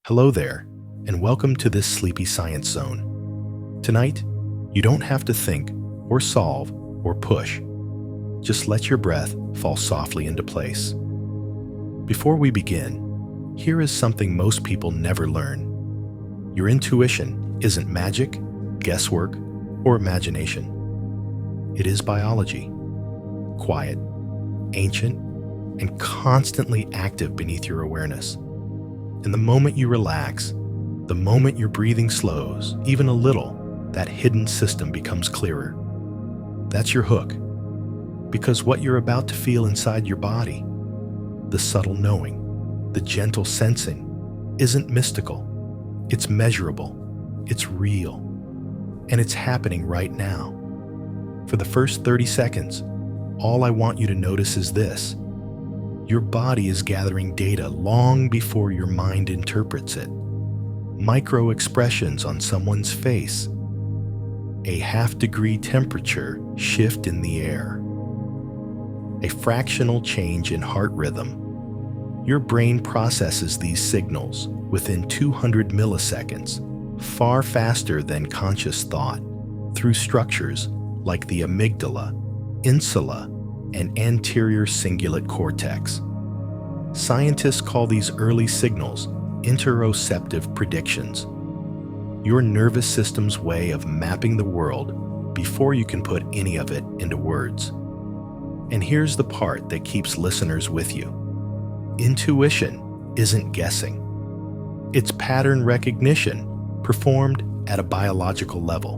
Hello there, and welcome to this Sleepy Science Zone. Tonight, you don't have to think, or solve, or push. Just let your breath fall softly into place. Before we begin, here is something most people never learn. Your intuition isn't magic, guesswork, or imagination. It is biology. Quiet, ancient, and constantly active beneath your awareness. And the moment you relax, the moment your breathing slows, even a little, that hidden system becomes clearer. That's your hook. Because what you're about to feel inside your body, the subtle knowing, the gentle sensing, isn't mystical. It's measurable. It's real. And it's happening right now. For the first 30 seconds, all I want you to notice is this. Your body is gathering data long before your mind interprets it. Micro expressions on someone's face. A half-degree temperature shift in the air. A fractional change in heart rhythm. Your brain processes these signals within 200 milliseconds, far faster than conscious thought, through structures like the amygdala, insula, and anterior cingulate cortex. Scientists call these early signals interoceptive predictions, your nervous system's way of mapping the world before you can put any of it into words. And here's the part that keeps listeners with you. Intuition isn't guessing. It's pattern recognition performed at a biological level.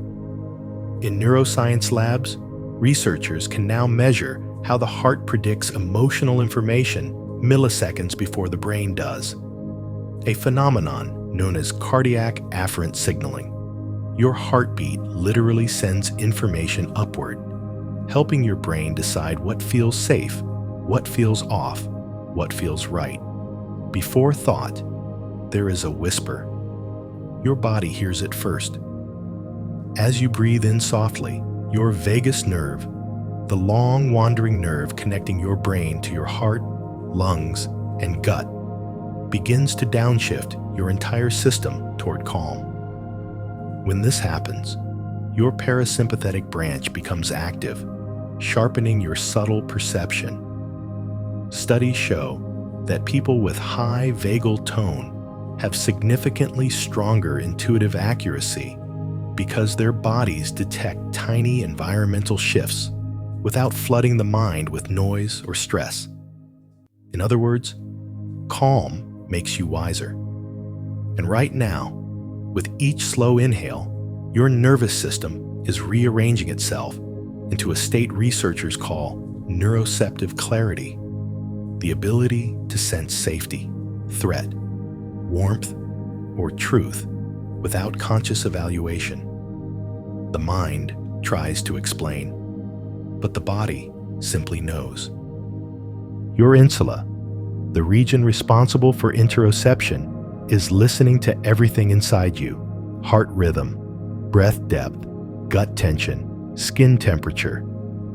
In neuroscience labs, researchers can now measure how the heart predicts emotional information milliseconds before the brain does. A phenomenon known as cardiac afferent signaling. Your heartbeat literally sends information upward, helping your brain decide what feels safe, what feels off, what feels right. Before thought, there is a whisper. Your body hears it first. As you breathe in softly, your vagus nerve, the long wandering nerve connecting your brain to your heart, lungs, and gut, begins to downshift your entire system toward calm. When this happens, your parasympathetic branch becomes active, sharpening your subtle perception. Studies show that people with high vagal tone have significantly stronger intuitive accuracy because their bodies detect tiny environmental shifts without flooding the mind with noise or stress. In other words, calm makes you wiser. And right now, with each slow inhale, your nervous system is rearranging itself into a state researchers call neuroceptive clarity, the ability to sense safety, threat, warmth, or truth without conscious evaluation. The mind tries to explain, but the body simply knows. Your insula, the region responsible for interoception, is listening to everything inside you: heart rhythm, breath depth, gut tension, skin temperature,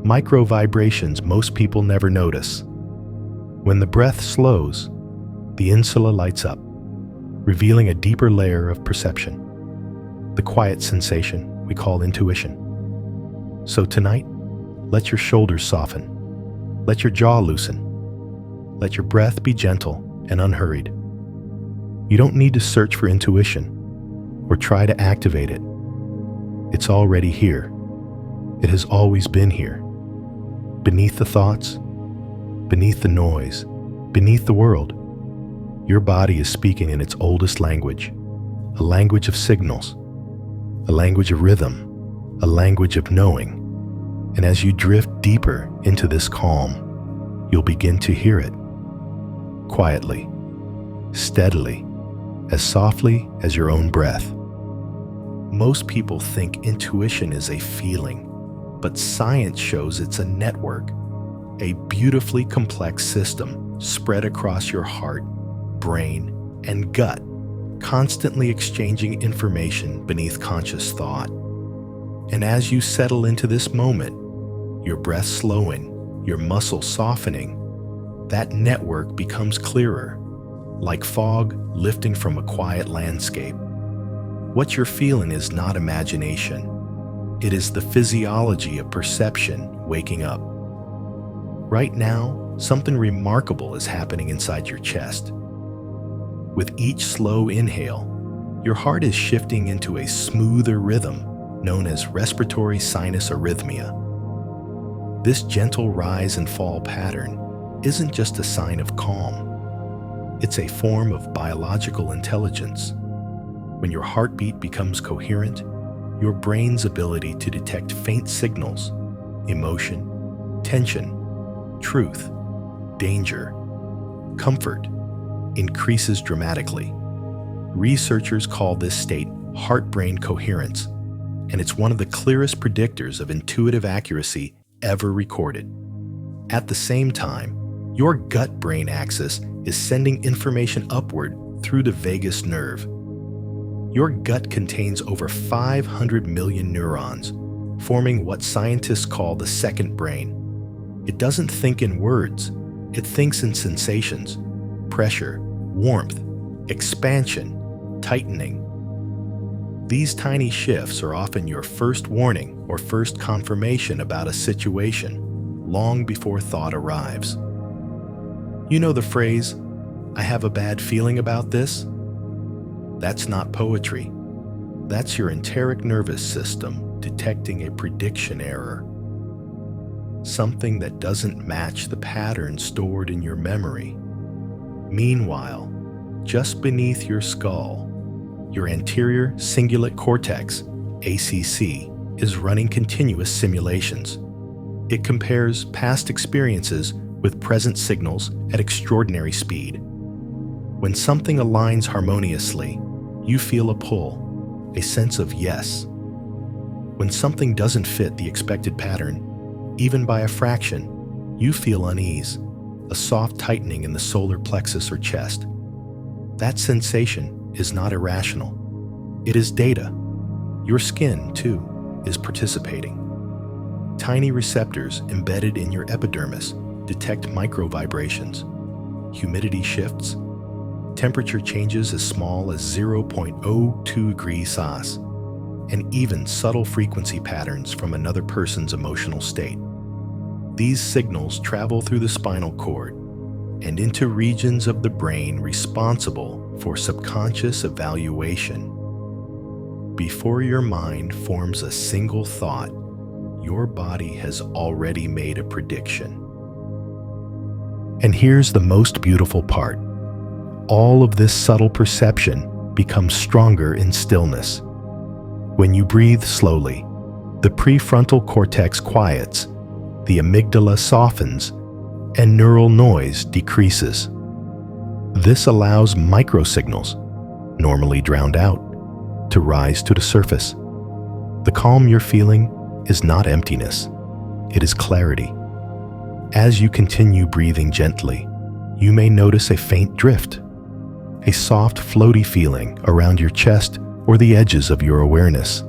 micro vibrations most people never notice. When the breath slows, the insula lights up, revealing a deeper layer of perception, the quiet sensation we call intuition. So tonight, let your shoulders soften, let your jaw loosen, let your breath be gentle and unhurried. You don't need to search for intuition or try to activate it. It's already here. It has always been here. Beneath the thoughts, beneath the noise, beneath the world, your body is speaking in its oldest language, a language of signals, a language of rhythm, a language of knowing. And as you drift deeper into this calm, you'll begin to hear it. Quietly, steadily, as softly as your own breath. Most people think intuition is a feeling, but science shows it's a network, a beautifully complex system spread across your heart, brain, and gut, constantly exchanging information beneath conscious thought. And as you settle into this moment, your breath slowing, your muscles softening, that network becomes clearer. like fog lifting from a quiet landscape. What you're feeling is not imagination. It is the physiology of perception waking up. Right now, something remarkable is happening inside your chest. With each slow inhale, your heart is shifting into a smoother rhythm known as respiratory sinus arrhythmia. This gentle rise and fall pattern isn't just a sign of calm. It's a form of biological intelligence. When your heartbeat becomes coherent, your brain's ability to detect faint signals, emotion, tension, truth, danger, comfort, increases dramatically. Researchers call this state heart-brain coherence, and it's one of the clearest predictors of intuitive accuracy ever recorded. At the same time, your gut-brain axis is sending information upward through the vagus nerve. Your gut contains over 500 million neurons, forming what scientists call the second brain. It doesn't think in words, it thinks in sensations, pressure, warmth, expansion, tightening. These tiny shifts are often your first warning or first confirmation about a situation, long before thought arrives. You know the phrase, "I have a bad feeling about this"? That's not poetry. That's your enteric nervous system detecting a prediction error. Something that doesn't match the pattern stored in your memory. Meanwhile, just beneath your skull, your anterior cingulate cortex, ACC, is running continuous simulations. It compares past experiences with present signals at extraordinary speed. When something aligns harmoniously, you feel a pull, a sense of yes. When something doesn't fit the expected pattern, even by a fraction, you feel unease, a soft tightening in the solar plexus or chest. That sensation is not irrational. It is data. Your skin, too, is participating. Tiny receptors embedded in your epidermis detect micro vibrations, humidity shifts, temperature changes as small as 0.02 degrees Celsius, and even subtle frequency patterns from another person's emotional state. These signals travel through the spinal cord and into regions of the brain responsible for subconscious evaluation. Before your mind forms a single thought, your body has already made a prediction. And here's the most beautiful part. All of this subtle perception becomes stronger in stillness. When you breathe slowly, the prefrontal cortex quiets, the amygdala softens, and neural noise decreases. This allows microsignals, normally drowned out, to rise to the surface. The calm you're feeling is not emptiness, it is clarity. As you continue breathing gently, you may notice a faint drift, a soft floaty feeling around your chest or the edges of your awareness.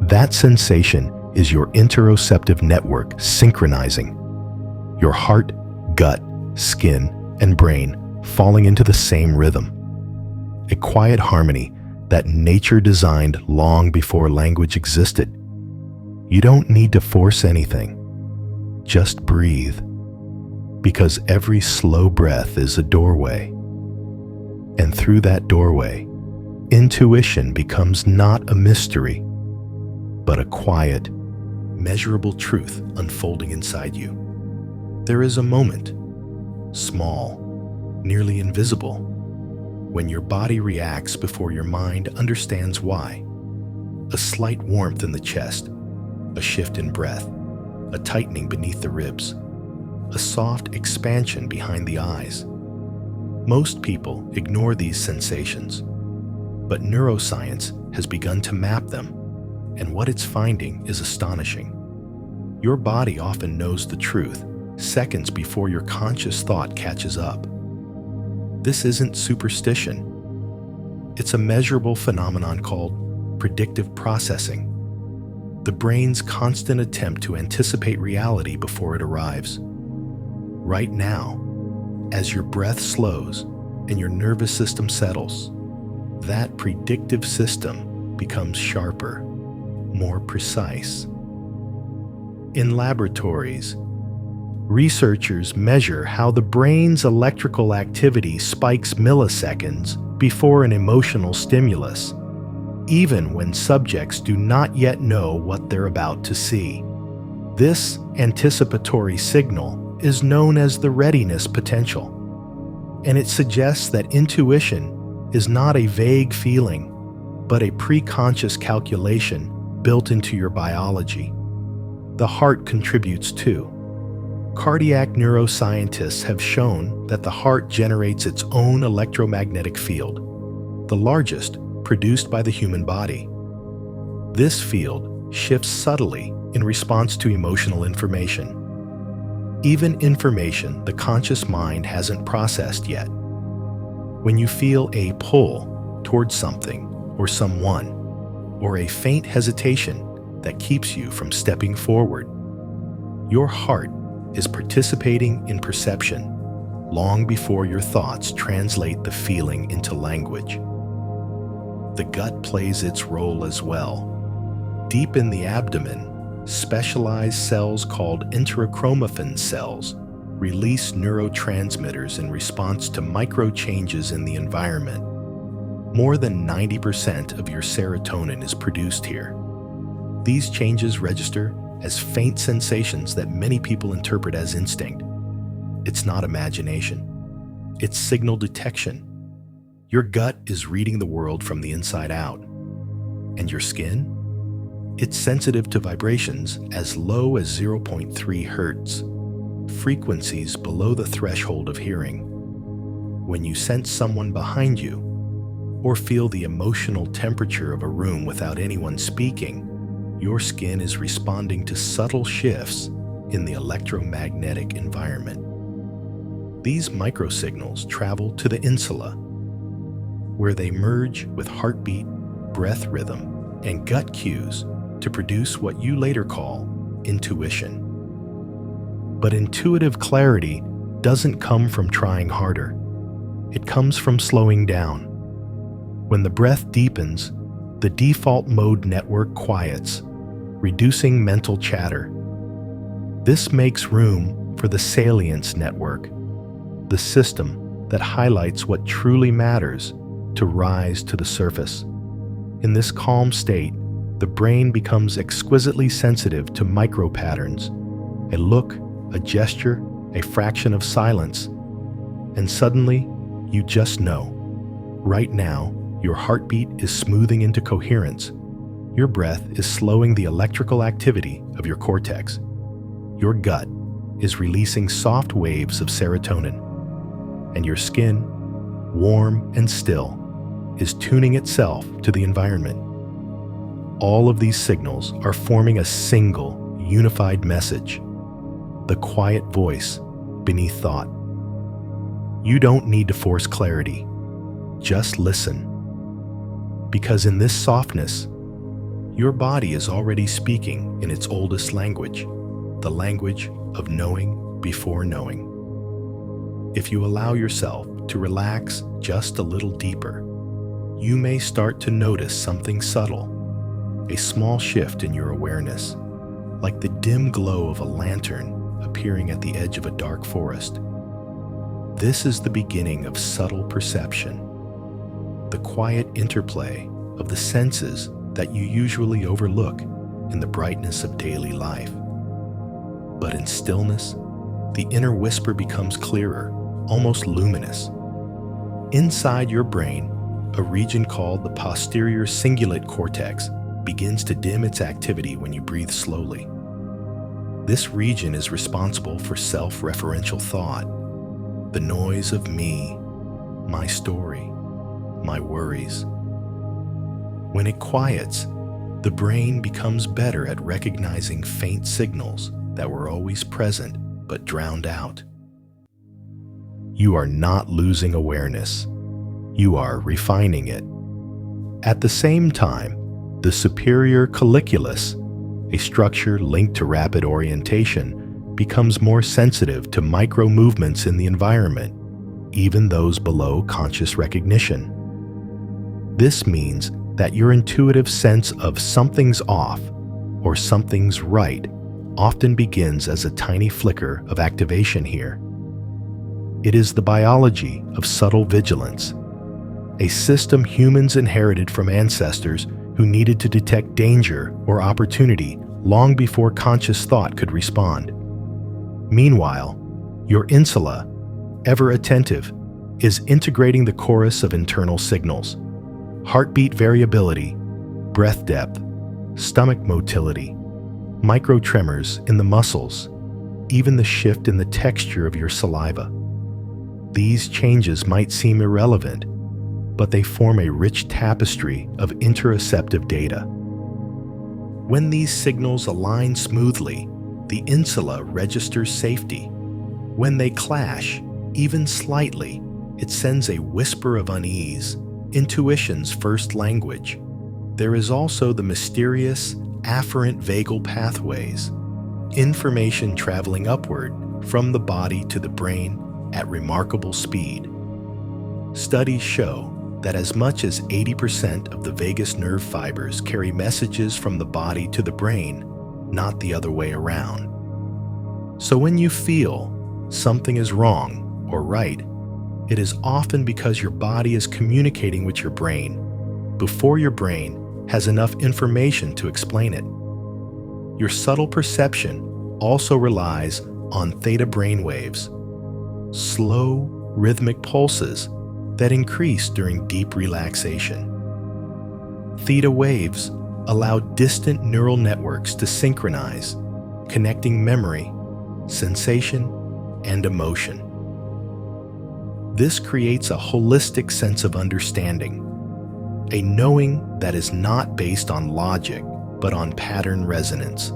That sensation is your interoceptive network synchronizing. Your heart, gut, skin, and brain falling into the same rhythm. A quiet harmony that nature designed long before language existed. You don't need to force anything. Just breathe. Because every slow breath is a doorway. And through that doorway, intuition becomes not a mystery, but a quiet, measurable truth unfolding inside you. There is a moment, small, nearly invisible, when your body reacts before your mind understands why. A slight warmth in the chest, a shift in breath, a tightening beneath the ribs, a soft expansion behind the eyes. Most people ignore these sensations, but neuroscience has begun to map them, and what it's finding is astonishing. Your body often knows the truth seconds before your conscious thought catches up. This isn't superstition. It's a measurable phenomenon called predictive processing, the brain's constant attempt to anticipate reality before it arrives. Right now, as your breath slows, and your nervous system settles. That predictive system becomes sharper, more precise. In laboratories, researchers measure how the brain's electrical activity spikes milliseconds before an emotional stimulus, even when subjects do not yet know what they're about to see. This anticipatory signal is known as the readiness potential, and it suggests that intuition is not a vague feeling, but a preconscious calculation built into your biology. The heart contributes too. Cardiac neuroscientists have shown that the heart generates its own electromagnetic field, the largest produced by the human body. This field shifts subtly in response to emotional information, even information the conscious mind hasn't processed yet. When you feel a pull towards something or someone, or a faint hesitation that keeps you from stepping forward, your heart is participating in perception long before your thoughts translate the feeling into language. The gut plays its role as well. Deep in the abdomen, specialized cells called enterochromaffin cells release neurotransmitters in response to micro changes in the environment. More than 90% of your serotonin is produced here. These changes register as faint sensations that many people interpret as instinct. It's not imagination. It's signal detection. Your gut is reading the world from the inside out. And your skin? It's sensitive to vibrations as low as 0.3 hertz, frequencies below the threshold of hearing. When you sense someone behind you, or feel the emotional temperature of a room without anyone speaking, your skin is responding to subtle shifts in the electromagnetic environment. These microsignals travel to the insula, where they merge with heartbeat, breath rhythm, and gut cues to produce what you later call intuition. But intuitive clarity doesn't come from trying harder. It comes from slowing down. When the breath deepens, the default mode network quiets, reducing mental chatter. This makes room for the salience network, the system that highlights what truly matters, to rise to the surface. In this calm state, the brain becomes exquisitely sensitive to micro patterns, a look, a gesture, a fraction of silence, and suddenly you just know. Right now, your heartbeat is smoothing into coherence. Your breath is slowing the electrical activity of your cortex. Your gut is releasing soft waves of serotonin, and your skin, warm and still, is tuning itself to the environment. All of these signals are forming a single, unified message, the quiet voice beneath thought. You don't need to force clarity. Just listen. Because in this softness, your body is already speaking in its oldest language, the language of knowing before knowing. If you allow yourself to relax just a little deeper, you may start to notice something subtle, a small shift in your awareness, like the dim glow of a lantern appearing at the edge of a dark forest. This is the beginning of subtle perception, the quiet interplay of the senses that you usually overlook in the brightness of daily life. But in stillness, the inner whisper becomes clearer, almost luminous. Inside your brain, a region called the posterior cingulate cortex begins to dim its activity when you breathe slowly. This region is responsible for self-referential thought, the noise of me, my story, my worries. When it quiets, the brain becomes better at recognizing faint signals that were always present but drowned out. You are not losing awareness. You are refining it. At the same time, the superior colliculus, a structure linked to rapid orientation, becomes more sensitive to micro movements in the environment. even those below conscious recognition. This means that your intuitive sense of something's off or something's right often begins as a tiny flicker of activation here. It is the biology of subtle vigilance, a system humans inherited from ancestors who needed to detect danger or opportunity long before conscious thought could respond. Meanwhile, your insula, ever attentive, is integrating the chorus of internal signals: heartbeat variability, breath depth, stomach motility, microtremors in the muscles, even the shift in the texture of your saliva. These changes might seem irrelevant, but they form a rich tapestry of interoceptive data. When these signals align smoothly, the insula registers safety. When they clash, even slightly, it sends a whisper of unease, intuition's first language. There is also the mysterious, afferent vagal pathways, information traveling upward from the body to the brain at remarkable speed. Studies show that as much as 80% of the vagus nerve fibers carry messages from the body to the brain, not the other way around. So when you feel something is wrong or right, it is often because your body is communicating with your brain before your brain has enough information to explain it. Your subtle perception also relies on theta brainwaves, slow, rhythmic pulses that increase during deep relaxation. Theta waves allow distant neural networks to synchronize, connecting memory, sensation, and emotion. This creates a holistic sense of understanding, a knowing that is not based on logic, but on pattern resonance.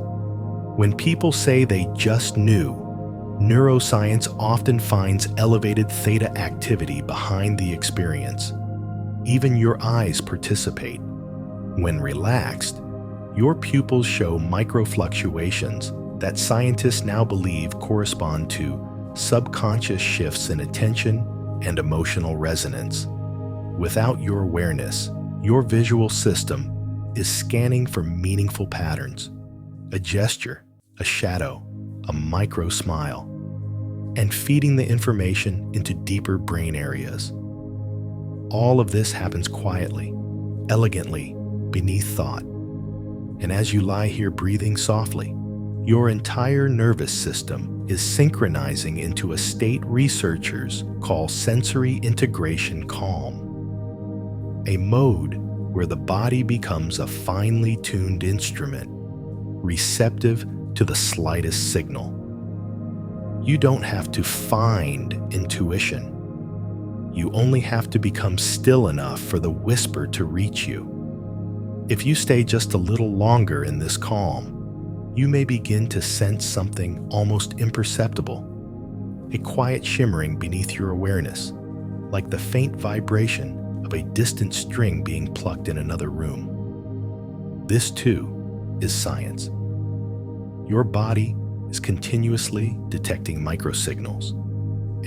When people say they just knew, neuroscience often finds elevated theta activity behind the experience. Even your eyes participate. When relaxed, your pupils show microfluctuations that scientists now believe correspond to subconscious shifts in attention and emotional resonance. Without your awareness, your visual system is scanning for meaningful patterns, a gesture, a shadow, a micro smile, and feeding the information into deeper brain areas. All of this happens quietly, elegantly, beneath thought. And as you lie here breathing softly, your entire nervous system is synchronizing into a state researchers call sensory integration calm, a mode where the body becomes a finely tuned instrument, receptive to the slightest signal. You don't have to find intuition. You only have to become still enough for the whisper to reach you. If you stay just a little longer in this calm, you may begin to sense something almost imperceptible, a quiet shimmering beneath your awareness, like the faint vibration of a distant string being plucked in another room. This, too, is science. Your body is continuously detecting microsignals,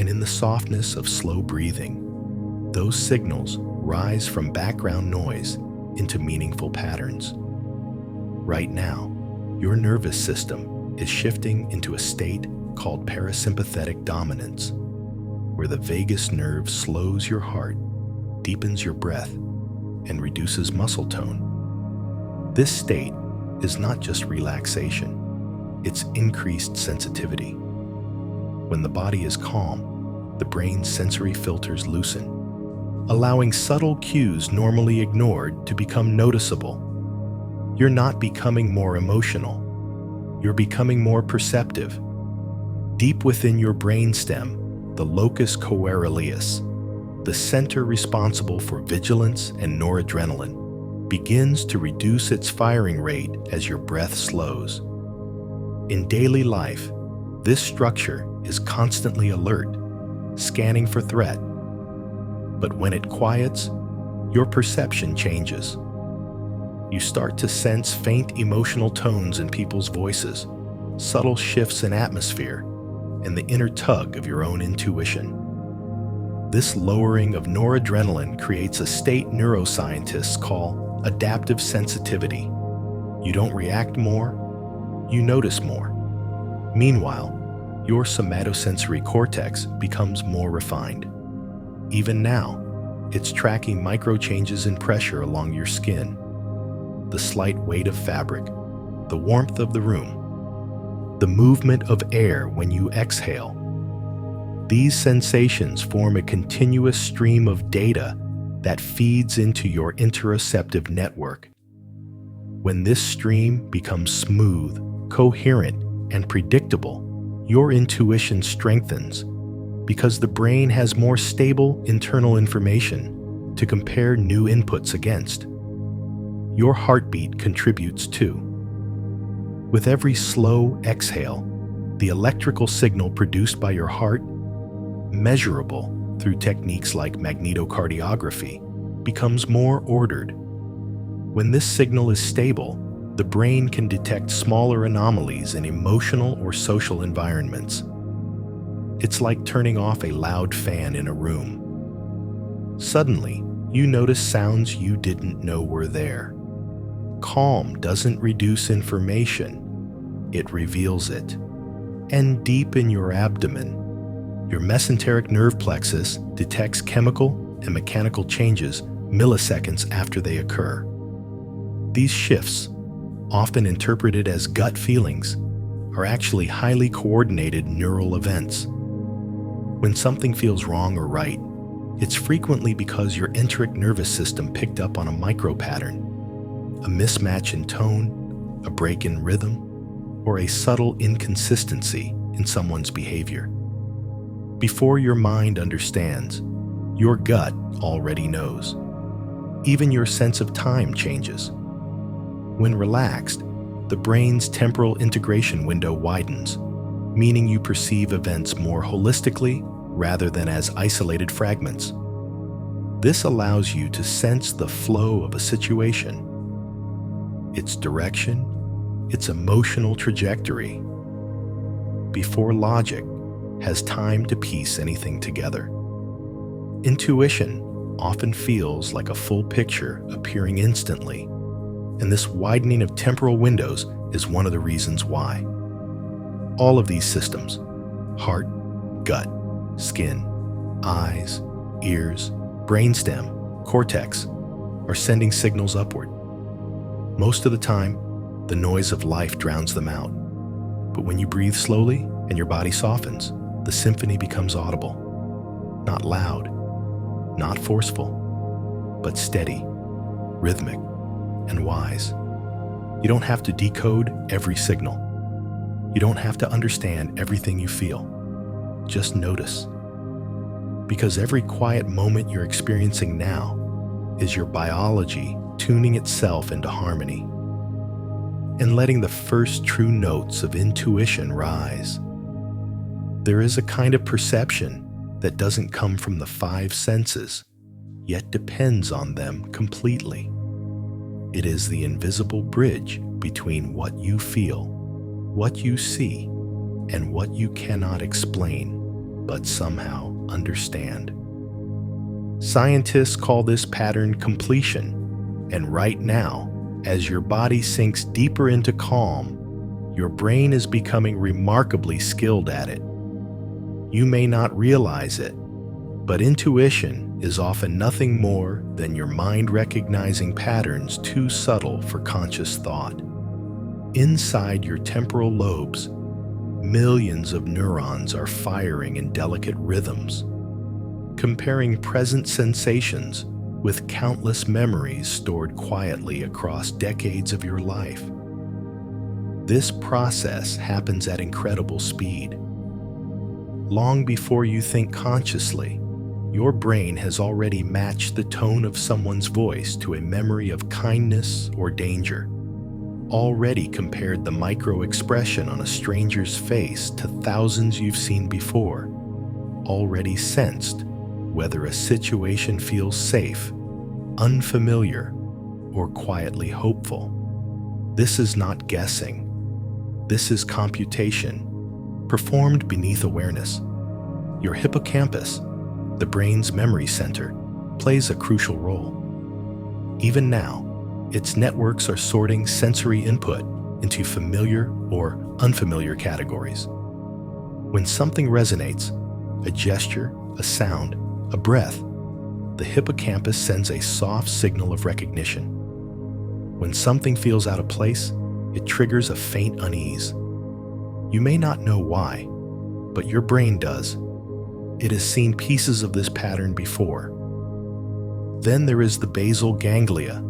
and in the softness of slow breathing, those signals rise from background noise into meaningful patterns. Right now, your nervous system is shifting into a state called parasympathetic dominance, where the vagus nerve slows your heart, deepens your breath, and reduces muscle tone. This state is not just relaxation, it's increased sensitivity. When the body is calm, the brain's sensory filters loosen, allowing subtle cues normally ignored to become noticeable. You're not becoming more emotional. You're becoming more perceptive. Deep within your brainstem, the locus coeruleus, the center responsible for vigilance and noradrenaline, begins to reduce its firing rate as your breath slows. In daily life, this structure is constantly alert, scanning for threat. But when it quiets, your perception changes. You start to sense faint emotional tones in people's voices, subtle shifts in atmosphere, and the inner tug of your own intuition. This lowering of noradrenaline creates a state neuroscientists call adaptive sensitivity. You don't react more, you notice more. Meanwhile, your somatosensory cortex becomes more refined. Even now, it's tracking micro changes in pressure along your skin, the slight weight of fabric, the warmth of the room, the movement of air when you exhale. These sensations form a continuous stream of data that feeds into your interoceptive network. When this stream becomes smooth, coherent, and predictable, your intuition strengthens because the brain has more stable internal information to compare new inputs against. Your heartbeat contributes too. With every slow exhale, the electrical signal produced by your heart, measurable through techniques like magnetocardiography, becomes more ordered. When this signal is stable, the brain can detect smaller anomalies in emotional or social environments. It's like turning off a loud fan in a room. Suddenly, you notice sounds you didn't know were there. Calm doesn't reduce information, it reveals it. And deep in your abdomen, your mesenteric nerve plexus detects chemical and mechanical changes milliseconds after they occur. These shifts, often interpreted as gut feelings, are actually highly coordinated neural events. When something feels wrong or right, it's frequently because your enteric nervous system picked up on a micro pattern, a mismatch in tone, a break in rhythm, or a subtle inconsistency in someone's behavior. Before your mind understands, your gut already knows. Even your sense of time changes. When relaxed, the brain's temporal integration window widens, meaning you perceive events more holistically rather than as isolated fragments. This allows you to sense the flow of a situation, its direction, its emotional trajectory, before logic has time to piece anything together. Intuition often feels like a full picture appearing instantly, and this widening of temporal windows is one of the reasons why. All of these systems, heart, gut, skin, eyes, ears, brainstem, cortex, are sending signals upward. Most of the time, the noise of life drowns them out. But when you breathe slowly and your body softens, the symphony becomes audible. Not loud, not forceful, but steady, rhythmic, and wise. You don't have to decode every signal. You don't have to understand everything you feel. Just notice. Because every quiet moment you're experiencing now is your biology tuning itself into harmony and letting the first true notes of intuition rise. There is a kind of perception that doesn't come from the five senses, yet depends on them completely. It is the invisible bridge between what you feel, what you see, and what you cannot explain, but somehow understand. Scientists call this pattern completion, and right now, as your body sinks deeper into calm, your brain is becoming remarkably skilled at it. You may not realize it, but intuition is often nothing more than your mind recognizing patterns too subtle for conscious thought. Inside your temporal lobes, millions of neurons are firing in delicate rhythms, comparing present sensations with countless memories stored quietly across decades of your life. This process happens at incredible speed. Long before you think consciously, your brain has already matched the tone of someone's voice to a memory of kindness or danger, already compared the micro-expression on a stranger's face to thousands you've seen before, already sensed whether a situation feels safe, unfamiliar, or quietly hopeful. This is not guessing. This is computation, performed beneath awareness. Your hippocampus, the brain's memory center, plays a crucial role. Even now, its networks are sorting sensory input into familiar or unfamiliar categories. When something resonates, a gesture, a sound, a breath, the hippocampus sends a soft signal of recognition. When something feels out of place, it triggers a faint unease. You may not know why, but your brain does. It has seen pieces of this pattern before. Then there is the basal ganglia,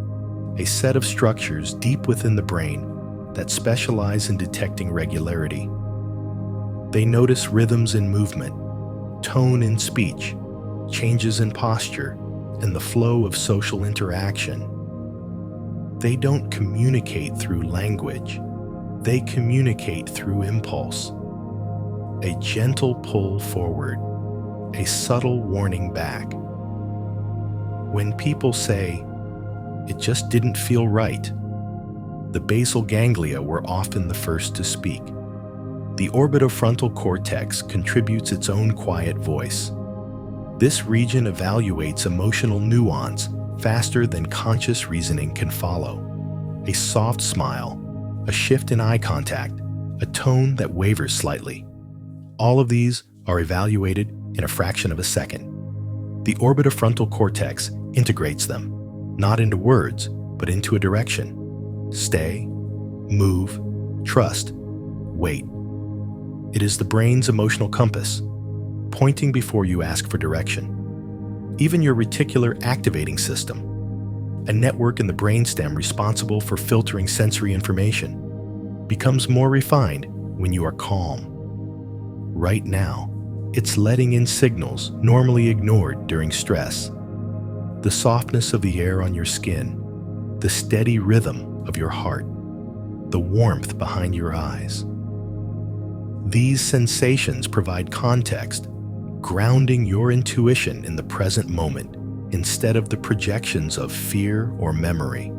a set of structures deep within the brain that specialize in detecting regularity. They notice rhythms in movement, tone in speech, changes in posture, and the flow of social interaction. They don't communicate through language. They communicate through impulse. A gentle pull forward, a subtle warning back. When people say, "It just didn't feel right," the basal ganglia were often the first to speak. The orbitofrontal cortex contributes its own quiet voice. This region evaluates emotional nuance faster than conscious reasoning can follow. A soft smile, a shift in eye contact, a tone that wavers slightly. All of these are evaluated in a fraction of a second. The orbitofrontal cortex integrates them, not into words, but into a direction. Stay, move, trust, wait. It is the brain's emotional compass, pointing before you ask for direction. Even your reticular activating system, a network in the brainstem responsible for filtering sensory information, becomes more refined when you are calm. Right now, it's letting in signals normally ignored during stress. The softness of the air on your skin, the steady rhythm of your heart, the warmth behind your eyes. These sensations provide context, grounding your intuition in the present moment instead of the projections of fear or memory.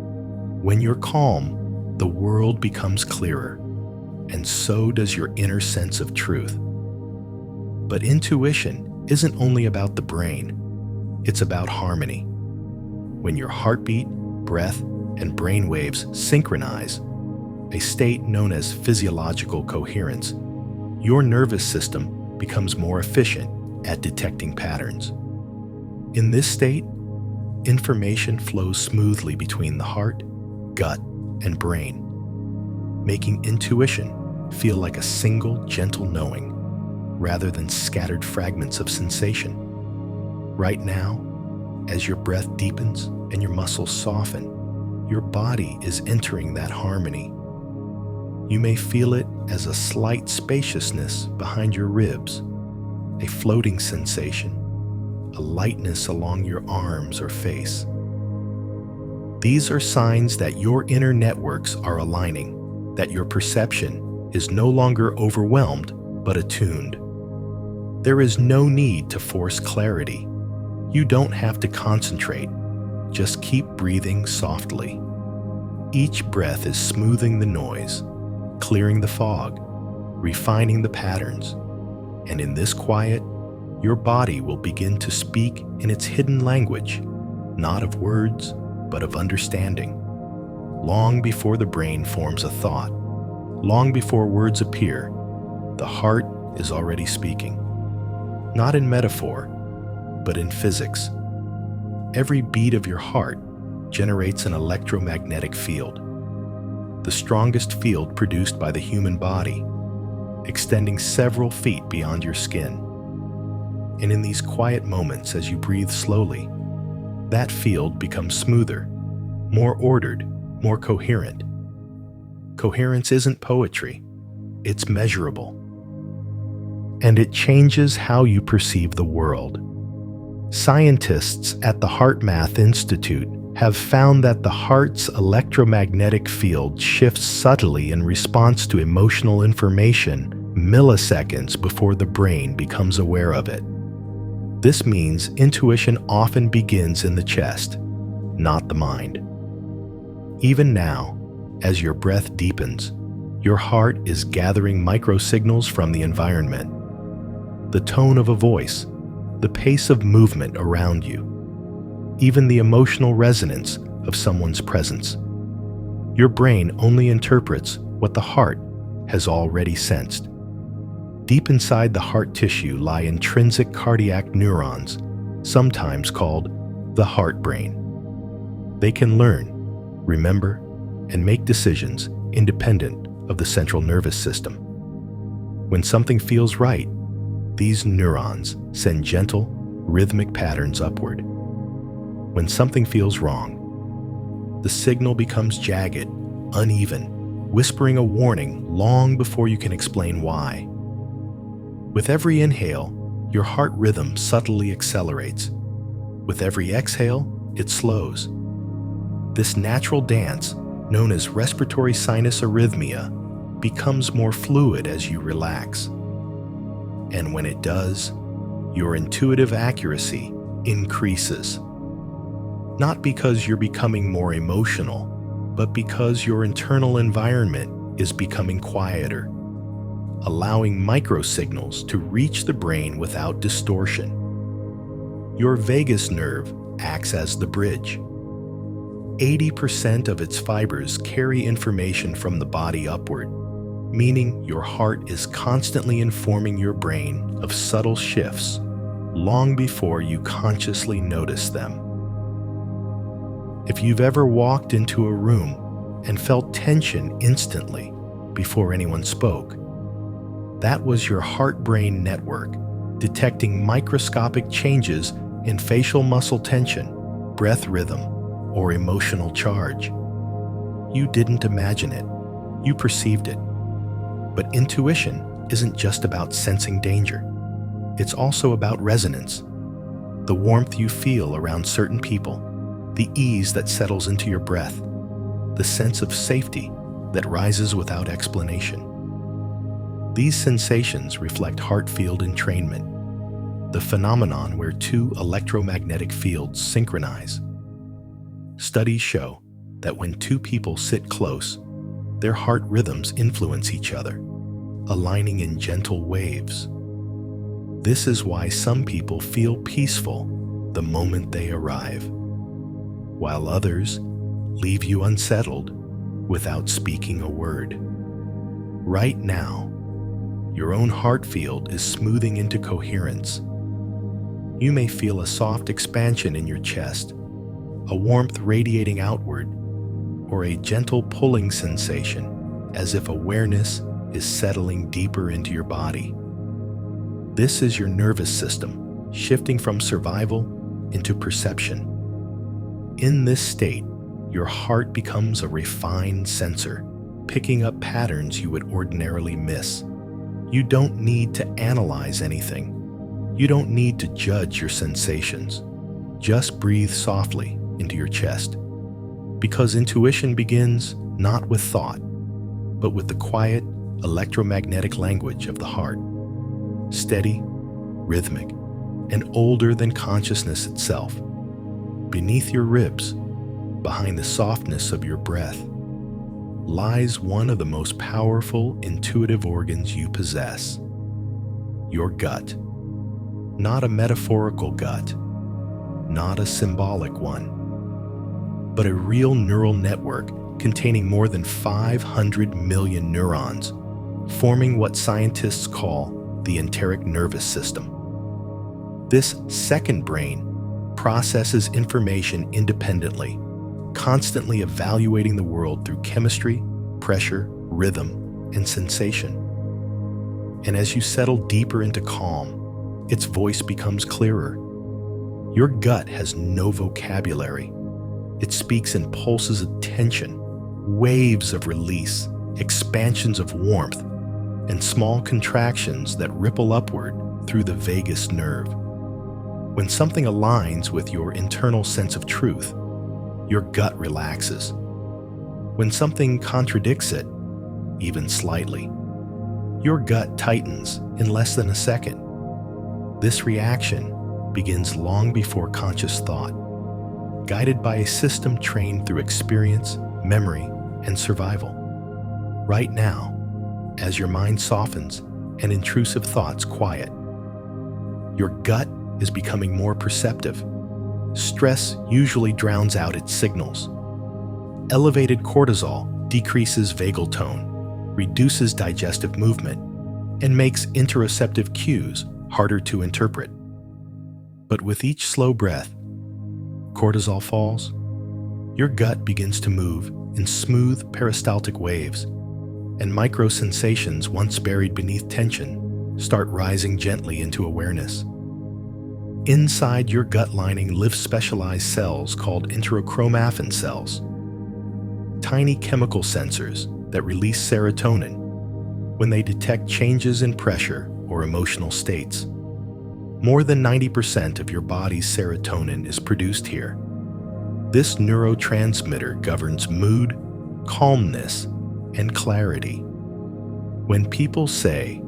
When you're calm, the world becomes clearer, and so does your inner sense of truth. But intuition isn't only about the brain, it's about harmony. When your heartbeat, breath, and brain waves synchronize, a state known as physiological coherence, your nervous system becomes more efficient at detecting patterns. In this state, information flows smoothly between the heart, gut, and brain, making intuition feel like a single gentle knowing rather than scattered fragments of sensation. Right now, as your breath deepens and your muscles soften, your body is entering that harmony. You may feel it as a slight spaciousness behind your ribs, a floating sensation, a lightness along your arms or face. These are signs that your inner networks are aligning, that your perception is no longer overwhelmed but attuned. There is no need to force clarity. You don't have to concentrate. Just keep breathing softly. Each breath is smoothing the noise, clearing the fog, refining the patterns. And in this quiet, your body will begin to speak in its hidden language, not of words, but of understanding. Long before the brain forms a thought, long before words appear, the heart is already speaking. Not in metaphor, but in physics. Every beat of your heart generates an electromagnetic field, the strongest field produced by the human body, extending several feet beyond your skin. And in these quiet moments as you breathe slowly, that field becomes smoother, more ordered, more coherent. Coherence isn't poetry, it's measurable. And it changes how you perceive the world. Scientists at the HeartMath Institute have found that the heart's electromagnetic field shifts subtly in response to emotional information milliseconds before the brain becomes aware of it. This means intuition often begins in the chest, not the mind. Even now, as your breath deepens, your heart is gathering microsignals from the environment. The tone of a voice, the pace of movement around you, even the emotional resonance of someone's presence. Your brain only interprets what the heart has already sensed. Deep inside the heart tissue lie intrinsic cardiac neurons, sometimes called the heart brain. They can learn, remember, and make decisions independent of the central nervous system. When something feels right, these neurons send gentle, rhythmic patterns upward. When something feels wrong, the signal becomes jagged, uneven, whispering a warning long before you can explain why. With every inhale, your heart rhythm subtly accelerates. With every exhale, it slows. This natural dance, known as respiratory sinus arrhythmia, becomes more fluid as you relax. And when it does, your intuitive accuracy increases. Not because you're becoming more emotional, but because your internal environment is becoming quieter, allowing microsignals to reach the brain without distortion. Your vagus nerve acts as the bridge. 80% of its fibers carry information from the body upward, meaning your heart is constantly informing your brain of subtle shifts long before you consciously notice them. If you've ever walked into a room and felt tension instantly before anyone spoke, that was your heart-brain network detecting microscopic changes in facial muscle tension, breath rhythm, or emotional charge. You didn't imagine it, you perceived it. But intuition isn't just about sensing danger. It's also about resonance. The warmth you feel around certain people, the ease that settles into your breath, the sense of safety that rises without explanation. These sensations reflect heart field entrainment, the phenomenon where two electromagnetic fields synchronize. Studies show that when two people sit close, their heart rhythms influence each other, aligning in gentle waves. This is why some people feel peaceful the moment they arrive, while others leave you unsettled without speaking a word. Right now, your own heart field is smoothing into coherence. You may feel a soft expansion in your chest, a warmth radiating outward, or a gentle pulling sensation as if awareness is settling deeper into your body. This is your nervous system shifting from survival into perception. In this state, your heart becomes a refined sensor, picking up patterns you would ordinarily miss. You don't need to analyze anything. You don't need to judge your sensations. Just breathe softly into your chest. Because intuition begins not with thought, but with the quiet, electromagnetic language of the heart. Steady, rhythmic, and older than consciousness itself. Beneath your ribs, behind the softness of your breath, lies one of the most powerful intuitive organs you possess. Your gut. Not a metaphorical gut, not a symbolic one, but a real neural network containing more than 500 million neurons, forming what scientists call the enteric nervous system. This second brain processes information independently, constantly evaluating the world through chemistry, pressure, rhythm, and sensation. And as you settle deeper into calm, its voice becomes clearer. Your gut has no vocabulary. It speaks in pulses of tension, waves of release, expansions of warmth, and small contractions that ripple upward through the vagus nerve. When something aligns with your internal sense of truth, your gut relaxes. When something contradicts it, even slightly, your gut tightens in less than a second. This reaction begins long before conscious thought, guided by a system trained through experience, memory, and survival. Right now, as your mind softens and intrusive thoughts quiet, your gut is becoming more perceptive. Stress usually drowns out its signals. Elevated cortisol decreases vagal tone, reduces digestive movement, and makes interoceptive cues harder to interpret. But with each slow breath, cortisol falls, your gut begins to move in smooth peristaltic waves, and micro-sensations once buried beneath tension start rising gently into awareness. Inside your gut lining live specialized cells called enterochromaffin cells, tiny chemical sensors that release serotonin when they detect changes in pressure or emotional states. More than 90% of your body's serotonin is produced here. This neurotransmitter governs mood, calmness, and clarity. When people say,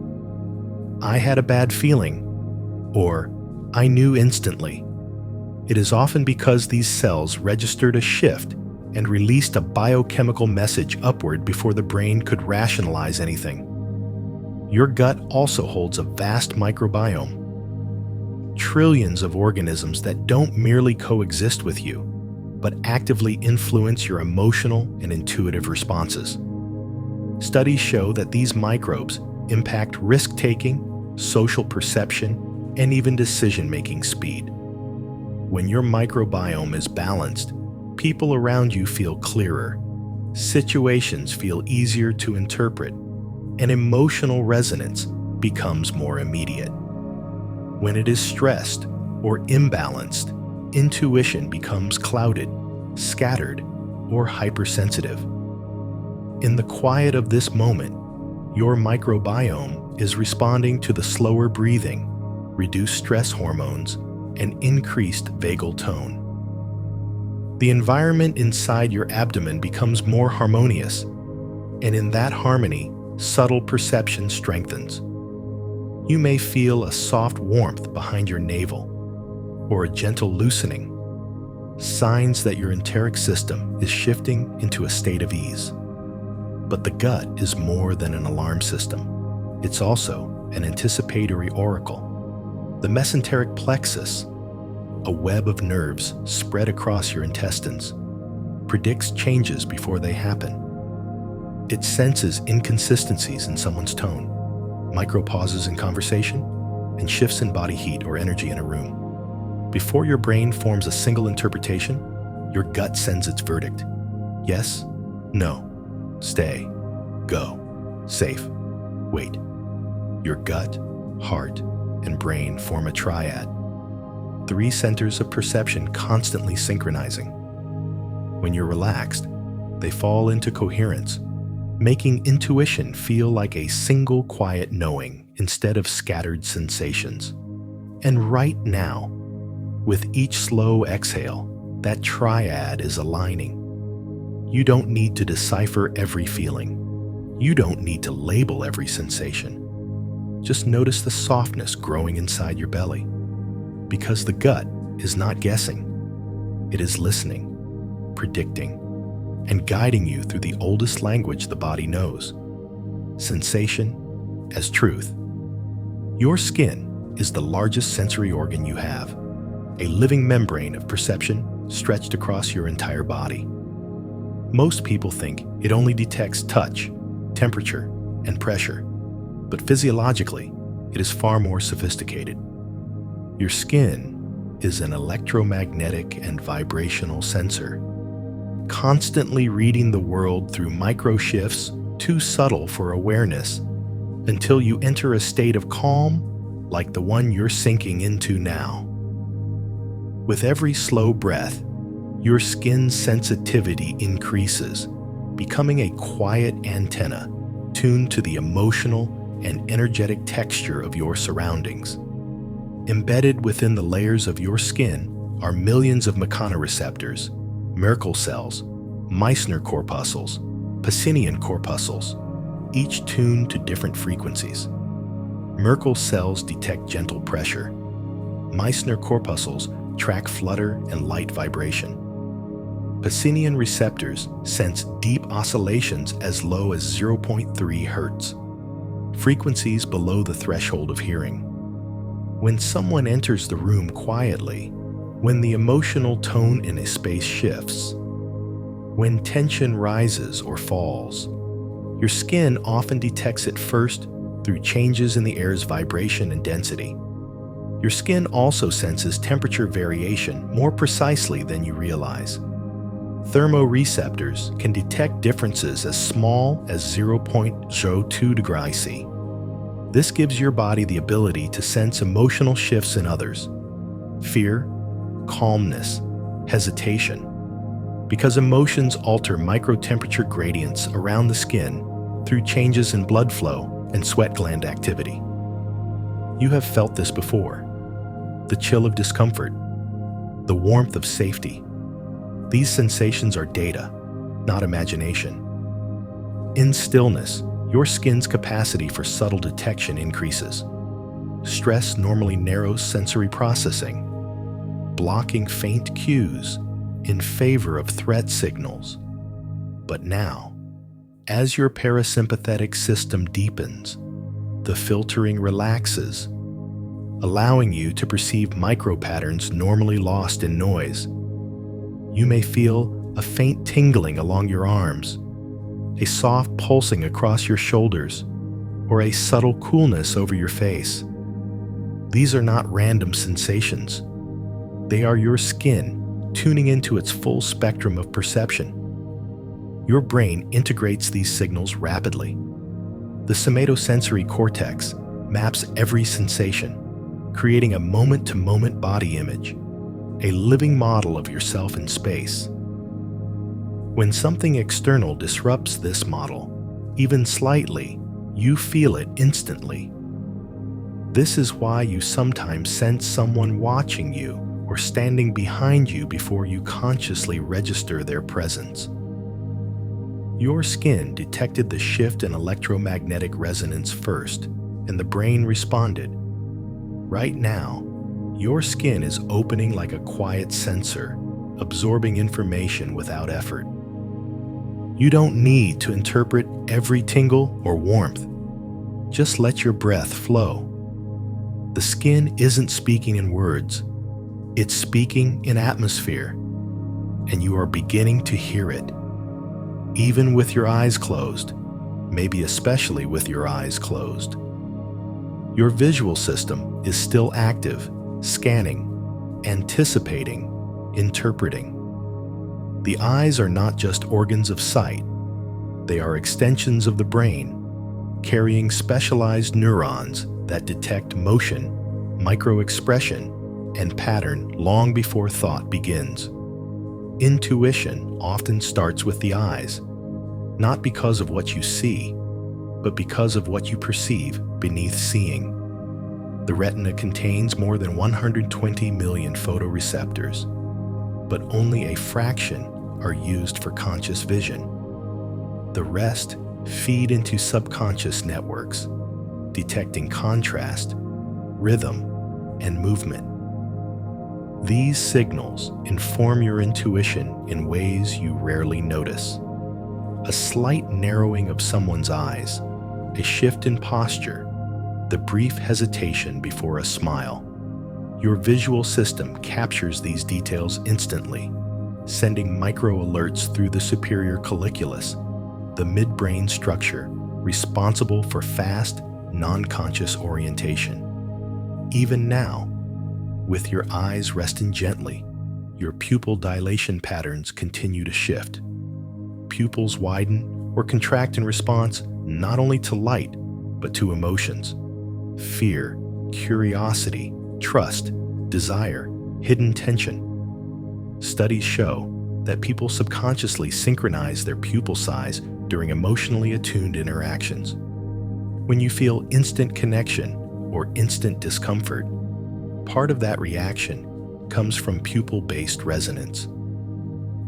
"I had a bad feeling," or "I knew instantly," it is often because these cells registered a shift and released a biochemical message upward before the brain could rationalize anything. Your gut also holds a vast microbiome, trillions of organisms that don't merely coexist with you, but actively influence your emotional and intuitive responses. Studies show that these microbes impact risk-taking, social perception, and even decision-making speed. When your microbiome is balanced, people around you feel clearer, situations feel easier to interpret, and emotional resonance becomes more immediate. When it is stressed or imbalanced, intuition becomes clouded, scattered, or hypersensitive. In the quiet of this moment, your microbiome is responding to the slower breathing, reduced stress hormones, and increased vagal tone. The environment inside your abdomen becomes more harmonious, and in that harmony, subtle perception strengthens. You may feel a soft warmth behind your navel, or a gentle loosening, signs that your enteric system is shifting into a state of ease. But the gut is more than an alarm system. It's also an anticipatory oracle. The mesenteric plexus, a web of nerves spread across your intestines, predicts changes before they happen. It senses inconsistencies in someone's tone, micro-pauses in conversation, and shifts in body heat or energy in a room. Before your brain forms a single interpretation, your gut sends its verdict. Yes, no, stay, go, safe, wait. Your gut, heart, and brain form a triad. 3 centers of perception constantly synchronizing. When you're relaxed, they fall into coherence, making intuition feel like a single quiet knowing instead of scattered sensations. And right now, with each slow exhale, that triad is aligning. You don't need to decipher every feeling. You don't need to label every sensation. Just notice the softness growing inside your belly. Because the gut is not guessing. It is listening, predicting, and guiding you through the oldest language the body knows: sensation as truth. Your skin is the largest sensory organ you have, a living membrane of perception stretched across your entire body. Most people think it only detects touch, temperature, and pressure, but physiologically, it is far more sophisticated. Your skin is an electromagnetic and vibrational sensor, constantly reading the world through micro shifts too subtle for awareness until you enter a state of calm like the one you're sinking into now. With every slow breath, your skin's sensitivity increases, becoming a quiet antenna tuned to the emotional and energetic texture of your surroundings. Embedded within the layers of your skin are millions of mechanoreceptors, Merkel cells, Meissner corpuscles, Pacinian corpuscles, each tuned to different frequencies. Merkel cells detect gentle pressure. Meissner corpuscles track flutter and light vibration. Pacinian receptors sense deep oscillations as low as 0.3 Hz, frequencies below the threshold of hearing. When someone enters the room quietly, when the emotional tone in a space shifts, when tension rises or falls, your skin often detects it first through changes in the air's vibration and density. Your skin also senses temperature variation more precisely than you realize. Thermoreceptors can detect differences as small as 0.02 degrees C. This gives your body the ability to sense emotional shifts in others: fear, calmness, hesitation. Because emotions alter microtemperature gradients around the skin through changes in blood flow and sweat gland activity. You have felt this before: the chill of discomfort, the warmth of safety. These sensations are data, not imagination. In stillness, your skin's capacity for subtle detection increases. Stress normally narrows sensory processing, blocking faint cues in favor of threat signals. But now, as your parasympathetic system deepens, the filtering relaxes, allowing you to perceive micropatterns normally lost in noise. You may feel a faint tingling along your arms, a soft pulsing across your shoulders, or a subtle coolness over your face. These are not random sensations. They are your skin tuning into its full spectrum of perception. Your brain integrates these signals rapidly. The somatosensory cortex maps every sensation, creating a moment-to-moment body image, a living model of yourself in space. When something external disrupts this model, even slightly, you feel it instantly. This is why you sometimes sense someone watching you or standing behind you before you consciously register their presence. Your skin detected the shift in electromagnetic resonance first, and the brain responded. Right now, your skin is opening like a quiet sensor, absorbing information without effort. You don't need to interpret every tingle or warmth. Just let your breath flow. The skin isn't speaking in words. It's speaking in atmosphere, and you are beginning to hear it. Even with your eyes closed, maybe especially with your eyes closed. Your visual system is still active, scanning, anticipating, interpreting. The eyes are not just organs of sight. They are extensions of the brain, carrying specialized neurons that detect motion, microexpression, and pattern long before thought begins. Intuition often starts with the eyes, not because of what you see, but because of what you perceive beneath seeing. The retina contains more than 120 million photoreceptors, but only a fraction are used for conscious vision. The rest feed into subconscious networks, detecting contrast, rhythm, and movement. These signals inform your intuition in ways you rarely notice. A slight narrowing of someone's eyes, a shift in posture, the brief hesitation before a smile. Your visual system captures these details instantly, sending micro-alerts through the superior colliculus, the midbrain structure responsible for fast, non-conscious orientation. Even now, with your eyes resting gently, your pupil dilation patterns continue to shift. Pupils widen or contract in response not only to light, but to emotions: fear, curiosity, trust, desire, hidden tension. Studies show that people subconsciously synchronize their pupil size during emotionally attuned interactions. When you feel instant connection or instant discomfort, part of that reaction comes from pupil-based resonance,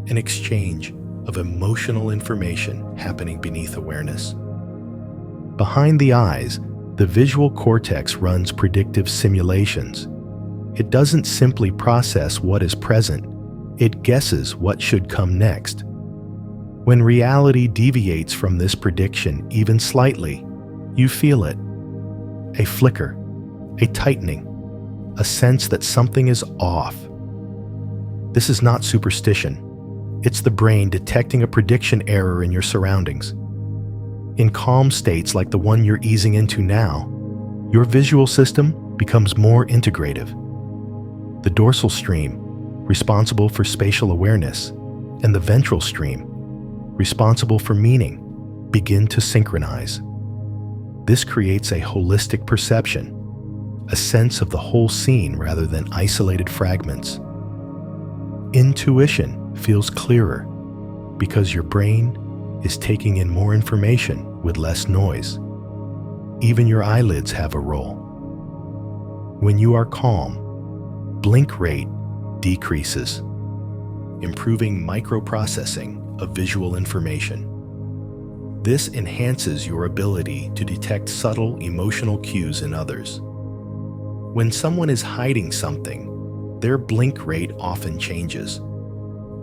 an exchange of emotional information happening beneath awareness. Behind the eyes, the visual cortex runs predictive simulations. It doesn't simply process what is present, it guesses what should come next. When reality deviates from this prediction even slightly, you feel it. A flicker, a tightening, a sense that something is off. This is not superstition. It's the brain detecting a prediction error in your surroundings. In calm states like the one you're easing into now, your visual system becomes more integrative. The dorsal stream, responsible for spatial awareness, and the ventral stream, responsible for meaning, begin to synchronize. This creates a holistic perception, a sense of the whole scene rather than isolated fragments. Intuition feels clearer because your brain is taking in more information with less noise. Even your eyelids have a role. When you are calm, blink rate decreases, improving microprocessing of visual information. This enhances your ability to detect subtle emotional cues in others. When someone is hiding something, their blink rate often changes.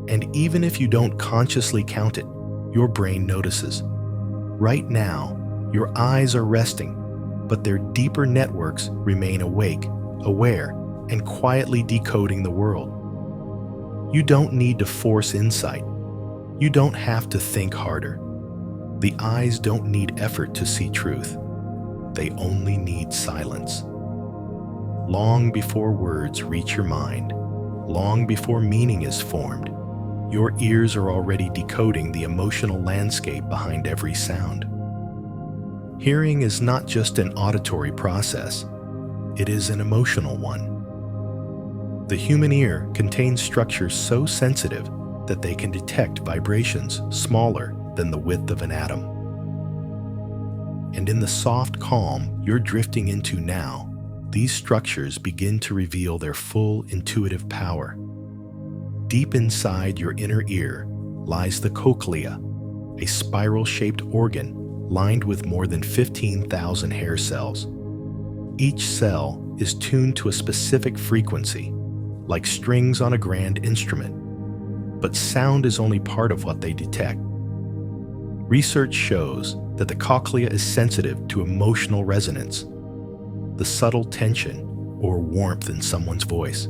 And even if you don't consciously count it, your brain notices. Right now, your eyes are resting, but their deeper networks remain awake, aware, and quietly decoding the world. You don't need to force insight. You don't have to think harder. The eyes don't need effort to see truth. They only need silence. Long before words reach your mind, long before meaning is formed, your ears are already decoding the emotional landscape behind every sound. Hearing is not just an auditory process, it is an emotional one. The human ear contains structures so sensitive that they can detect vibrations smaller than the width of an atom. And in the soft calm you're drifting into now, these structures begin to reveal their full intuitive power. Deep inside your inner ear lies the cochlea, a spiral-shaped organ lined with more than 15,000 hair cells. Each cell is tuned to a specific frequency, like strings on a grand instrument. But sound is only part of what they detect. Research shows that the cochlea is sensitive to emotional resonance, the subtle tension or warmth in someone's voice.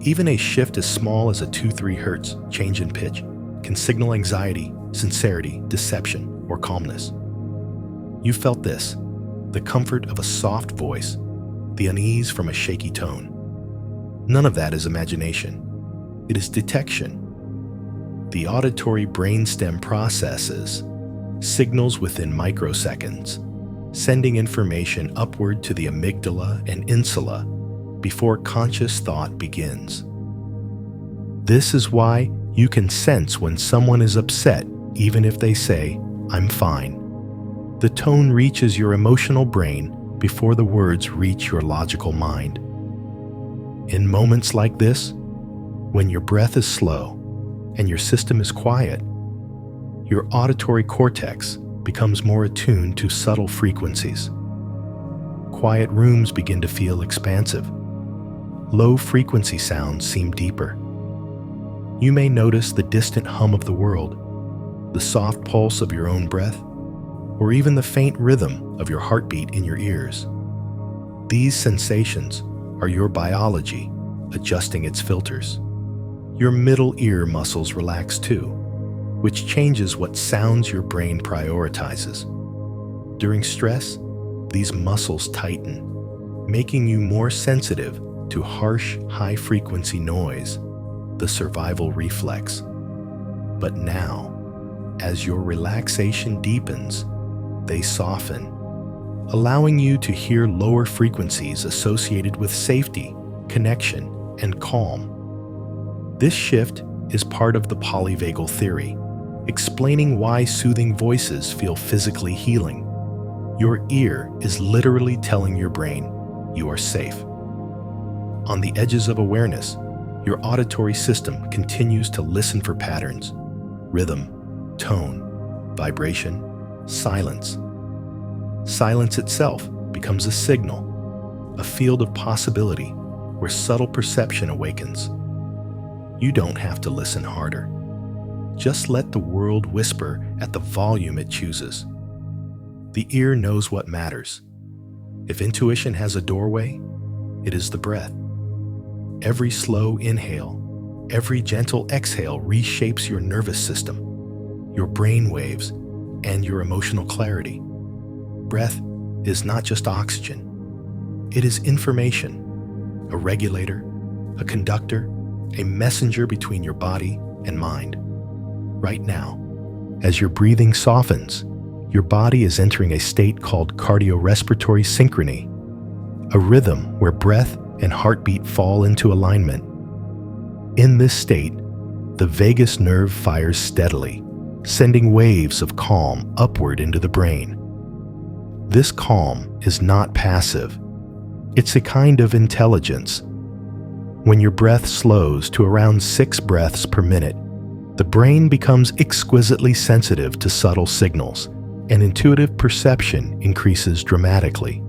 Even a shift as small as a 2-3 hertz change in pitch can signal anxiety, sincerity, deception, or calmness. You felt this, the comfort of a soft voice, the unease from a shaky tone. None of that is imagination. It is detection. The auditory brainstem processes signals within microseconds, sending information upward to the amygdala and insula before conscious thought begins. This is why you can sense when someone is upset even if they say, "I'm fine." The tone reaches your emotional brain before the words reach your logical mind. In moments like this, when your breath is slow and your system is quiet, your auditory cortex becomes more attuned to subtle frequencies. Quiet rooms begin to feel expansive. Low-frequency sounds seem deeper. You may notice the distant hum of the world, the soft pulse of your own breath, or even the faint rhythm of your heartbeat in your ears. These sensations are your biology adjusting its filters. Your middle ear muscles relax too, which changes what sounds your brain prioritizes. During stress, these muscles tighten, making you more sensitive to harsh, high-frequency noise, the survival reflex. But now, as your relaxation deepens, they soften, allowing you to hear lower frequencies associated with safety, connection, and calm. This shift is part of the polyvagal theory, explaining why soothing voices feel physically healing. Your ear is literally telling your brain, you are safe. On the edges of awareness, your auditory system continues to listen for patterns, rhythm, tone, vibration, silence. Silence itself becomes a signal, a field of possibility where subtle perception awakens. You don't have to listen harder. Just let the world whisper at the volume it chooses. The ear knows what matters. If intuition has a doorway, It is the breath. Every slow inhale, every gentle exhale reshapes your nervous system, your brain waves, and your emotional clarity. Breath is not just oxygen. It is information, a regulator, a conductor, a messenger between your body and mind. Right now, as your breathing softens, your body is entering a state called cardiorespiratory synchrony, a rhythm where breath and heartbeat fall into alignment. In this state, the vagus nerve fires steadily, sending waves of calm upward into the brain. This calm is not passive. It's a kind of intelligence. When your breath slows to around 6 breaths per minute, the brain becomes exquisitely sensitive to subtle signals, and intuitive perception increases dramatically.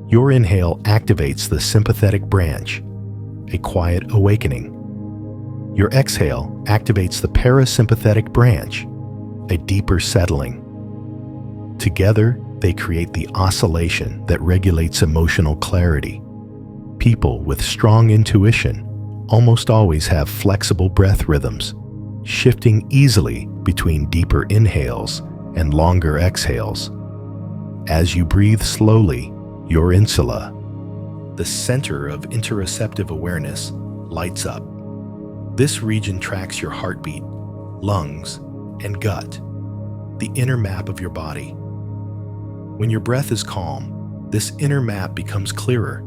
Your inhale activates the sympathetic branch, a quiet awakening. Your exhale activates the parasympathetic branch, a deeper settling. Together, they create the oscillation that regulates emotional clarity. People with strong intuition almost always have flexible breath rhythms, shifting easily between deeper inhales and longer exhales. As you breathe slowly, your insula, the center of interoceptive awareness, lights up. This region tracks your heartbeat, lungs, and gut, the inner map of your body. When your breath is calm, this inner map becomes clearer,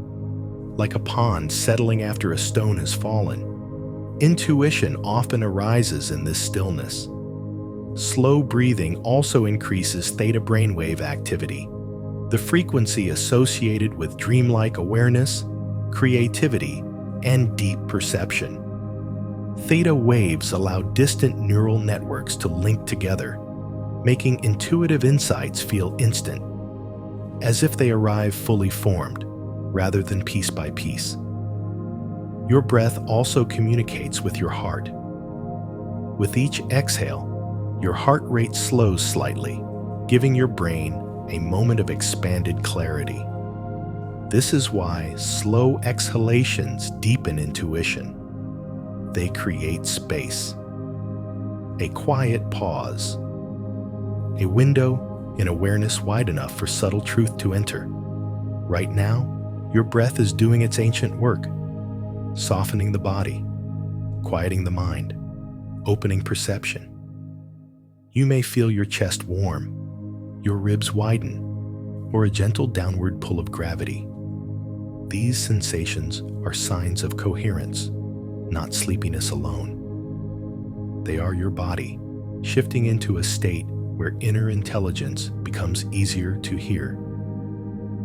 like a pond settling after a stone has fallen. Intuition often arises in this stillness. Slow breathing also increases theta brainwave activity, the frequency associated with dreamlike awareness, creativity, and deep perception. Theta waves allow distant neural networks to link together, making intuitive insights feel instant, as if they arrive fully formed, rather than piece by piece. Your breath also communicates with your heart. With each exhale, your heart rate slows slightly, giving your brain a moment of expanded clarity. This is why slow exhalations deepen intuition. They create space, a quiet pause, a window in awareness wide enough for subtle truth to enter. Right now, your breath is doing its ancient work, softening the body, quieting the mind, opening perception. You may feel your chest warm, your ribs widen, or a gentle downward pull of gravity. These sensations are signs of coherence, not sleepiness alone. They are your body shifting into a state where inner intelligence becomes easier to hear.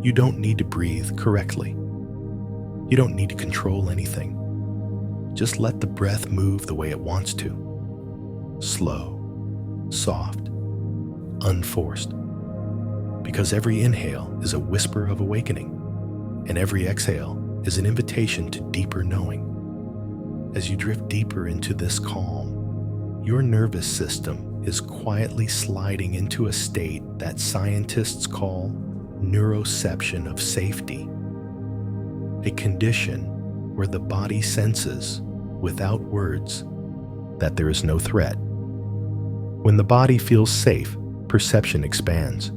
You don't need to breathe correctly. You don't need to control anything. Just let the breath move the way it wants to. Slow, soft, unforced. Because every inhale is a whisper of awakening, and every exhale is an invitation to deeper knowing. As you drift deeper into this calm, your nervous system is quietly sliding into a state that scientists call neuroception of safety, a condition where the body senses, without words, that there is no threat. When the body feels safe, perception expands.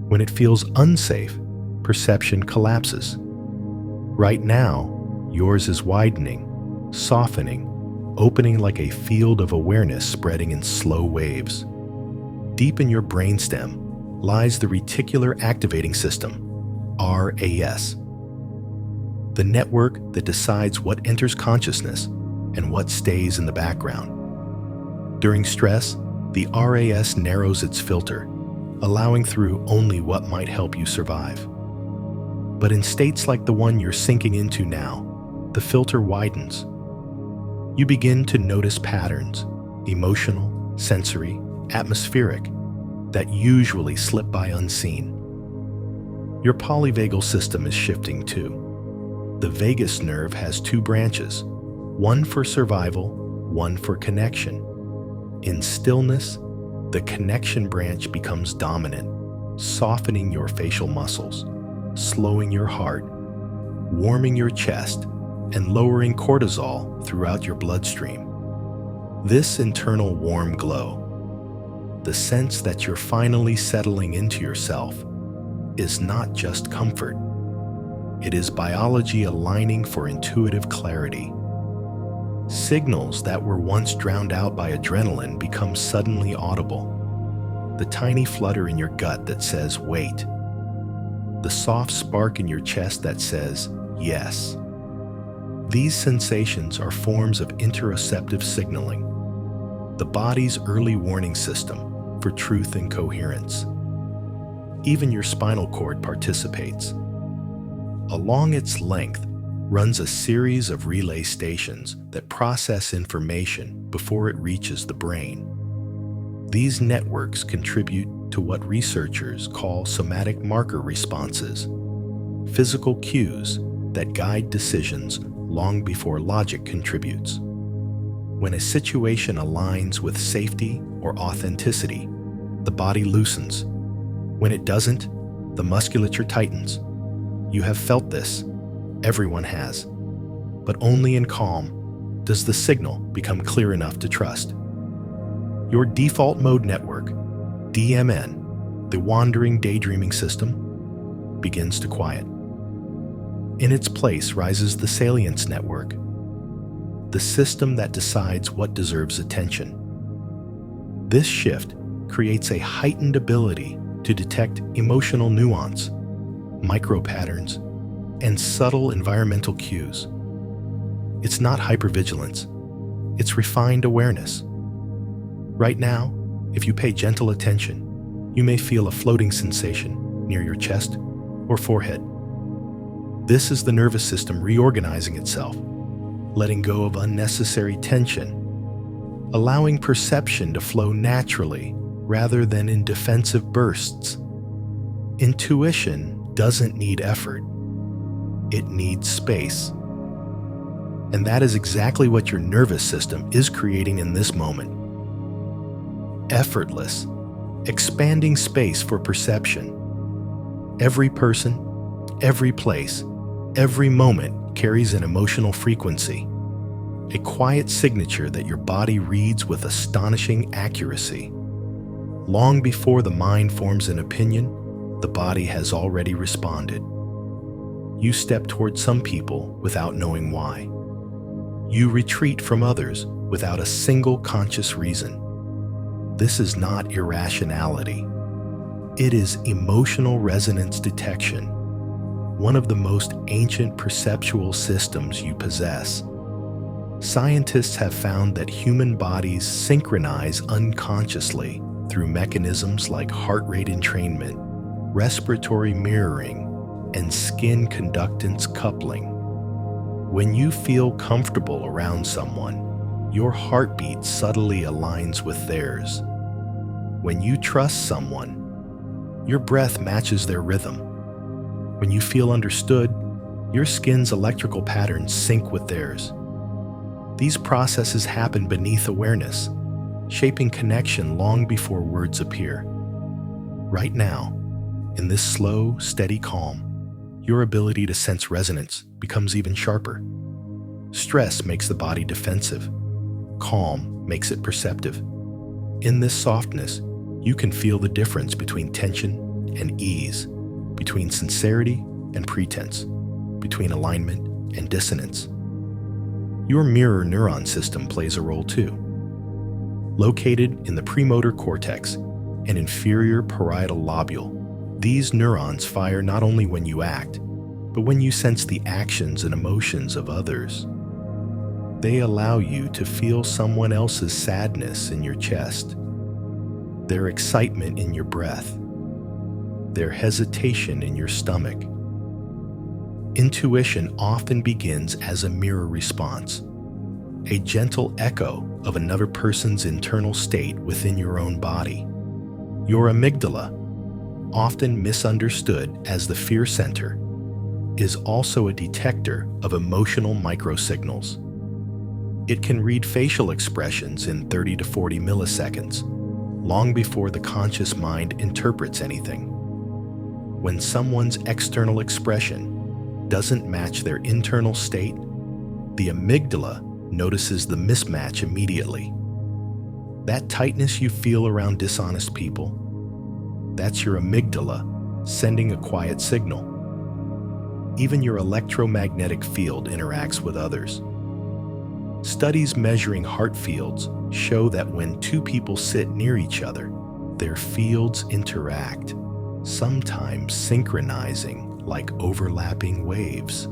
When it feels unsafe, perception collapses. Right now, yours is widening, softening, opening like a field of awareness spreading in slow waves. Deep in your brainstem lies the reticular activating system, RAS, the network that decides what enters consciousness and what stays in the background. During stress, the RAS narrows its filter, allowing through only what might help you survive. But in states like the one you're sinking into now, the filter widens. You begin to notice patterns, emotional, sensory, atmospheric, that usually slip by unseen. Your polyvagal system is shifting too. The vagus nerve has 2 branches, one for survival, one for connection. In stillness, the connection branch becomes dominant, softening your facial muscles, slowing your heart, warming your chest and lowering cortisol throughout your bloodstream. This internal warm glow, the sense that you're finally settling into yourself, is not just comfort. It is biology aligning for intuitive clarity. Signals that were once drowned out by adrenaline become suddenly audible. The tiny flutter in your gut that says, wait. The soft spark in your chest that says, yes. These sensations are forms of interoceptive signaling, the body's early warning system for truth and coherence. Even your spinal cord participates. Along its length runs a series of relay stations that process information before it reaches the brain. These networks contribute to what researchers call somatic marker responses, physical cues that guide decisions long before logic contributes. When a situation aligns with safety or authenticity, the body loosens. When it doesn't, the musculature tightens. You have felt this. Everyone has. But only in calm does the signal become clear enough to trust. Your default mode network, DMN, the wandering daydreaming system, begins to quiet. In its place rises the salience network, the system that decides what deserves attention. This shift creates a heightened ability to detect emotional nuance, micro-patterns, and subtle environmental cues. It's not hypervigilance, it's refined awareness. Right now, if you pay gentle attention, you may feel a floating sensation near your chest or forehead. This is the nervous system reorganizing itself, letting go of unnecessary tension, allowing perception to flow naturally rather than in defensive bursts. Intuition doesn't need effort. It needs space. And that is exactly what your nervous system is creating in this moment. Effortless, expanding space for perception. Every person, every place, every moment carries an emotional frequency, a quiet signature that your body reads with astonishing accuracy. Long before the mind forms an opinion, the body has already responded. You step toward some people without knowing why. You retreat from others without a single conscious reason. This is not irrationality. It is emotional resonance detection, one of the most ancient perceptual systems you possess. Scientists have found that human bodies synchronize unconsciously through mechanisms like heart rate entrainment, respiratory mirroring, and skin conductance coupling. When you feel comfortable around someone, your heartbeat subtly aligns with theirs. When you trust someone, your breath matches their rhythm. When you feel understood, your skin's electrical patterns sync with theirs. These processes happen beneath awareness, shaping connection long before words appear. Right now, in this slow, steady calm, your ability to sense resonance becomes even sharper. Stress makes the body defensive. Calm makes it perceptive. In this softness, you can feel the difference between tension and ease, between sincerity and pretense, between alignment and dissonance. Your mirror neuron system plays a role too. Located in the premotor cortex and inferior parietal lobule, these neurons fire not only when you act, but when you sense the actions and emotions of others. They allow you to feel someone else's sadness in your chest, their excitement in your breath, their hesitation in your stomach. Intuition often begins as a mirror response, a gentle echo of another person's internal state within your own body. Your amygdala, often misunderstood as the fear center, is also a detector of emotional microsignals. It can read facial expressions in 30 to 40 milliseconds, long before the conscious mind interprets anything. When someone's external expression, doesn't match their internal state, the amygdala notices the mismatch immediately. That tightness you feel around dishonest people, that's your amygdala sending a quiet signal. Even your electromagnetic field interacts with others. Studies measuring heart fields show that when two people sit near each other, their fields interact, sometimes synchronizing like overlapping waves.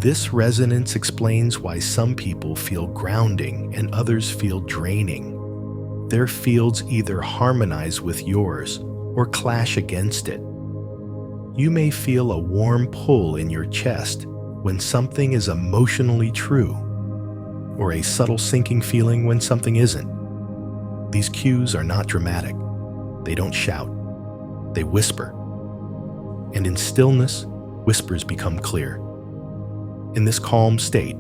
This resonance explains why some people feel grounding and others feel draining. Their fields either harmonize with yours or clash against it. You may feel a warm pull in your chest when something is emotionally true, or a subtle sinking feeling when something isn't. These cues are not dramatic. They don't shout. They whisper. And in stillness, whispers become clear. In this calm state,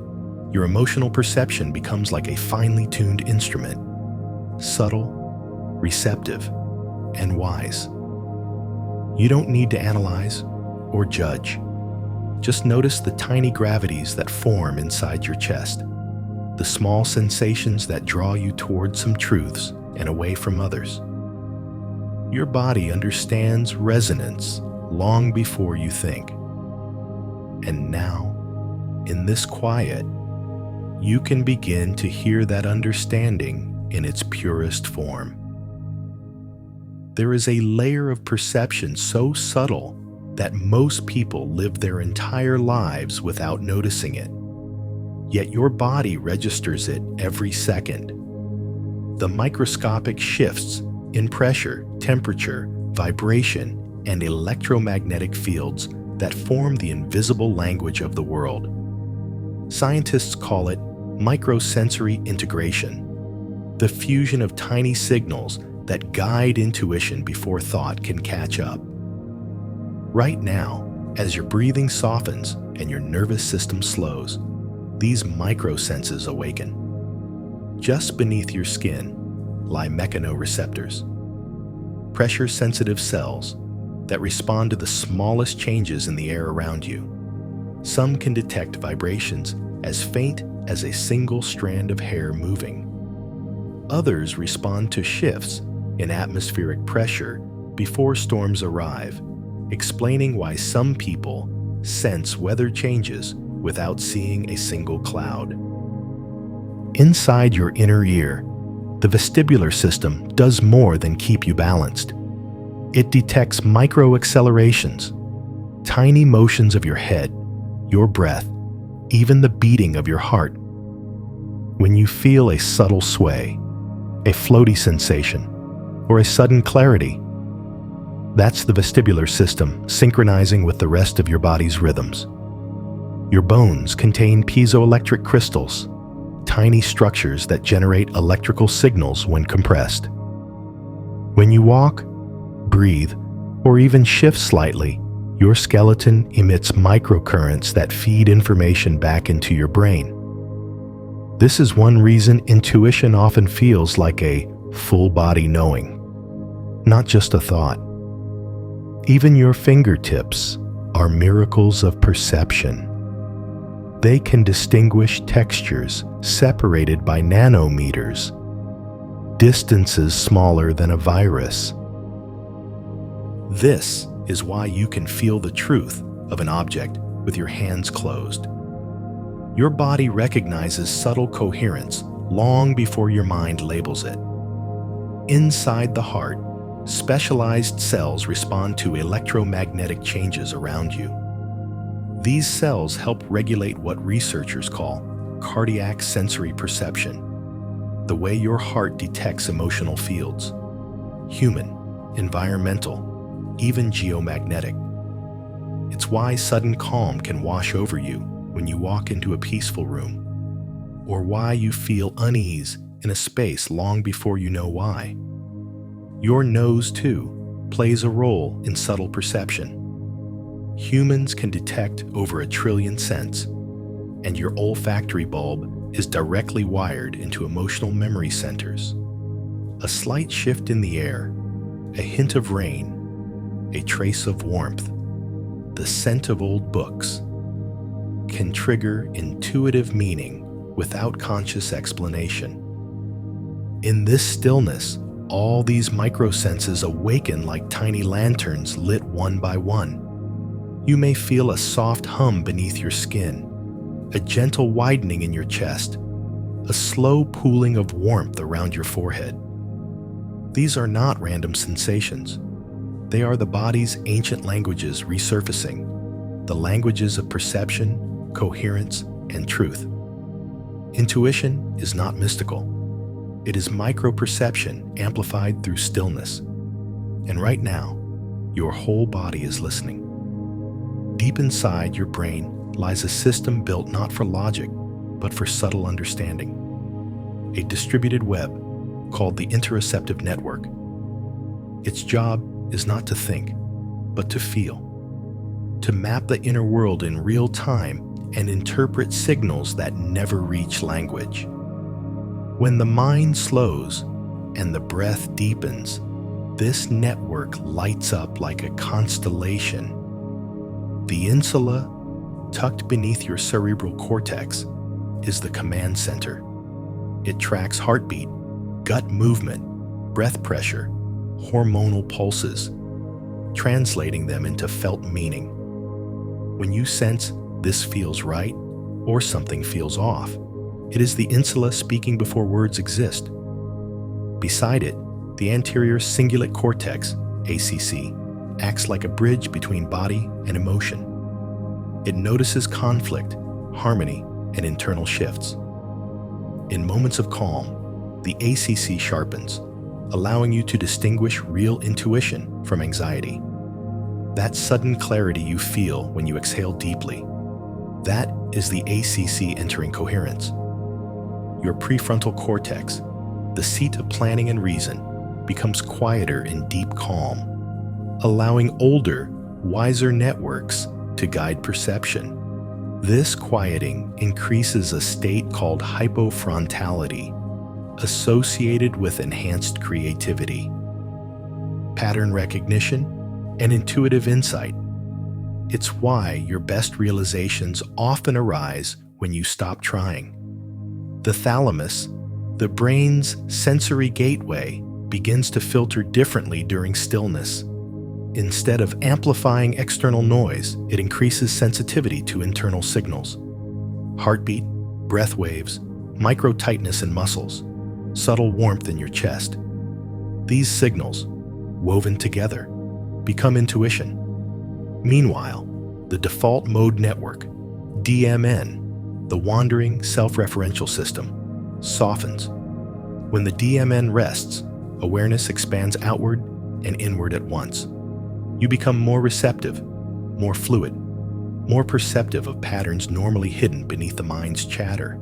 your emotional perception becomes like a finely tuned instrument, subtle, receptive, and wise. You don't need to analyze or judge. Just notice the tiny gravities that form inside your chest, the small sensations that draw you toward some truths and away from others. Your body understands resonance long before you think. And now, in this quiet, you can begin to hear that understanding in its purest form. There is a layer of perception so subtle that most people live their entire lives without noticing it. Yet your body registers it every second. The microscopic shifts in pressure, temperature, vibration, and electromagnetic fields that form the invisible language of the world. Scientists call it microsensory integration, the fusion of tiny signals that guide intuition before thought can catch up. Right now, as your breathing softens and your nervous system slows, these microsenses awaken. Just beneath your skin lie mechanoreceptors, pressure-sensitive cells that respond to the smallest changes in the air around you. Some can detect vibrations as faint as a single strand of hair moving. Others respond to shifts in atmospheric pressure before storms arrive, explaining why some people sense weather changes without seeing a single cloud. Inside your inner ear, the vestibular system does more than keep you balanced. It detects micro-accelerations, tiny motions of your head, your breath, even the beating of your heart. When you feel a subtle sway, a floaty sensation, or a sudden clarity, that's the vestibular system synchronizing with the rest of your body's rhythms. Your bones contain piezoelectric crystals, tiny structures that generate electrical signals when compressed. When you walk, breathe, or even shift slightly, your skeleton emits microcurrents that feed information back into your brain. This is one reason intuition often feels like a full-body knowing, not just a thought. Even your fingertips are miracles of perception. They can distinguish textures separated by nanometers, distances smaller than a virus. This is why you can feel the truth of an object with your hands closed. Your body recognizes subtle coherence long before your mind labels it. Inside the heart, specialized cells respond to electromagnetic changes around you. These cells help regulate what researchers call cardiac sensory perception, the way your heart detects emotional fields, human, environmental, even geomagnetic. It's why sudden calm can wash over you when you walk into a peaceful room, or why you feel unease in a space long before you know why. Your nose, too, plays a role in subtle perception. Humans can detect over 1 trillion scents, and your olfactory bulb is directly wired into emotional memory centers. A slight shift in the air, a hint of rain, a trace of warmth, the scent of old books, can trigger intuitive meaning without conscious explanation. In this stillness, all these microsenses awaken like tiny lanterns lit one by one. You may feel a soft hum beneath your skin, a gentle widening in your chest, a slow pooling of warmth around your forehead. These are not random sensations. They are the body's ancient languages resurfacing, the languages of perception, coherence, and truth. Intuition is not mystical. It is micro-perception amplified through stillness. And right now, your whole body is listening. Deep inside your brain lies a system built not for logic, but for subtle understanding. A distributed web called the interoceptive network. Its job is not to think, but to feel. To map the inner world in real time and interpret signals that never reach language. When the mind slows and the breath deepens, this network lights up like a constellation. The insula, tucked beneath your cerebral cortex, is the command center. It tracks heartbeat, gut movement, breath pressure, hormonal pulses, translating them into felt meaning. When you sense this feels right or something feels off, it is the insula speaking before words exist. Beside it, the anterior cingulate cortex, ACC, acts like a bridge between body and emotion. It notices conflict, harmony, and internal shifts. In moments of calm, the ACC sharpens, allowing you to distinguish real intuition from anxiety. That sudden clarity you feel when you exhale deeply, that is the ACC entering coherence. Your prefrontal cortex, the seat of planning and reason, becomes quieter in deep calm, allowing older, wiser networks to guide perception. This quieting increases a state called hypofrontality, associated with enhanced creativity, pattern recognition, and intuitive insight. It's why your best realizations often arise when you stop trying. The thalamus, the brain's sensory gateway, begins to filter differently during stillness. Instead of amplifying external noise, it increases sensitivity to internal signals. Heartbeat, breath waves, micro-tightness in muscles, subtle warmth in your chest. These signals, woven together, become intuition. Meanwhile, the default mode network, DMN, the wandering self-referential system, softens. When the DMN rests, awareness expands outward and inward at once. You become more receptive, more fluid, more perceptive of patterns normally hidden beneath the mind's chatter.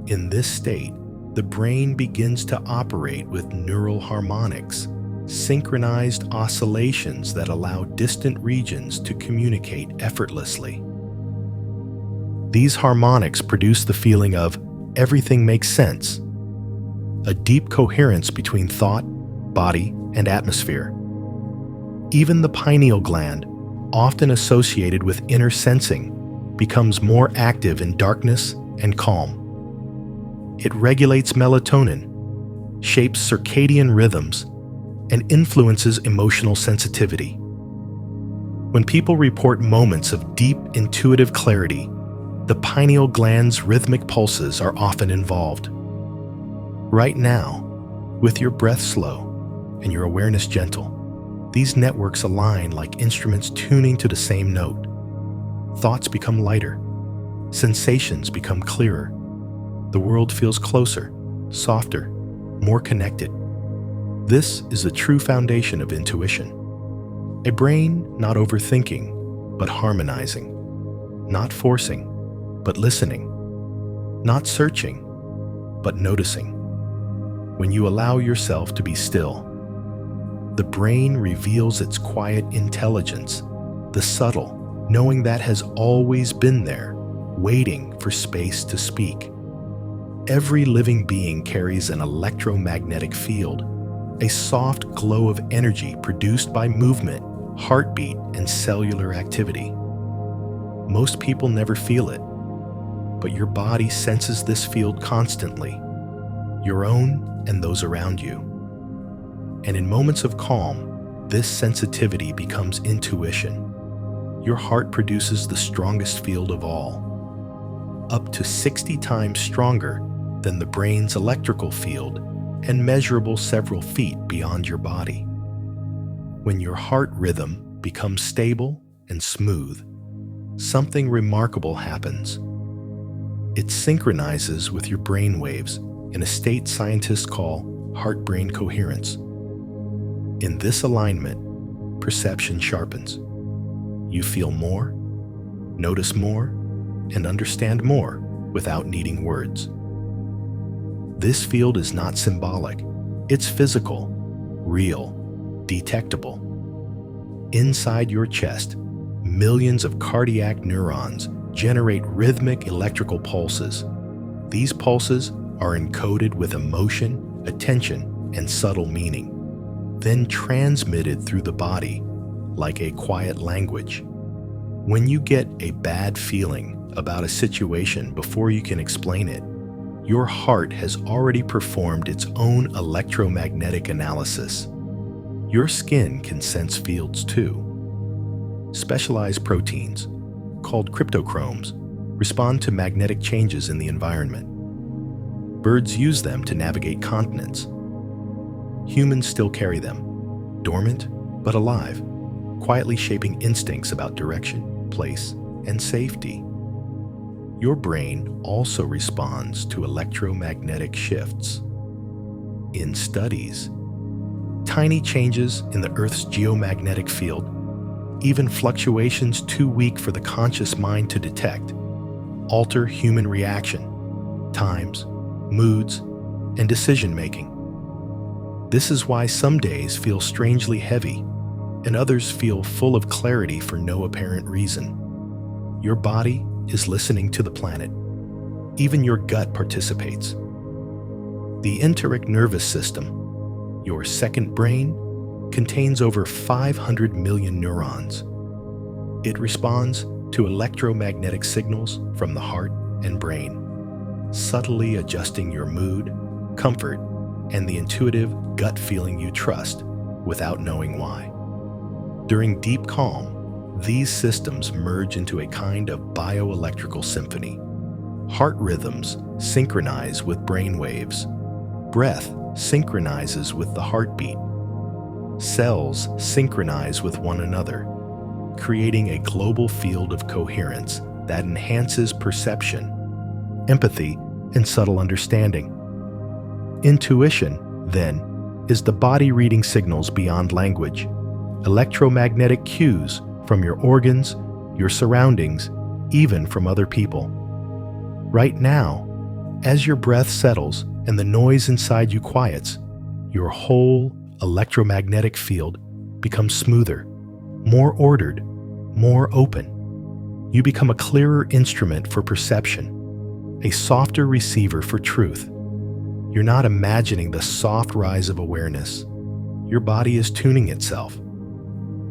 In this state, the brain begins to operate with neural harmonics, synchronized oscillations that allow distant regions to communicate effortlessly. These harmonics produce the feeling of everything makes sense, a deep coherence between thought, body, and atmosphere. Even the pineal gland, often associated with inner sensing, becomes more active in darkness and calm. It regulates melatonin, shapes circadian rhythms, and influences emotional sensitivity. When people report moments of deep intuitive clarity, the pineal gland's rhythmic pulses are often involved. Right now, with your breath slow and your awareness gentle, these networks align like instruments tuning to the same note. Thoughts become lighter, sensations become clearer. The world feels closer, softer, more connected. This is the true foundation of intuition. A brain not overthinking, but harmonizing. Not forcing, but listening. Not searching, but noticing. When you allow yourself to be still, the brain reveals its quiet intelligence, the subtle, knowing that has always been there, waiting for space to speak. Every living being carries an electromagnetic field, a soft glow of energy produced by movement heartbeat, and cellular activity. Most people never feel it, but your body senses this field constantly, your own and those around you. And in moments of calm, this sensitivity becomes intuition. Your heart produces the strongest field of all, up to 60 times stronger than the brain's electrical field and measurable several feet beyond your body. When your heart rhythm becomes stable and smooth, something remarkable happens. It synchronizes with your brain waves in a state scientists call heart-brain coherence. In this alignment, perception sharpens. You feel more, notice more, and understand more without needing words. This field is not symbolic. It's physical, real, detectable. Inside your chest, millions of cardiac neurons generate rhythmic electrical pulses. These pulses are encoded with emotion, attention, and subtle meaning, then transmitted through the body like a quiet language. When you get a bad feeling about a situation before you can explain it, your heart has already performed its own electromagnetic analysis. Your skin can sense fields too. Specialized proteins, called cryptochromes, respond to magnetic changes in the environment. Birds use them to navigate continents. Humans still carry them, dormant but alive, quietly shaping instincts about direction, place, and safety. Your brain also responds to electromagnetic shifts. In studies, tiny changes in the Earth's geomagnetic field, even fluctuations too weak for the conscious mind to detect, alter human reaction, times, moods, and decision-making. This is why some days feel strangely heavy, and others feel full of clarity for no apparent reason. Your body is listening to the planet. Even your gut participates. The enteric nervous system, your second brain, contains over 500 million neurons. It responds to electromagnetic signals from the heart and brain, subtly adjusting your mood, comfort, and the intuitive gut feeling you trust without knowing why. During deep calm, these systems merge into a kind of bioelectrical symphony. Heart rhythms synchronize with brain waves. Breath synchronizes with the heartbeat. Cells synchronize with one another, creating a global field of coherence that enhances perception, empathy, and subtle understanding. Intuition, then, is the body reading signals beyond language, electromagnetic cues from your organs, your surroundings, even from other people. Right now, as your breath settles and the noise inside you quiets, your whole electromagnetic field becomes smoother, more ordered, more open. You become a clearer instrument for perception, a softer receiver for truth. You're not imagining the soft rise of awareness. Your body is tuning itself.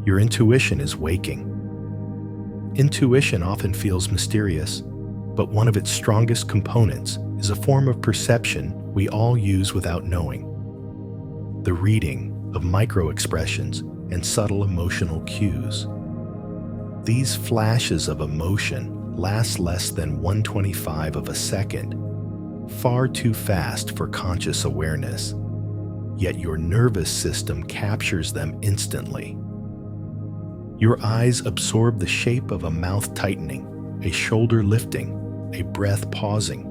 Your intuition is waking. Intuition often feels mysterious, but one of its strongest components is a form of perception we all use without knowing. The reading of micro-expressions and subtle emotional cues. These flashes of emotion last less than 1/25 of a second, far too fast for conscious awareness, yet your nervous system captures them instantly. Your eyes absorb the shape of a mouth tightening, a shoulder lifting, a breath pausing.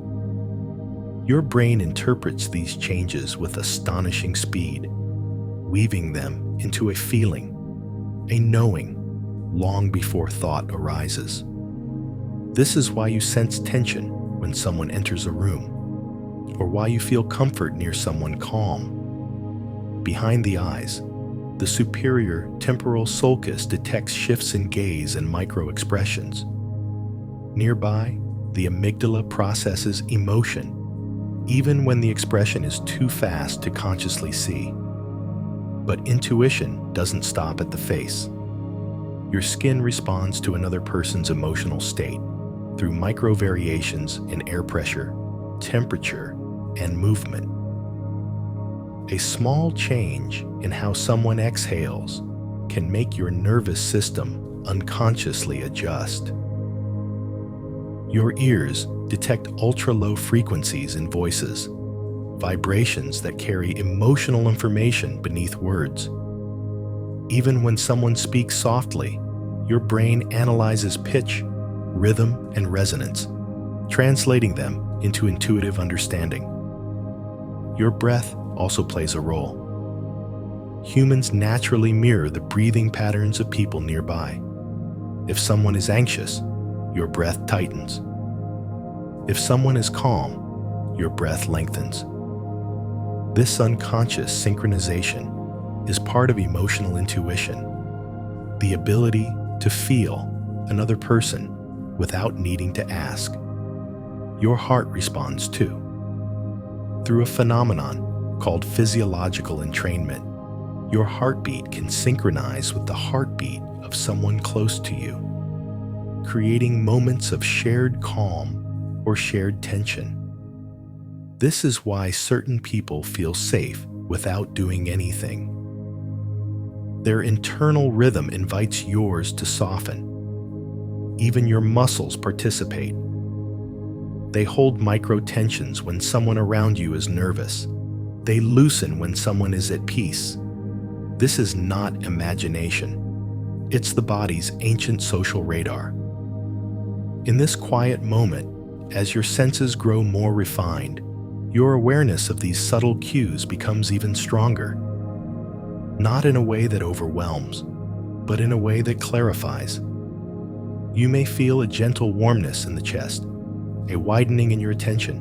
Your brain interprets these changes with astonishing speed, weaving them into a feeling, a knowing, long before thought arises. This is why you sense tension when someone enters a room, or why you feel comfort near someone calm. Behind the eyes, the superior temporal sulcus detects shifts in gaze and micro-expressions. Nearby, the amygdala processes emotion, even when the expression is too fast to consciously see. But intuition doesn't stop at the face. Your skin responds to another person's emotional state through micro variations in air pressure, temperature, and movement. A small change in how someone exhales can make your nervous system unconsciously adjust. Your ears detect ultra-low frequencies in voices, vibrations that carry emotional information beneath words. Even when someone speaks softly, your brain analyzes pitch, rhythm, and resonance, translating them into intuitive understanding. Your breath also plays a role. Humans naturally mirror the breathing patterns of people nearby. If someone is anxious, your breath tightens. If someone is calm, your breath lengthens. This unconscious synchronization is part of emotional intuition, the ability to feel another person without needing to ask. Your heart responds too. Through a phenomenon called physiological entrainment, your heartbeat can synchronize with the heartbeat of someone close to you, creating moments of shared calm or shared tension. This is why certain people feel safe without doing anything. Their internal rhythm invites yours to soften. Even your muscles participate. They hold micro tensions when someone around you is nervous. They loosen when someone is at peace. This is not imagination. It's the body's ancient social radar. In this quiet moment, as your senses grow more refined, your awareness of these subtle cues becomes even stronger. Not in a way that overwhelms, but in a way that clarifies. You may feel a gentle warmness in the chest, a widening in your attention,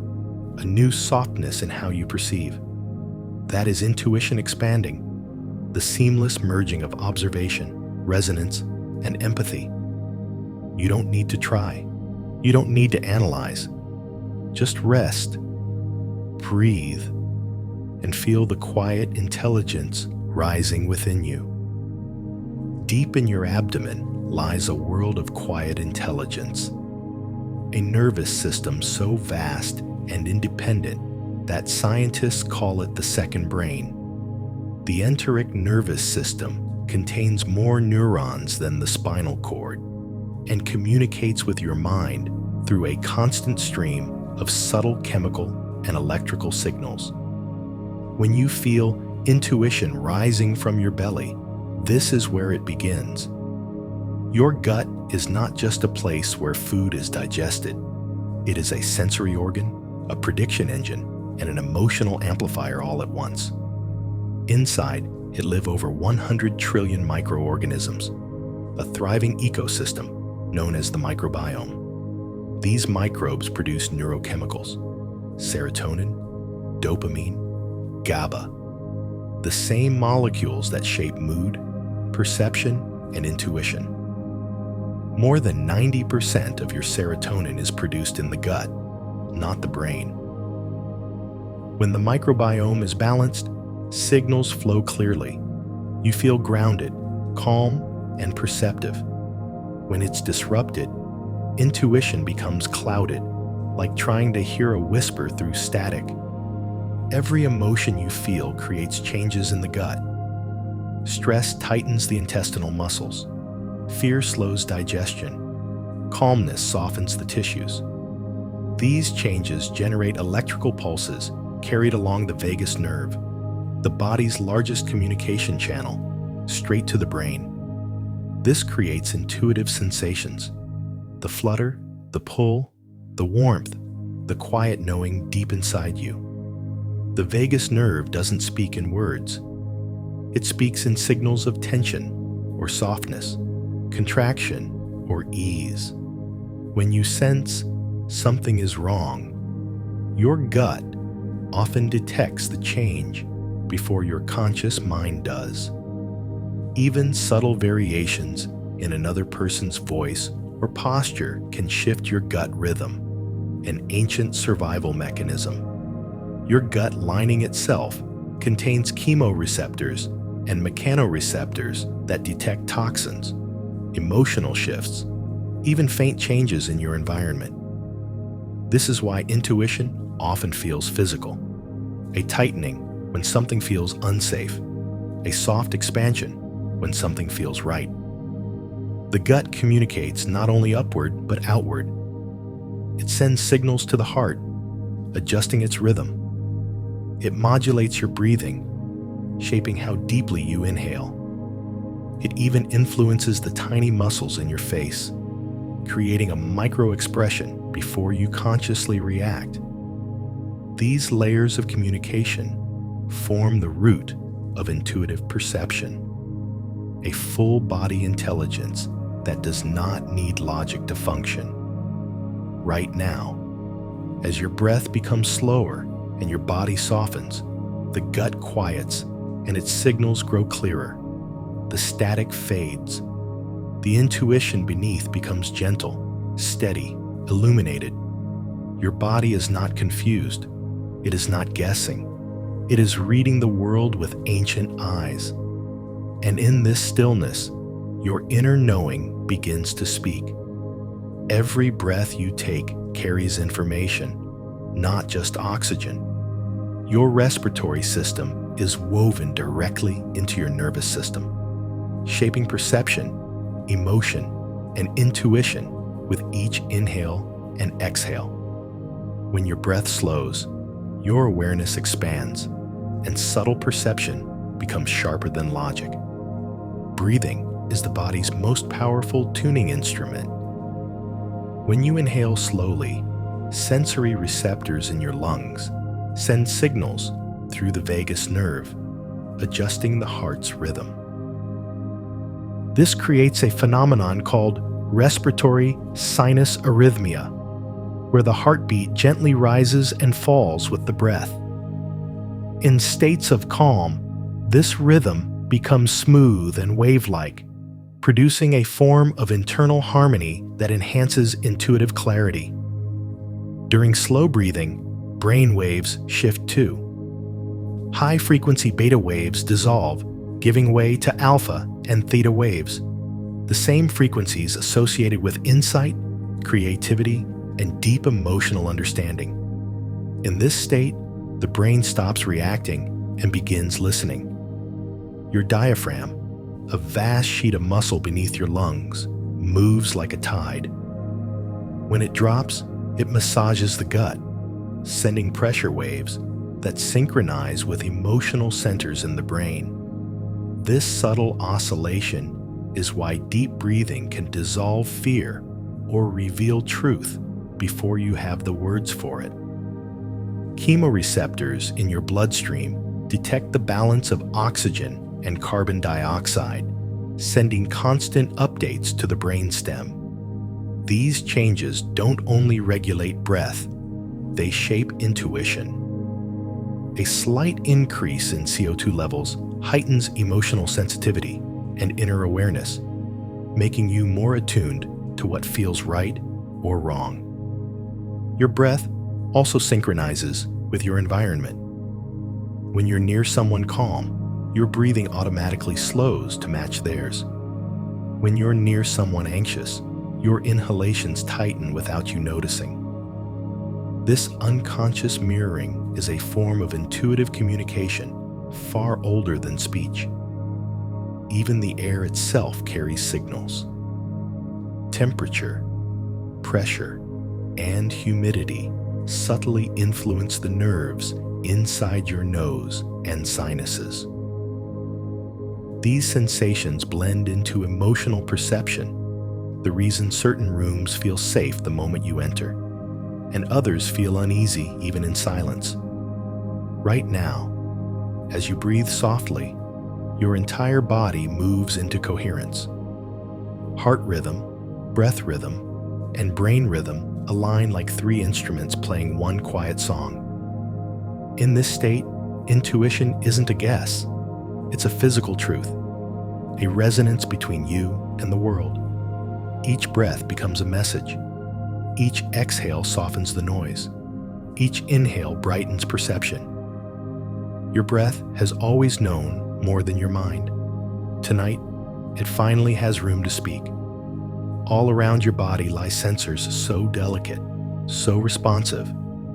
a new softness in how you perceive. That is intuition expanding, the seamless merging of observation, resonance, and empathy. You don't need to try. You don't need to analyze. Just rest, breathe, and feel the quiet intelligence rising within you. Deep in your abdomen lies a world of quiet intelligence, a nervous system so vast and independent that scientists call it the second brain. The enteric nervous system contains more neurons than the spinal cord and communicates with your mind through a constant stream of subtle chemical and electrical signals. When you feel intuition rising from your belly, this is where it begins. Your gut is not just a place where food is digested. It is a sensory organ, a prediction engine, and an emotional amplifier all at once. Inside, it live over 100 trillion microorganisms, a thriving ecosystem known as the microbiome. These microbes produce neurochemicals, serotonin, dopamine, GABA, the same molecules that shape mood, perception, and intuition. More than 90% of your serotonin is produced in the gut, not the brain. When the microbiome is balanced, signals flow clearly. You feel grounded, calm, and perceptive. When it's disrupted, intuition becomes clouded, like trying to hear a whisper through static. Every emotion you feel creates changes in the gut. Stress tightens the intestinal muscles. Fear slows digestion. Calmness softens the tissues. These changes generate electrical pulses carried along the vagus nerve, the body's largest communication channel, straight to the brain. This creates intuitive sensations: the flutter, the pull, the warmth, the quiet knowing deep inside you. The vagus nerve doesn't speak in words. It speaks in signals of tension or softness, contraction or ease. When you sense something is wrong, your gut often detects the change before your conscious mind does. Even subtle variations in another person's voice or posture can shift your gut rhythm, an ancient survival mechanism. Your gut lining itself contains chemoreceptors and mechanoreceptors that detect toxins. emotional shifts, even faint changes in your environment. This is why intuition often feels physical. A tightening when something feels unsafe, a soft expansion when something feels right. The gut communicates not only upward but outward. It sends signals to the heart, adjusting its rhythm. It modulates your breathing, shaping how deeply you inhale. It even influences the tiny muscles in your face, creating a micro-expression before you consciously react. These layers of communication form the root of intuitive perception, a full-body intelligence that does not need logic to function. Right now, as your breath becomes slower and your body softens, the gut quiets and its signals grow clearer. The static fades. The intuition beneath becomes gentle, steady, illuminated. Your body is not confused. It is not guessing. It is reading the world with ancient eyes. And in this stillness, your inner knowing begins to speak. Every breath you take carries information, not just oxygen. Your respiratory system is woven directly into your nervous system, shaping perception, emotion, and intuition with each inhale and exhale. When your breath slows, your awareness expands, and subtle perception becomes sharper than logic. Breathing is the body's most powerful tuning instrument. When you inhale slowly, sensory receptors in your lungs send signals through the vagus nerve, adjusting the heart's rhythm. This creates a phenomenon called respiratory sinus arrhythmia, where the heartbeat gently rises and falls with the breath. In states of calm, this rhythm becomes smooth and wave-like, producing a form of internal harmony that enhances intuitive clarity. During slow breathing, brain waves shift too. High-frequency beta waves dissolve, giving way to alpha and theta waves, the same frequencies associated with insight, creativity, and deep emotional understanding. In this state, the brain stops reacting and begins listening. Your diaphragm, a vast sheet of muscle beneath your lungs, moves like a tide. When it drops, it massages the gut, sending pressure waves that synchronize with emotional centers in the brain. This subtle oscillation is why deep breathing can dissolve fear or reveal truth before you have the words for it. Chemoreceptors in your bloodstream detect the balance of oxygen and carbon dioxide, sending constant updates to the brainstem. These changes don't only regulate breath, they shape intuition. A slight increase in CO2 levels heightens emotional sensitivity and inner awareness, making you more attuned to what feels right or wrong. Your breath also synchronizes with your environment. When you're near someone calm, your breathing automatically slows to match theirs. When you're near someone anxious, your inhalations tighten without you noticing. This unconscious mirroring is a form of intuitive communication far older than speech. Even the air itself carries signals. Temperature, pressure, and humidity subtly influence the nerves inside your nose and sinuses. These sensations blend into emotional perception, the reason certain rooms feel safe the moment you enter, and others feel uneasy even in silence. Right now, as you breathe softly, your entire body moves into coherence. Heart rhythm, breath rhythm, and brain rhythm align like three instruments playing one quiet song. In this state, intuition isn't a guess, it's a physical truth, a resonance between you and the world. Each breath becomes a message. Each exhale softens the noise. Each inhale brightens perception. Your breath has always known more than your mind. Tonight, it finally has room to speak. All around your body lie sensors so delicate, so responsive,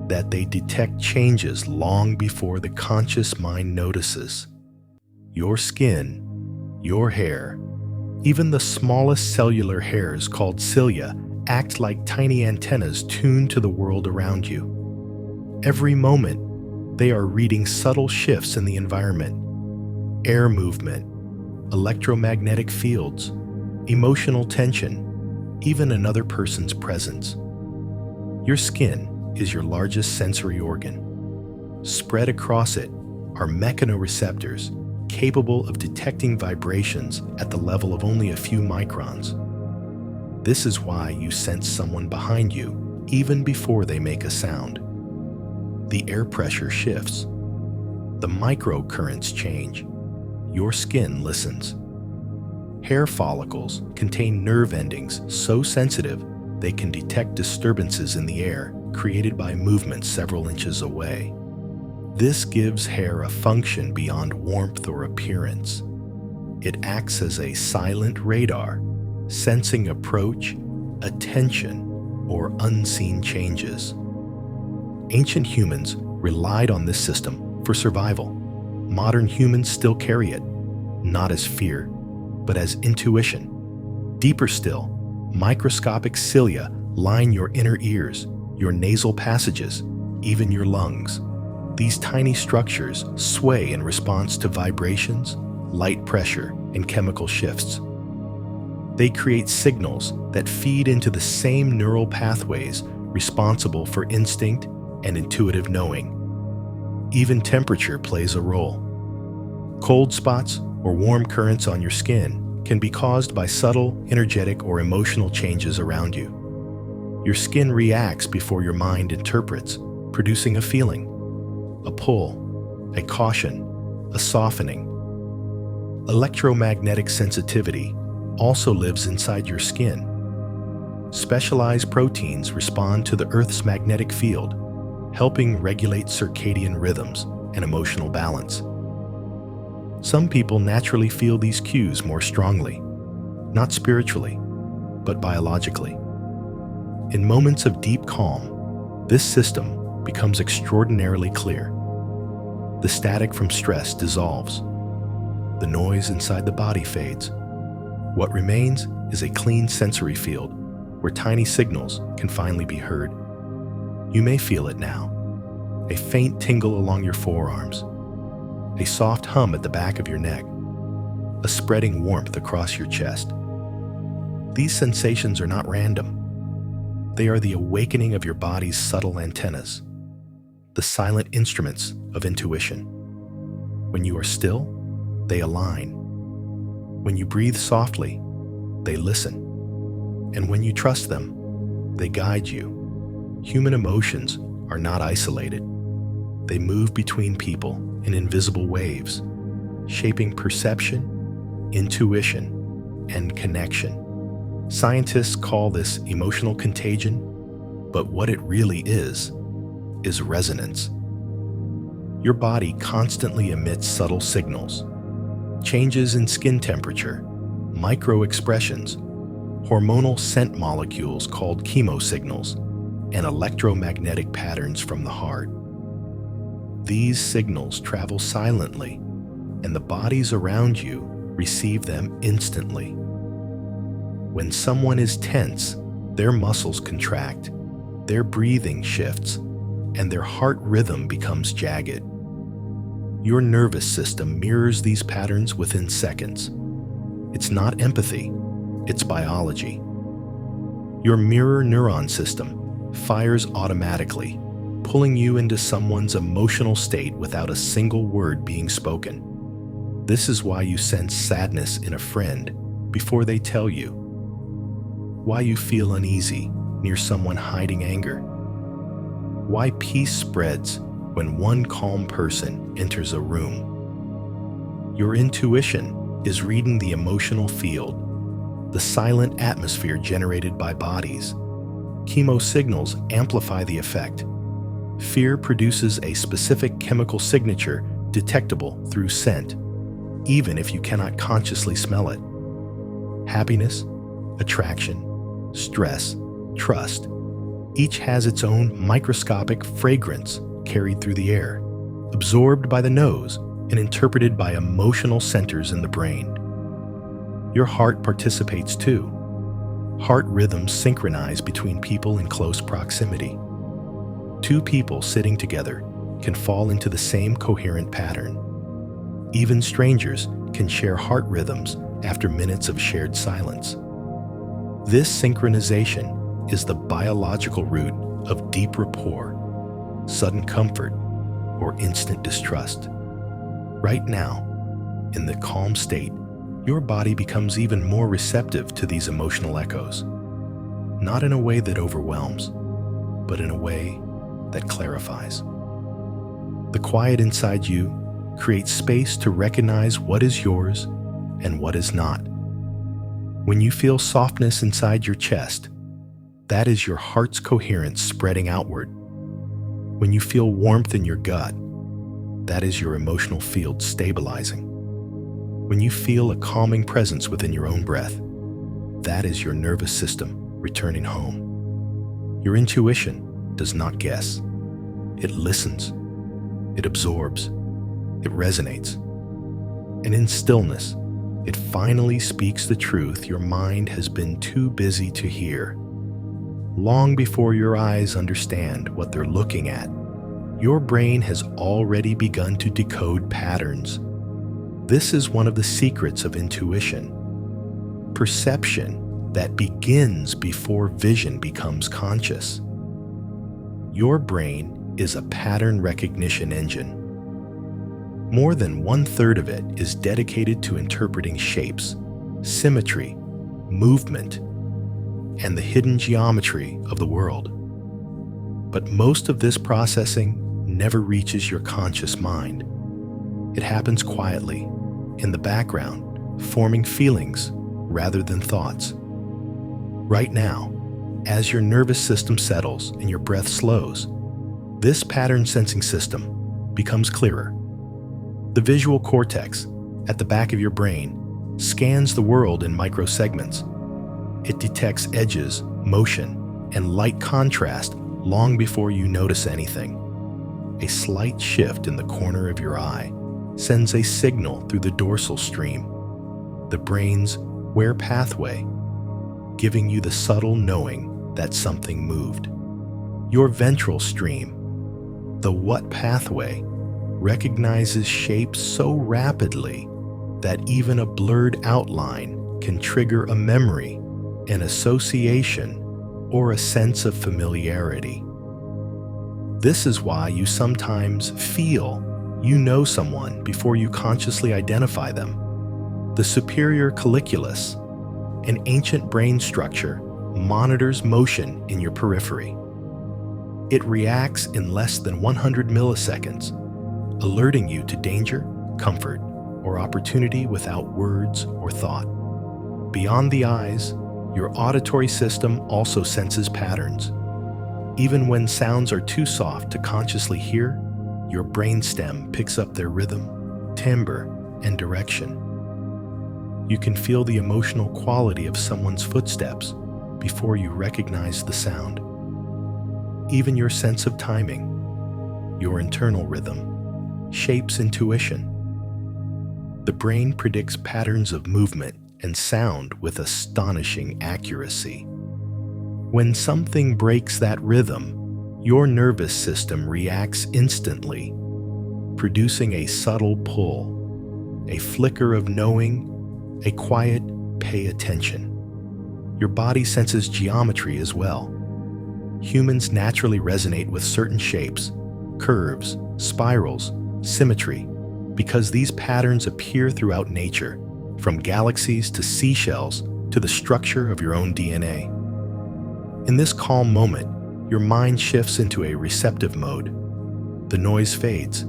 that they detect changes long before the conscious mind notices. Your skin, your hair, even the smallest cellular hairs called cilia act like tiny antennas tuned to the world around you. Every moment, they are reading subtle shifts in the environment, air movement, electromagnetic fields, emotional tension, even another person's presence. Your skin is your largest sensory organ. Spread across it are mechanoreceptors capable of detecting vibrations at the level of only a few microns. This is why you sense someone behind you even before they make a sound. The air pressure shifts. The microcurrents change. Your skin listens. Hair follicles contain nerve endings so sensitive they can detect disturbances in the air created by movement several inches away. This gives hair a function beyond warmth or appearance. It acts as a silent radar, sensing approach, attention, or unseen changes. Ancient humans relied on this system for survival. Modern humans still carry it, not as fear, but as intuition. Deeper still, microscopic cilia line your inner ears, your nasal passages, even your lungs. These tiny structures sway in response to vibrations, light pressure, and chemical shifts. They create signals that feed into the same neural pathways responsible for instinct and intuitive knowing. Even temperature plays a role. Cold spots or warm currents on your skin can be caused by subtle, energetic, or emotional changes around you. Your skin reacts before your mind interprets, producing a feeling, a pull, a caution, a softening. Electromagnetic sensitivity also lives inside your skin. Specialized proteins respond to the Earth's magnetic field, helping regulate circadian rhythms and emotional balance. Some people naturally feel these cues more strongly, not spiritually, but biologically. In moments of deep calm, this system becomes extraordinarily clear. The static from stress dissolves. The noise inside the body fades. What remains is a clean sensory field where tiny signals can finally be heard. You may feel it now. A faint tingle along your forearms. A soft hum at the back of your neck. A spreading warmth across your chest. These sensations are not random. They are the awakening of your body's subtle antennas, the silent instruments of intuition. When you are still, they align. When you breathe softly, they listen. And when you trust them, they guide you. Human emotions are not isolated. They move between people in invisible waves, shaping perception, intuition, and connection. Scientists call this emotional contagion, but what it really is resonance. Your body constantly emits subtle signals. Changes in skin temperature, micro-expressions, hormonal scent molecules called chemosignals, and electromagnetic patterns from the heart. These signals travel silently, and the bodies around you receive them instantly. When someone is tense, their muscles contract, their breathing shifts, and their heart rhythm becomes jagged. Your nervous system mirrors these patterns within seconds. It's not empathy, it's biology. Your mirror neuron system fires automatically, pulling you into someone's emotional state without a single word being spoken. This is why you sense sadness in a friend before they tell you. Why you feel uneasy near someone hiding anger. Why peace spreads when one calm person enters a room. Your intuition is reading the emotional field, the silent atmosphere generated by bodies. Chemosignals amplify the effect. Fear produces a specific chemical signature detectable through scent, even if you cannot consciously smell it. Happiness, attraction, stress, trust, each has its own microscopic fragrance carried through the air, absorbed by the nose and interpreted by emotional centers in the brain. Your heart participates too. Heart rhythms synchronize between people in close proximity. Two people sitting together can fall into the same coherent pattern. Even strangers can share heart rhythms after minutes of shared silence. This synchronization is the biological root of deep rapport, sudden comfort, or instant distrust. Right now, in the calm state, your body becomes even more receptive to these emotional echoes, not in a way that overwhelms, but in a way that clarifies. The quiet inside you creates space to recognize what is yours and what is not. When you feel softness inside your chest, that is your heart's coherence spreading outward. When you feel warmth in your gut, that is your emotional field stabilizing. When you feel a calming presence within your own breath, that is your nervous system returning home. Your intuition does not guess. It listens. It absorbs. It resonates. And in stillness, it finally speaks the truth your mind has been too busy to hear. Long before your eyes understand what they're looking at, your brain has already begun to decode patterns. This is one of the secrets of intuition. Perception that begins before vision becomes conscious. Your brain is a pattern recognition engine. More than 1/3 of it is dedicated to interpreting shapes, symmetry, movement, and the hidden geometry of the world. But most of this processing never reaches your conscious mind. It happens quietly, in the background, forming feelings rather than thoughts. Right now, as your nervous system settles and your breath slows, this pattern sensing system becomes clearer. The visual cortex at the back of your brain scans the world in microsegments. It detects edges, motion, and light contrast long before you notice anything. A slight shift in the corner of your eye sends a signal through the dorsal stream, the brain's where pathway, giving you the subtle knowing that something moved. Your ventral stream, the what pathway, recognizes shapes so rapidly that even a blurred outline can trigger a memory, an association, or a sense of familiarity. This is why you sometimes feel you know someone before you consciously identify them. The superior colliculus, an ancient brain structure, monitors motion in your periphery. It reacts in less than 100 milliseconds, alerting you to danger, comfort, or opportunity without words or thought. Beyond the eyes, your auditory system also senses patterns. Even when sounds are too soft to consciously hear, your brainstem picks up their rhythm, timbre, and direction. You can feel the emotional quality of someone's footsteps before you recognize the sound. Even your sense of timing, your internal rhythm, shapes intuition. The brain predicts patterns of movement and sound with astonishing accuracy. When something breaks that rhythm, your nervous system reacts instantly, producing a subtle pull, a flicker of knowing, a quiet pay attention. Your body senses geometry as well. Humans naturally resonate with certain shapes, curves, spirals, symmetry, because these patterns appear throughout nature, from galaxies to seashells to the structure of your own DNA. In this calm moment, your mind shifts into a receptive mode. The noise fades.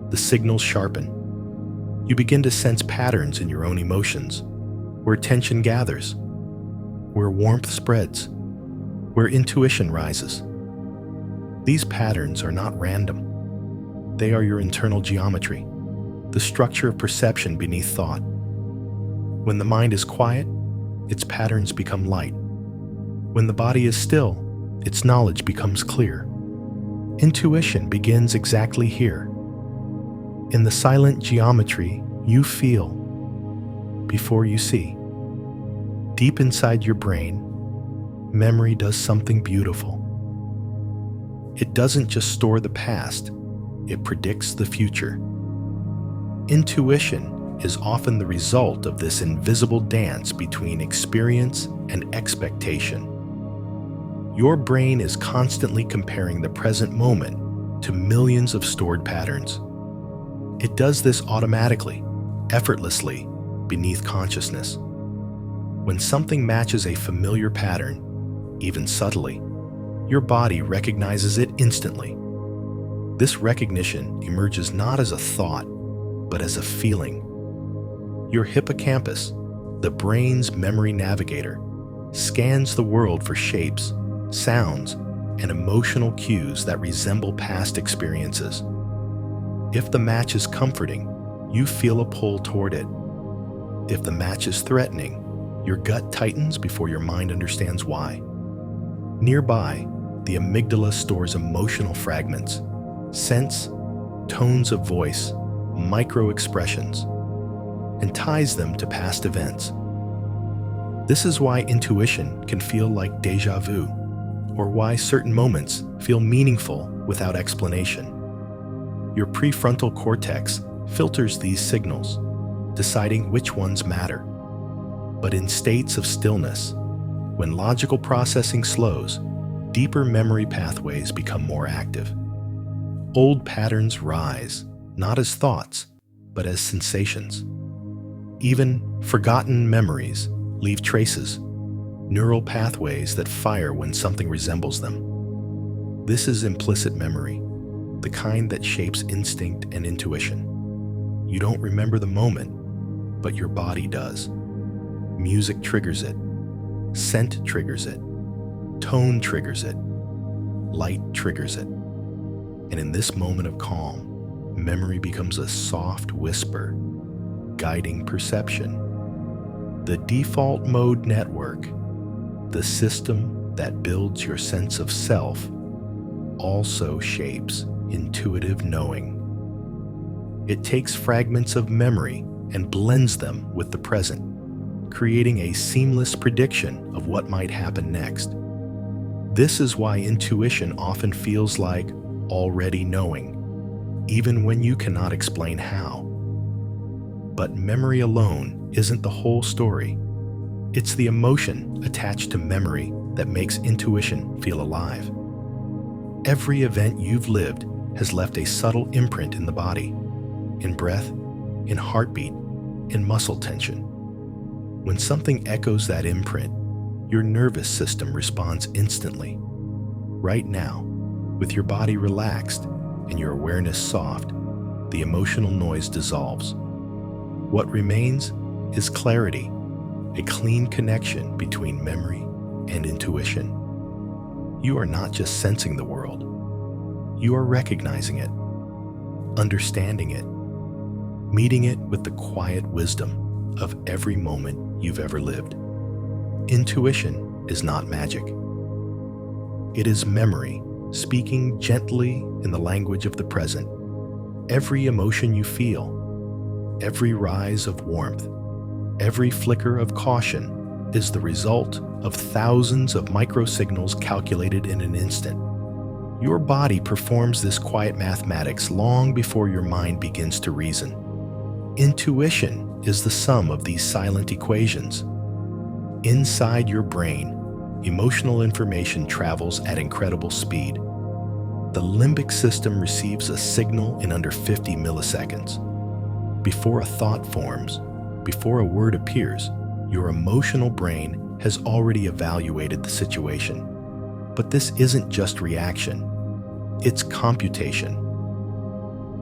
The signals sharpen. You begin to sense patterns in your own emotions, where tension gathers, where warmth spreads, where intuition rises. These patterns are not random. They are your internal geometry, the structure of perception beneath thought. When the mind is quiet, its patterns become light. When the body is still, its knowledge becomes clear. Intuition begins exactly here. In the silent geometry you feel before you see. Deep inside your brain, memory does something beautiful. It doesn't just store the past, it predicts the future. Intuition is often the result of this invisible dance between experience and expectation. Your brain is constantly comparing the present moment to millions of stored patterns. It does this automatically, effortlessly, beneath consciousness. When something matches a familiar pattern, even subtly, your body recognizes it instantly. This recognition emerges not as a thought, but as a feeling. Your hippocampus, the brain's memory navigator, scans the world for shapes, sounds, and emotional cues that resemble past experiences. If the match is comforting, you feel a pull toward it. If the match is threatening, your gut tightens before your mind understands why. Nearby, the amygdala stores emotional fragments, scents, tones of voice, micro-expressions, and ties them to past events. This is why intuition can feel like déjà vu, or why certain moments feel meaningful without explanation. Your prefrontal cortex filters these signals, deciding which ones matter. But in states of stillness, when logical processing slows, deeper memory pathways become more active. Old patterns rise, not as thoughts, but as sensations. Even forgotten memories leave traces, neural pathways that fire when something resembles them. This is implicit memory, the kind that shapes instinct and intuition. You don't remember the moment, but your body does. Music triggers it, scent triggers it, tone triggers it, light triggers it. And in this moment of calm, memory becomes a soft whisper, guiding perception. The default mode network, the system that builds your sense of self, also shapes intuitive knowing. It takes fragments of memory and blends them with the present, creating a seamless prediction of what might happen next. This is why intuition often feels like already knowing, even when you cannot explain how. But memory alone isn't the whole story. It's the emotion attached to memory that makes intuition feel alive. Every event you've lived has left a subtle imprint in the body, in breath, in heartbeat, in muscle tension. When something echoes that imprint, your nervous system responds instantly. Right now, with your body relaxed and your awareness soft, the emotional noise dissolves. What remains is clarity, a clean connection between memory and intuition. You are not just sensing the world. You are recognizing it, understanding it, meeting it with the quiet wisdom of every moment you've ever lived. Intuition is not magic. It is memory speaking gently in the language of the present. Every emotion you feel, every rise of warmth, every flicker of caution is the result of thousands of microsignals calculated in an instant. Your body performs this quiet mathematics long before your mind begins to reason. Intuition is the sum of these silent equations. Inside your brain, emotional information travels at incredible speed. The limbic system receives a signal in under 50 milliseconds. Before a thought forms, before a word appears, your emotional brain has already evaluated the situation. But this isn't just reaction, it's computation.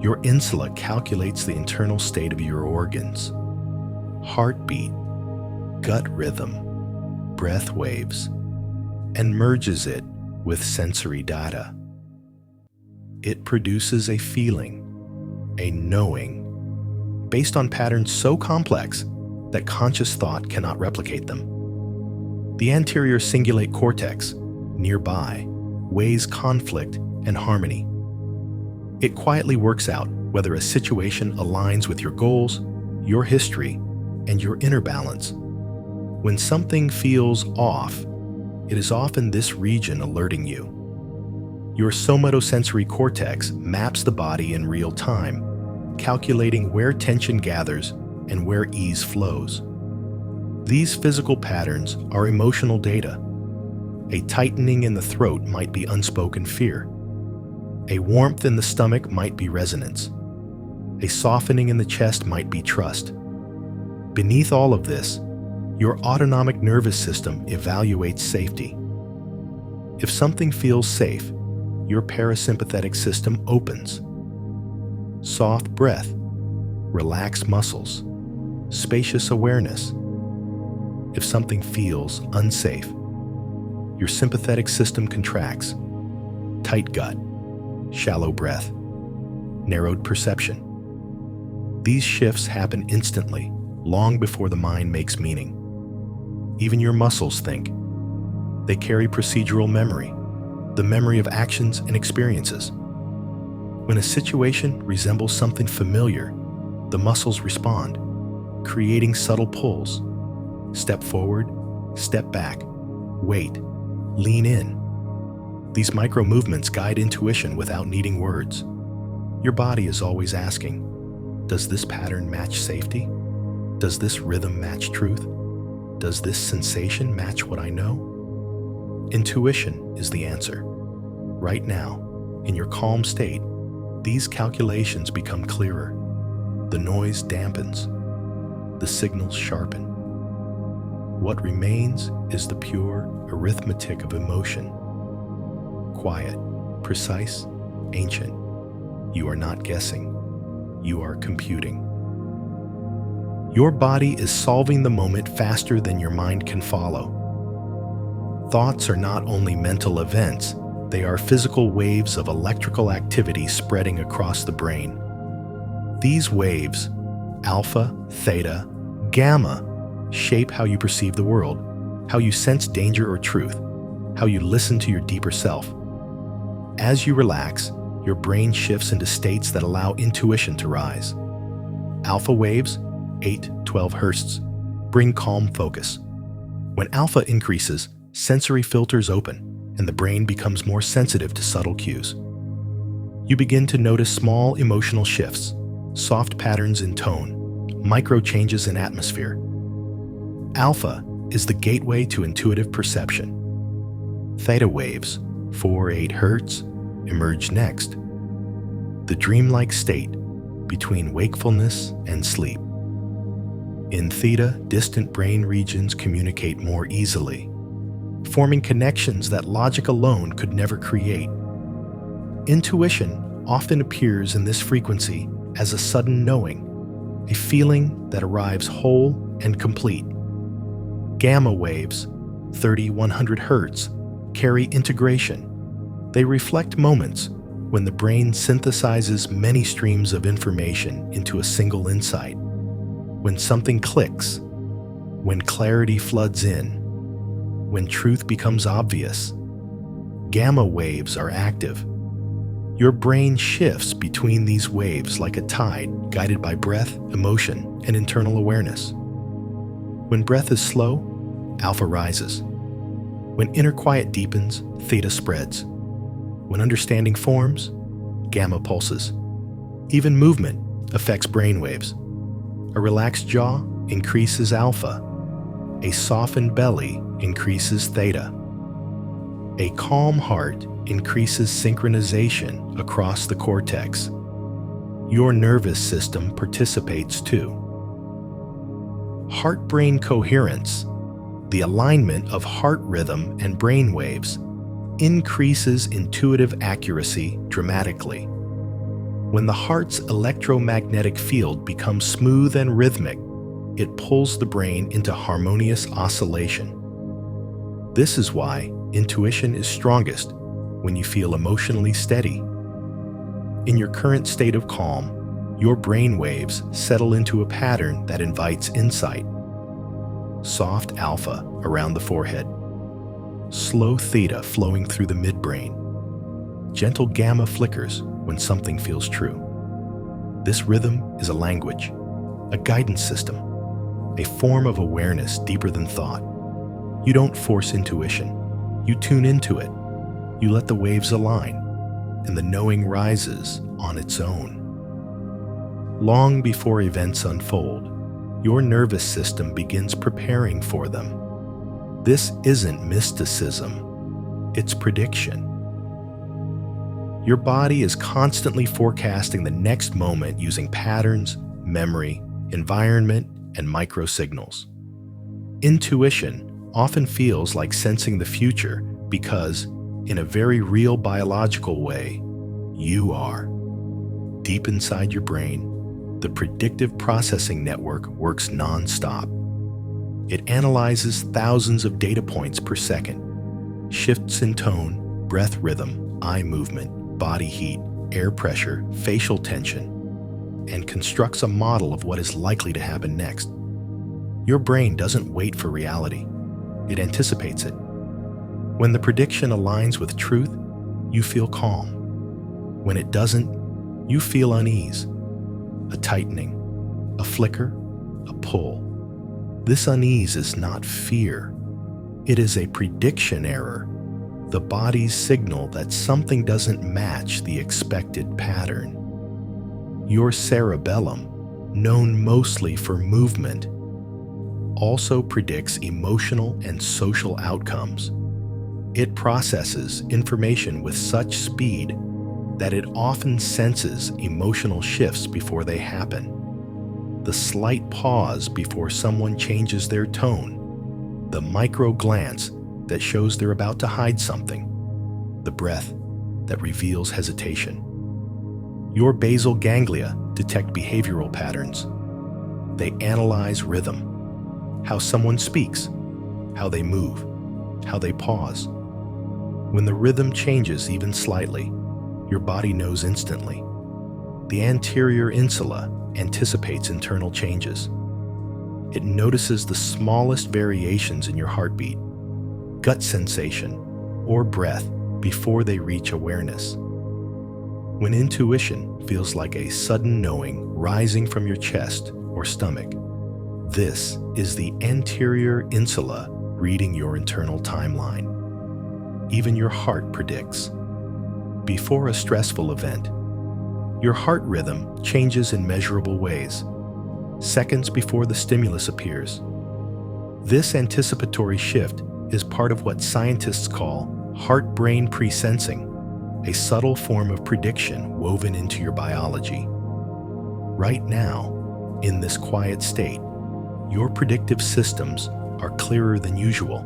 Your insula calculates the internal state of your organs, heartbeat, gut rhythm, breath waves, and merges it with sensory data. It produces a feeling, a knowing, based on patterns so complex that conscious thought cannot replicate them. The anterior cingulate cortex, nearby, weighs conflict and harmony. It quietly works out whether a situation aligns with your goals, your history, and your inner balance. When something feels off, it is often this region alerting you. Your somatosensory cortex maps the body in real time, calculating where tension gathers and where ease flows. These physical patterns are emotional data. A tightening in the throat might be unspoken fear. A warmth in the stomach might be resonance. A softening in the chest might be trust. Beneath all of this, your autonomic nervous system evaluates safety. If something feels safe, your parasympathetic system opens. Soft breath, relaxed muscles, spacious awareness. If something feels unsafe, your sympathetic system contracts. Tight gut, shallow breath, narrowed perception. These shifts happen instantly, long before the mind makes meaning. Even your muscles think. They carry procedural memory, the memory of actions and experiences. When a situation resembles something familiar, the muscles respond, creating subtle pulls. Step forward, step back, wait, lean in. These micro movements guide intuition without needing words. Your body is always asking, does this pattern match safety? Does this rhythm match truth? Does this sensation match what I know? Intuition is the answer. Right now, in your calm state, these calculations become clearer. The noise dampens. The signals sharpen. What remains is the pure arithmetic of emotion. Quiet, precise, ancient. You are not guessing. You are computing. Your body is solving the moment faster than your mind can follow. Thoughts are not only mental events, they are physical waves of electrical activity spreading across the brain. These waves, alpha, theta, gamma, shape how you perceive the world, how you sense danger or truth, how you listen to your deeper self. As you relax, your brain shifts into states that allow intuition to rise. Alpha waves, 8-12 Hz, bring calm focus. When alpha increases, sensory filters open, and the brain becomes more sensitive to subtle cues. You begin to notice small emotional shifts, soft patterns in tone, micro changes in atmosphere. Alpha is the gateway to intuitive perception. Theta waves, 4-8 Hz, emerge next. The dreamlike state between wakefulness and sleep. In theta, distant brain regions communicate more easily, forming connections that logic alone could never create. Intuition often appears in this frequency as a sudden knowing, a feeling that arrives whole and complete. Gamma waves, 30-100 Hz, carry integration. They reflect moments when the brain synthesizes many streams of information into a single insight. When something clicks, when clarity floods in, when truth becomes obvious, gamma waves are active. Your brain shifts between these waves like a tide guided by breath, emotion, and internal awareness. When breath is slow, alpha rises. When inner quiet deepens, theta spreads. When understanding forms, gamma pulses. Even movement affects brainwaves. A relaxed jaw increases alpha. A softened belly increases theta. A calm heart increases synchronization across the cortex. Your nervous system participates too. Heart-brain coherence, the alignment of heart rhythm and brain waves, increases intuitive accuracy dramatically. When the heart's electromagnetic field becomes smooth and rhythmic, it pulls the brain into harmonious oscillation. This is why intuition is strongest when you feel emotionally steady. In your current state of calm, your brain waves settle into a pattern that invites insight. soft alpha around the forehead, slow theta flowing through the midbrain, gentle gamma flickers when something feels true. This rhythm is a language, a guidance system, a form of awareness deeper than thought. You don't force intuition. You tune into it. You let the waves align, and the knowing rises on its own. Long before events unfold, your nervous system begins preparing for them. This isn't mysticism, it's prediction. Your body is constantly forecasting the next moment using patterns, memory, environment, and microsignals. Intuition often feels like sensing the future because, in a very real biological way, you are. Deep inside your brain, the predictive processing network works non-stop. It analyzes thousands of data points per second, shifts in tone, breath rhythm, eye movement, body heat, air pressure, facial tension, and constructs a model of what is likely to happen next. Your brain doesn't wait for reality. It anticipates it. When the prediction aligns with truth, you feel calm. When it doesn't, you feel unease, a tightening, a flicker, a pull. This unease is not fear. It is a prediction error, the body's signal that something doesn't match the expected pattern. Your cerebellum, known mostly for movement, also predicts emotional and social outcomes. It processes information with such speed that it often senses emotional shifts before they happen. The slight pause before someone changes their tone, the micro glance that shows they're about to hide something, the breath that reveals hesitation. Your basal ganglia detect behavioral patterns. They analyze rhythm, how someone speaks, how they move, how they pause. When the rhythm changes even slightly, your body knows instantly. The anterior insula anticipates internal changes. It notices the smallest variations in your heartbeat, gut sensation, or breath before they reach awareness. When intuition feels like a sudden knowing rising from your chest or stomach, this is the anterior insula reading your internal timeline. Even your heart predicts. Before a stressful event, your heart rhythm changes in measurable ways, seconds before the stimulus appears. This anticipatory shift is part of what scientists call heart-brain presensing, a subtle form of prediction woven into your biology. Right now, in this quiet state, your predictive systems are clearer than usual.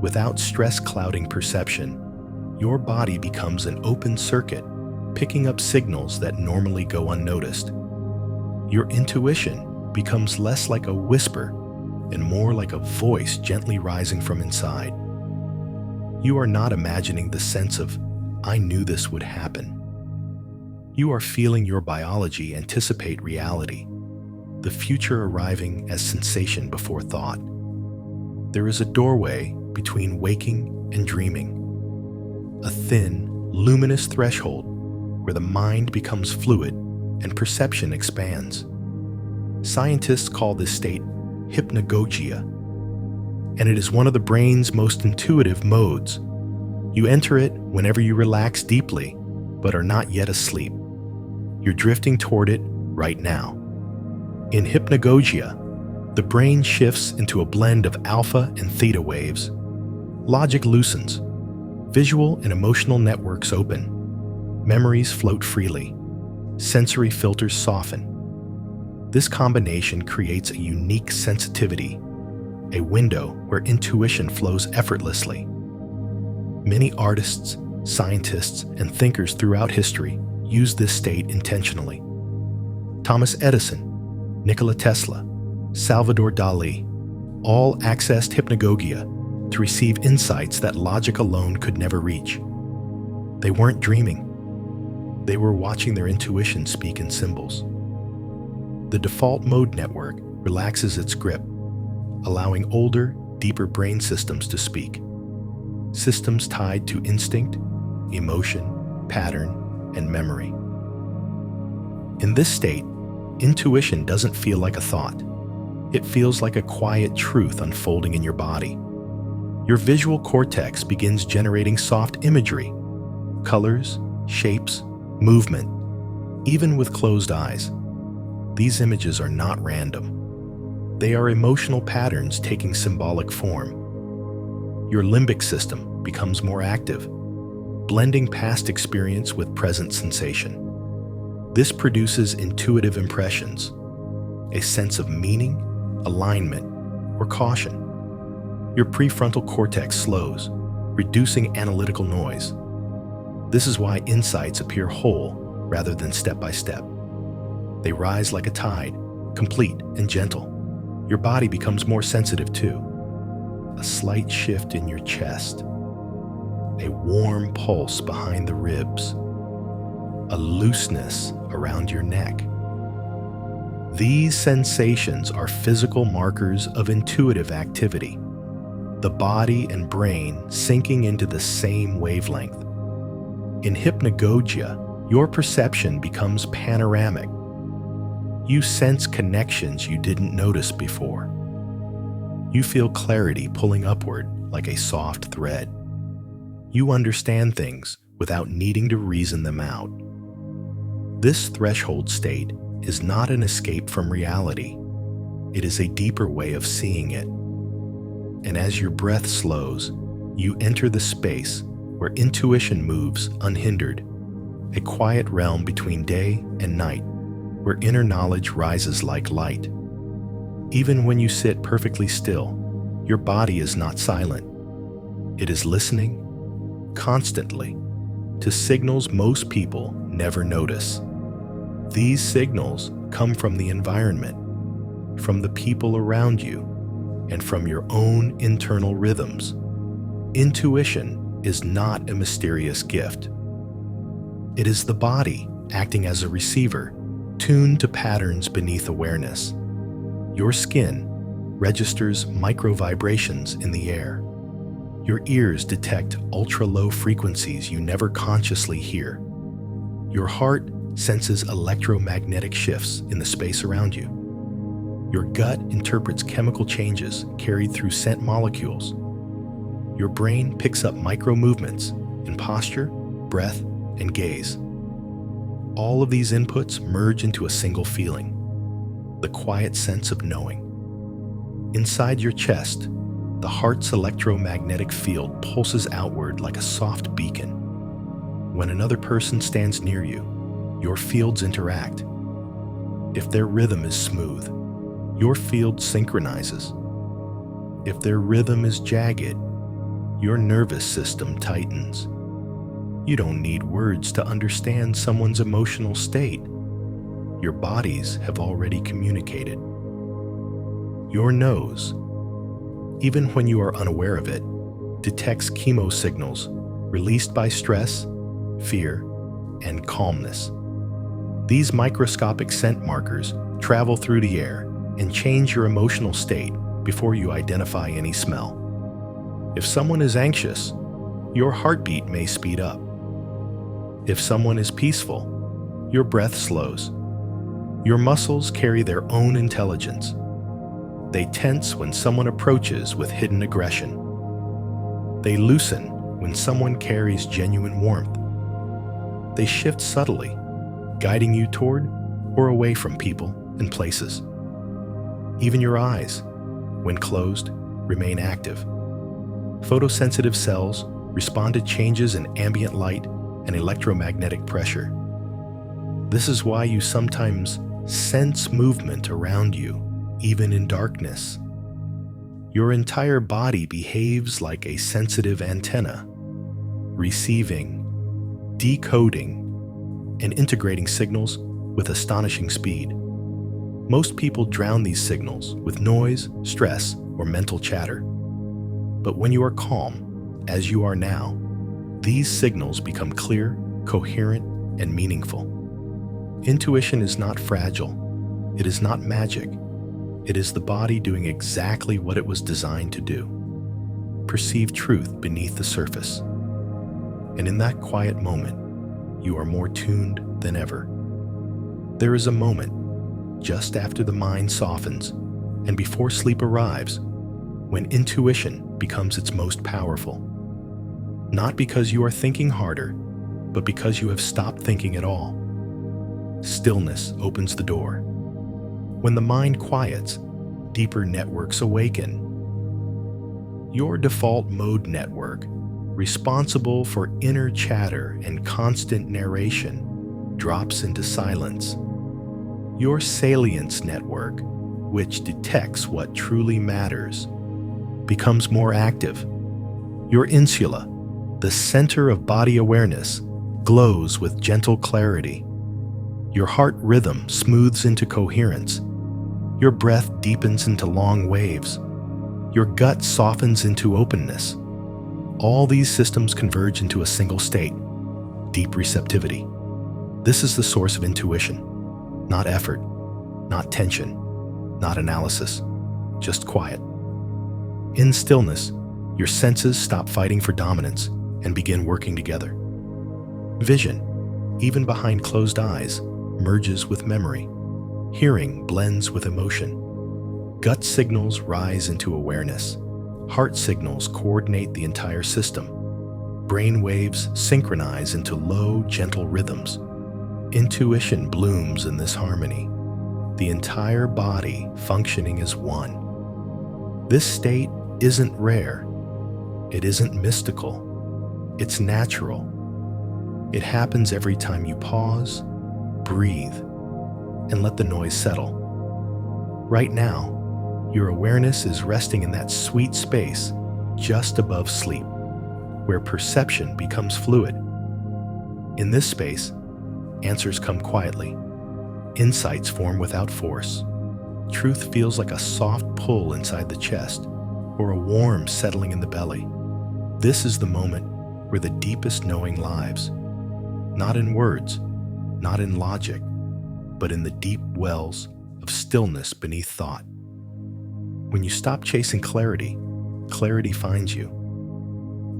Without stress clouding perception, your body becomes an open circuit, picking up signals that normally go unnoticed. Your intuition becomes less like a whisper and more like a voice gently rising from inside. You are not imagining the sense of, "I knew this would happen." You are feeling your biology anticipate reality, the future arriving as sensation before thought. There is a doorway between waking and dreaming, a thin, luminous threshold where the mind becomes fluid and perception expands. Scientists call this state hypnagogia, and it is one of the brain's most intuitive modes. You enter it whenever you relax deeply, but are not yet asleep. You're drifting toward it right now. In hypnagogia, the brain shifts into a blend of alpha and theta waves. Logic loosens. Visual and emotional networks open. Memories float freely. Sensory filters soften. This combination creates a unique sensitivity, a window where intuition flows effortlessly. Many artists, scientists, and thinkers throughout history use this state intentionally. Thomas Edison, Nikola Tesla, Salvador Dali, all accessed hypnagogia to receive insights that logic alone could never reach. They weren't dreaming. They were watching their intuition speak in symbols. The default mode network relaxes its grip. allowing older, deeper brain systems to speak. Systems tied to instinct, emotion, pattern, and memory. In this state, intuition doesn't feel like a thought. It feels like a quiet truth unfolding in your body. Your visual cortex begins generating soft imagery, colors, shapes, movement, even with closed eyes. These images are not random. They are emotional patterns taking symbolic form. Your limbic system becomes more active, blending past experience with present sensation. This produces intuitive impressions, a sense of meaning, alignment, or caution. Your prefrontal cortex slows, reducing analytical noise. This is why insights appear whole rather than step by step. They rise like a tide, complete and gentle. Your body becomes more sensitive too. A slight shift in your chest, a warm pulse behind the ribs, a looseness around your neck. These sensations are physical markers of intuitive activity, the body and brain syncing into the same wavelength. In hypnagogia, your perception becomes panoramic. You sense connections you didn't notice before. You feel clarity pulling upward like a soft thread. You understand things without needing to reason them out. This threshold state is not an escape from reality. It is a deeper way of seeing it. And as your breath slows, you enter the space where intuition moves unhindered, a quiet realm between day and night, where inner knowledge rises like light. Even when you sit perfectly still, your body is not silent. It is listening, constantly, to signals most people never notice. These signals come from the environment, from the people around you, and from your own internal rhythms. Intuition is not a mysterious gift. It is the body acting as a receiver, tuned to patterns beneath awareness. Your skin registers micro vibrations in the air. Your ears detect ultra-low frequencies you never consciously hear. Your heart senses electromagnetic shifts in the space around you. Your gut interprets chemical changes carried through scent molecules. Your brain picks up micro movements in posture, breath, and gaze. All of these inputs merge into a single feeling, the quiet sense of knowing. Inside your chest, the heart's electromagnetic field pulses outward like a soft beacon. When another person stands near you, your fields interact. If their rhythm is smooth, your field synchronizes. If their rhythm is jagged, your nervous system tightens. You don't need words to understand someone's emotional state. Your bodies have already communicated. Your nose, even when you are unaware of it, detects chemo signals released by stress, fear, and calmness. These microscopic scent markers travel through the air and change your emotional state before you identify any smell. If someone is anxious, your heartbeat may speed up. If someone is peaceful, your breath slows. Your muscles carry their own intelligence. They tense when someone approaches with hidden aggression. They loosen when someone carries genuine warmth. They shift subtly, guiding you toward or away from people and places. Even your eyes, when closed, remain active. Photosensitive cells respond to changes in ambient light and electromagnetic pressure. This is why you sometimes sense movement around you, even in darkness. Your entire body behaves like a sensitive antenna, receiving, decoding, and integrating signals with astonishing speed. Most people drown these signals with noise, stress, or mental chatter. But when you are calm, as you are now, these signals become clear, coherent, and meaningful. Intuition is not fragile. It is not magic. It is the body doing exactly what it was designed to do. Perceive truth beneath the surface. And in that quiet moment, you are more tuned than ever. There is a moment, just after the mind softens and before sleep arrives, when intuition becomes its most powerful. Not because you are thinking harder, but because you have stopped thinking at all. Stillness opens the door. When the mind quiets, deeper networks awaken. Your default mode network, responsible for inner chatter and constant narration, drops into silence. Your salience network, which detects what truly matters, becomes more active. Your insula, the center of body awareness, glows with gentle clarity. Your heart rhythm smooths into coherence. Your breath deepens into long waves. Your gut softens into openness. All these systems converge into a single state, deep receptivity. This is the source of intuition. Not effort, not tension, not analysis, just quiet. In stillness, your senses stop fighting for dominance and begin working together. Vision, even behind closed eyes, merges with memory. Hearing blends with emotion. Gut signals rise into awareness. Heart signals coordinate the entire system. Brain waves synchronize into low, gentle rhythms. Intuition blooms in this harmony, the entire body functioning as one. This state isn't rare. It isn't mystical. It's natural. It happens every time you pause, breathe, and let the noise settle. Right now, your awareness is resting in that sweet space just above sleep, where perception becomes fluid. In this space, answers come quietly. Insights form without force. Truth feels like a soft pull inside the chest or a warm settling in the belly. This is the moment where the deepest knowing lies. Not in words, not in logic, but in the deep wells of stillness beneath thought. When you stop chasing clarity, clarity finds you.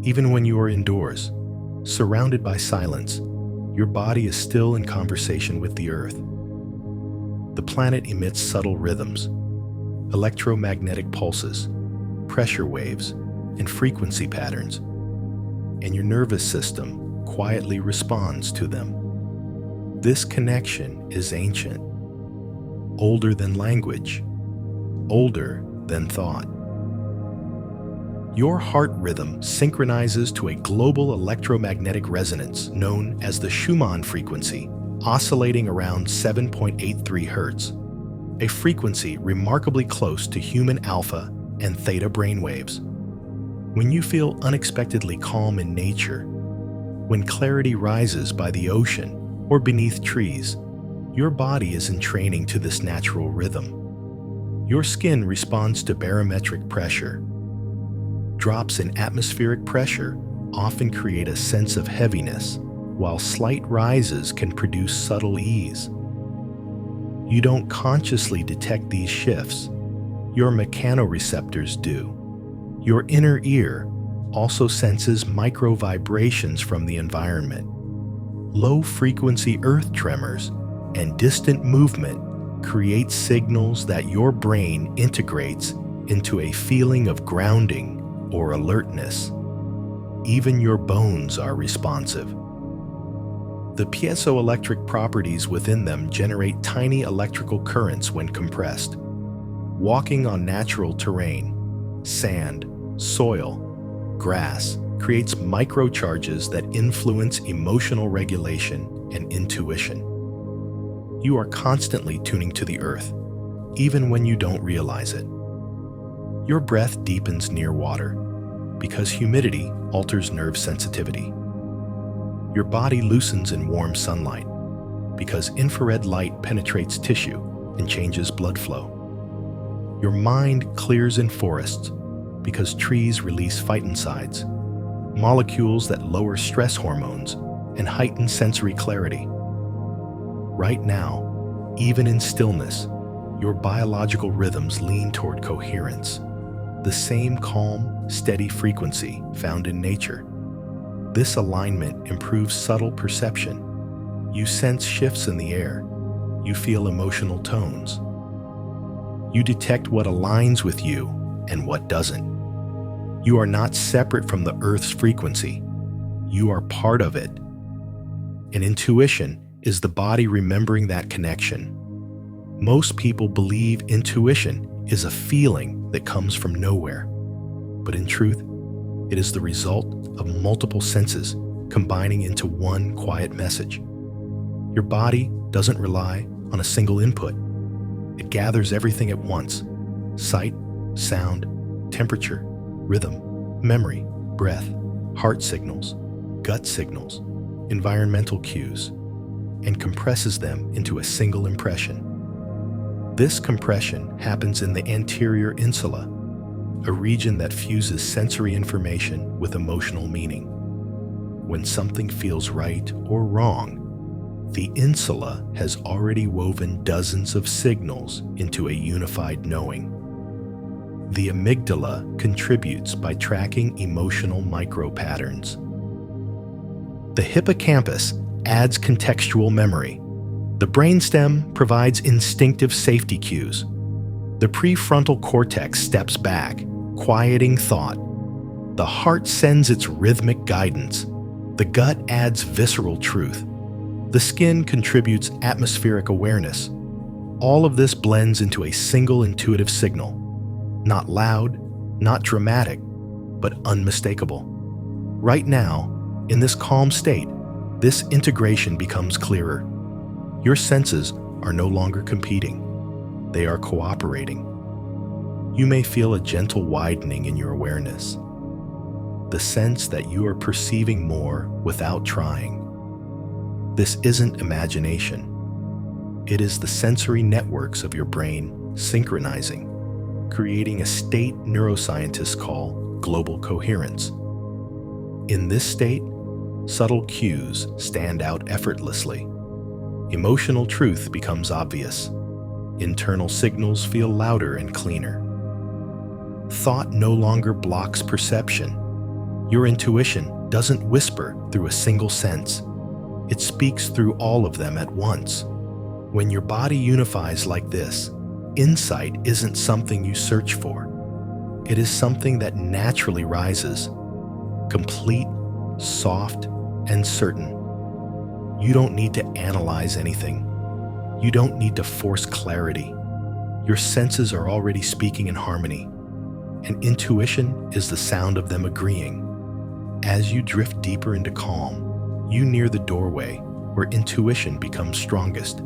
Even when you are indoors, surrounded by silence, your body is still in conversation with the earth. The planet emits subtle rhythms, electromagnetic pulses, pressure waves, and frequency patterns, and your nervous system quietly responds to them. This connection is ancient, older than language, older than thought. Your heart rhythm synchronizes to a global electromagnetic resonance known as the Schumann frequency, oscillating around 7.83 Hertz, a frequency remarkably close to human alpha and theta brainwaves. When you feel unexpectedly calm in nature, when clarity rises by the ocean or beneath trees, your body is in training to this natural rhythm. Your skin responds to barometric pressure. Drops in atmospheric pressure often create a sense of heaviness, while slight rises can produce subtle ease. You don't consciously detect these shifts. Your mechanoreceptors do. Your inner ear also senses micro vibrations from the environment. Low-frequency earth tremors and distant movement create signals that your brain integrates into a feeling of grounding or alertness. Even your bones are responsive. The piezoelectric properties within them generate tiny electrical currents when compressed. Walking on natural terrain, sand, soil, grass, creates microcharges that influence emotional regulation and intuition. You are constantly tuning to the earth, even when you don't realize it. Your breath deepens near water because humidity alters nerve sensitivity. Your body loosens in warm sunlight because infrared light penetrates tissue and changes blood flow. Your mind clears in forests because trees release phytoncides, molecules that lower stress hormones and heighten sensory clarity. Right now, even in stillness, Your biological rhythms lean toward coherence, the same calm, steady frequency found in nature. This alignment improves subtle perception. You sense shifts in the air. You feel emotional tones. You detect what aligns with you and what doesn't. You are not separate from the Earth's frequency. You are part of it. And intuition is the body remembering that connection. Most people believe intuition is a feeling that comes from nowhere. But in truth, it is the result of multiple senses combining into one quiet message. Your body doesn't rely on a single input. It gathers everything at once: sight, sound, temperature, rhythm, memory, breath, heart signals, gut signals, environmental cues, and compresses them into a single impression. This compression happens in the anterior insula, a region that fuses sensory information with emotional meaning. When something feels right or wrong, the insula has already woven dozens of signals into a unified knowing. The amygdala contributes by tracking emotional micro-patterns. The hippocampus adds contextual memory. The brainstem provides instinctive safety cues. The prefrontal cortex steps back, quieting thought. The heart sends its rhythmic guidance. The gut adds visceral truth. The skin contributes atmospheric awareness. All of this blends into a single intuitive signal. Not loud, not dramatic, but unmistakable. Right now, in this calm state, this integration becomes clearer. Your senses are no longer competing. They are cooperating. You may feel a gentle widening in your awareness, the sense that you are perceiving more without trying. This isn't imagination. It is the sensory networks of your brain synchronizing, creating a state neuroscientists call global coherence. In this state, subtle cues stand out effortlessly. Emotional truth becomes obvious. Internal signals feel louder and cleaner. Thought no longer blocks perception. Your intuition doesn't whisper through a single sense. It speaks through all of them at once. When your body unifies like this, insight isn't something you search for. It is something that naturally rises, complete, soft, and certain. You don't need to analyze anything. You don't need to force clarity. Your senses are already speaking in harmony, and intuition is the sound of them agreeing. As you drift deeper into calm, you near the doorway where intuition becomes strongest,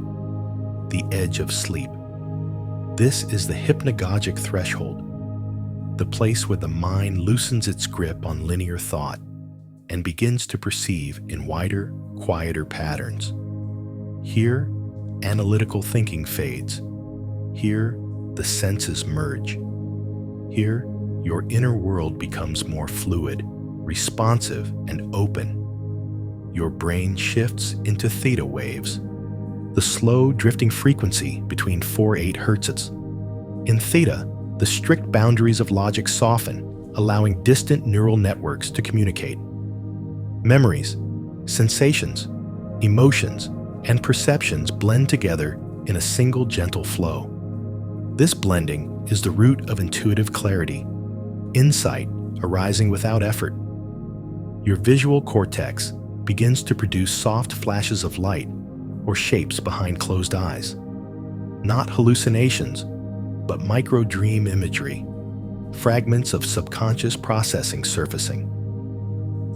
the edge of sleep. This is the hypnagogic threshold, the place where the mind loosens its grip on linear thought and begins to perceive in wider, quieter patterns. Here, analytical thinking fades. Here, the senses merge. Here, your inner world becomes more fluid, responsive, and open. Your brain shifts into theta waves, the slow drifting frequency between 4-8 hertz. In theta, the strict boundaries of logic soften, allowing distant neural networks to communicate. Memories, sensations, emotions, and perceptions blend together in a single gentle flow. This blending is the root of intuitive clarity, insight arising without effort. Your visual cortex begins to produce soft flashes of light or shapes behind closed eyes. Not hallucinations, but micro-dream imagery, fragments of subconscious processing surfacing.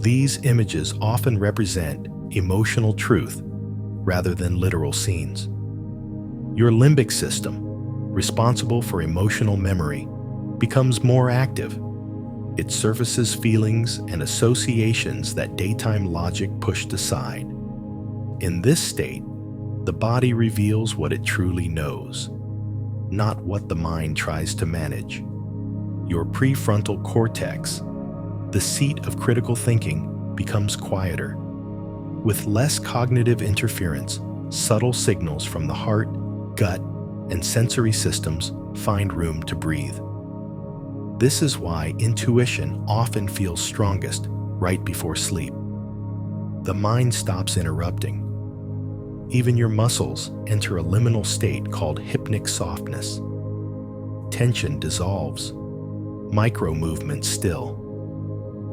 These images often represent emotional truth rather than literal scenes. Your limbic system, responsible for emotional memory, becomes more active. It surfaces feelings and associations that daytime logic pushed aside. In this state, the body reveals what it truly knows, not what the mind tries to manage. Your prefrontal cortex, the seat of critical thinking, becomes quieter. With less cognitive interference, subtle signals from the heart, gut, and sensory systems find room to breathe. This is why intuition often feels strongest right before sleep. The mind stops interrupting. Even your muscles enter a liminal state called hypnic softness. Tension dissolves. Micro-movements still.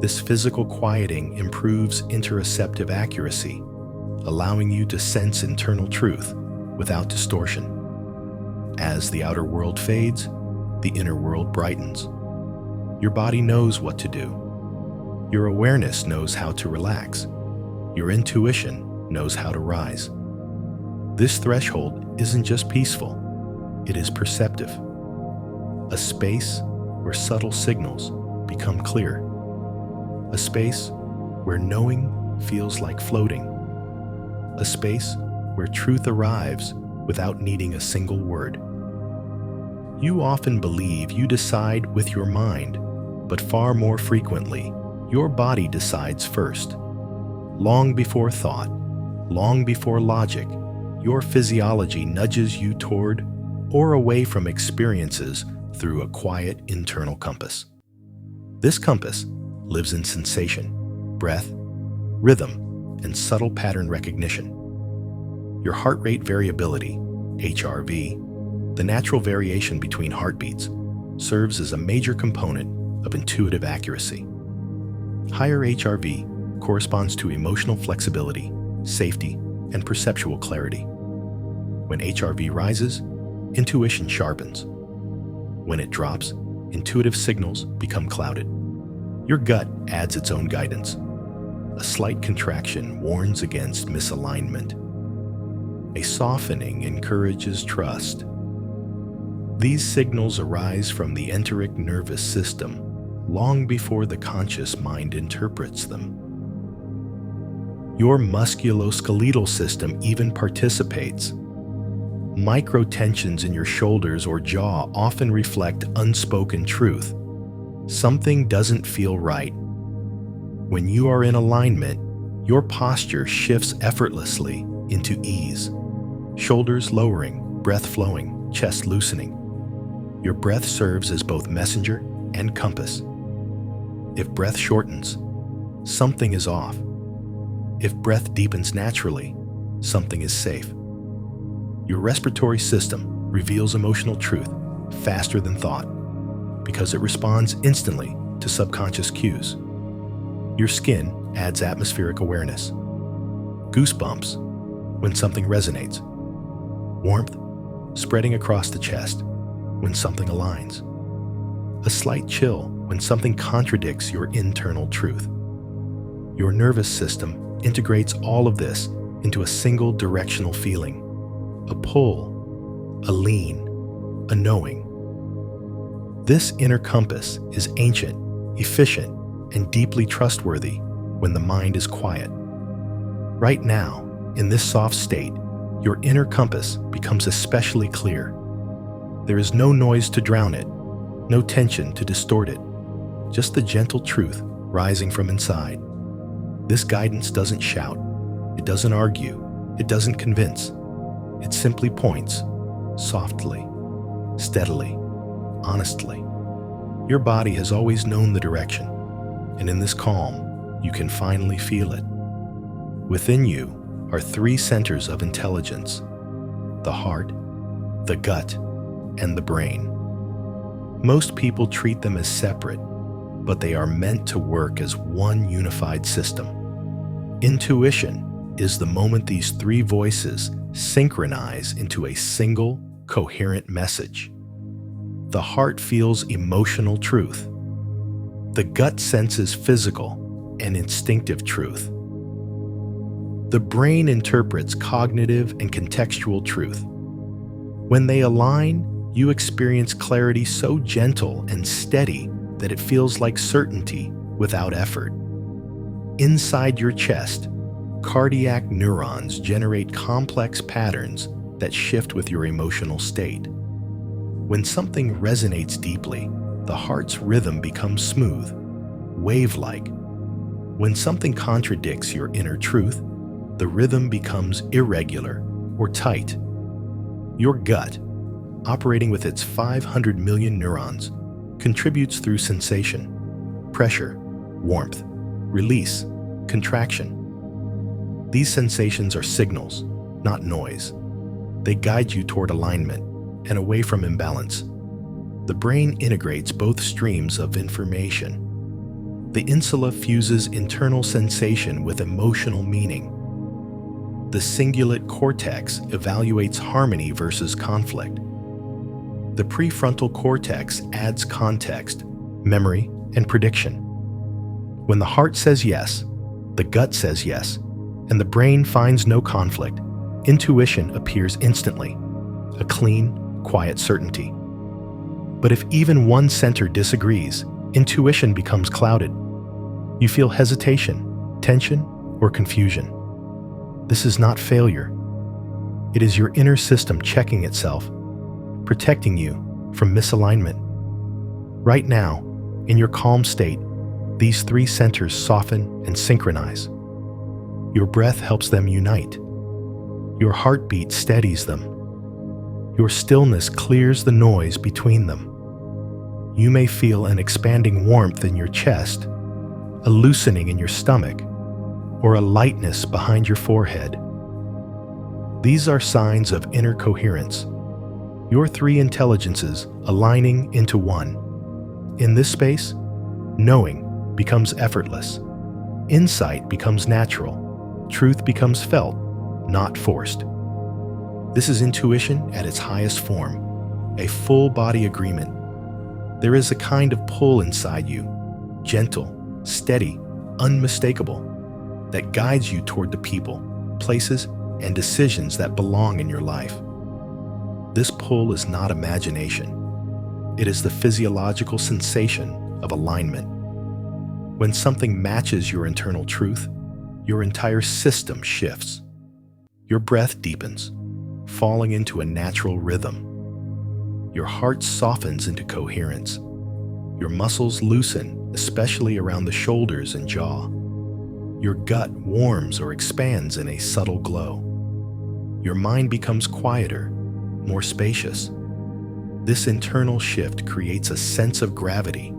This physical quieting improves interoceptive accuracy, allowing you to sense internal truth without distortion. As the outer world fades, the inner world brightens. Your body knows what to do. Your awareness knows how to relax. Your intuition knows how to rise. This threshold isn't just peaceful, it is perceptive. A space where subtle signals become clear. A space where knowing feels like floating. A space where truth arrives without needing a single word. You often believe you decide with your mind, but far more frequently, your body decides first. Long before thought, long before logic, your physiology nudges you toward or away from experiences through a quiet internal compass. This compass lives in sensation, breath, rhythm, and subtle pattern recognition. Your heart rate variability, HRV, the natural variation between heartbeats, serves as a major component of intuitive accuracy. Higher HRV corresponds to emotional flexibility, safety, and perceptual clarity. When HRV rises, intuition sharpens. When it drops, intuitive signals become clouded. Your gut adds its own guidance. A slight contraction warns against misalignment. A softening encourages trust. These signals arise from the enteric nervous system long before the conscious mind interprets them. Your musculoskeletal system even participates. Microtensions in your shoulders or jaw often reflect unspoken truth. Something doesn't feel right. When you are in alignment, your posture shifts effortlessly into ease. Shoulders lowering, breath flowing, chest loosening. Your breath serves as both messenger and compass. If breath shortens, something is off. If breath deepens naturally, something is safe. Your respiratory system reveals emotional truth faster than thought because it responds instantly to subconscious cues. Your skin adds atmospheric awareness. Goosebumps when something resonates. Warmth spreading across the chest when something aligns. A slight chill when something contradicts your internal truth. Your nervous system integrates all of this into a single directional feeling. A pull, a lean, a knowing. This inner compass is ancient, efficient, and deeply trustworthy when the mind is quiet. Right now, in this soft state, your inner compass becomes especially clear. There is no noise to drown it, no tension to distort it, just the gentle truth rising from inside. This guidance doesn't shout, it doesn't argue, it doesn't convince. It simply points, softly, steadily, honestly. Your body has always known the direction, and in this calm, you can finally feel it. Within you are 3 centers of intelligence: the heart, the gut, and the brain. Most people treat them as separate, but they are meant to work as one unified system. Intuition is the moment these 3 voices synchronize into a single, coherent message. The heart feels emotional truth. The gut senses physical and instinctive truth. The brain interprets cognitive and contextual truth. When they align, you experience clarity so gentle and steady that it feels like certainty without effort. Inside your chest, cardiac neurons generate complex patterns that shift with your emotional state. When something resonates deeply, the heart's rhythm becomes smooth, wave-like. When something contradicts your inner truth, the rhythm becomes irregular or tight. Your gut, operating with its 500 million neurons, contributes through sensation, pressure, warmth, release, contraction. These sensations are signals, not noise. They guide you toward alignment and away from imbalance. The brain integrates both streams of information. The insula fuses internal sensation with emotional meaning. The cingulate cortex evaluates harmony versus conflict. The prefrontal cortex adds context, memory, and prediction. When the heart says yes, the gut says yes, and the brain finds no conflict, intuition appears instantly, a clean, quiet certainty. But if even one center disagrees, intuition becomes clouded. You feel hesitation, tension, or confusion. This is not failure. It is your inner system checking itself, protecting you from misalignment. Right now, in your calm state, these three centers soften and synchronize. Your breath helps them unite. Your heartbeat steadies them. Your stillness clears the noise between them. You may feel an expanding warmth in your chest, a loosening in your stomach, or a lightness behind your forehead. These are signs of inner coherence, your three intelligences aligning into one. In this space, knowing becomes effortless, insight becomes natural, truth becomes felt, not forced. This is intuition at its highest form, a full-body agreement. There is a kind of pull inside you, gentle, steady, unmistakable, that guides you toward the people, places, and decisions that belong in your life. This pull is not imagination. It is the physiological sensation of alignment. When something matches your internal truth, your entire system shifts. Your breath deepens, falling into a natural rhythm. Your heart softens into coherence. Your muscles loosen, especially around the shoulders and jaw. Your gut warms or expands in a subtle glow. Your mind becomes quieter, more spacious. This internal shift creates a sense of gravity,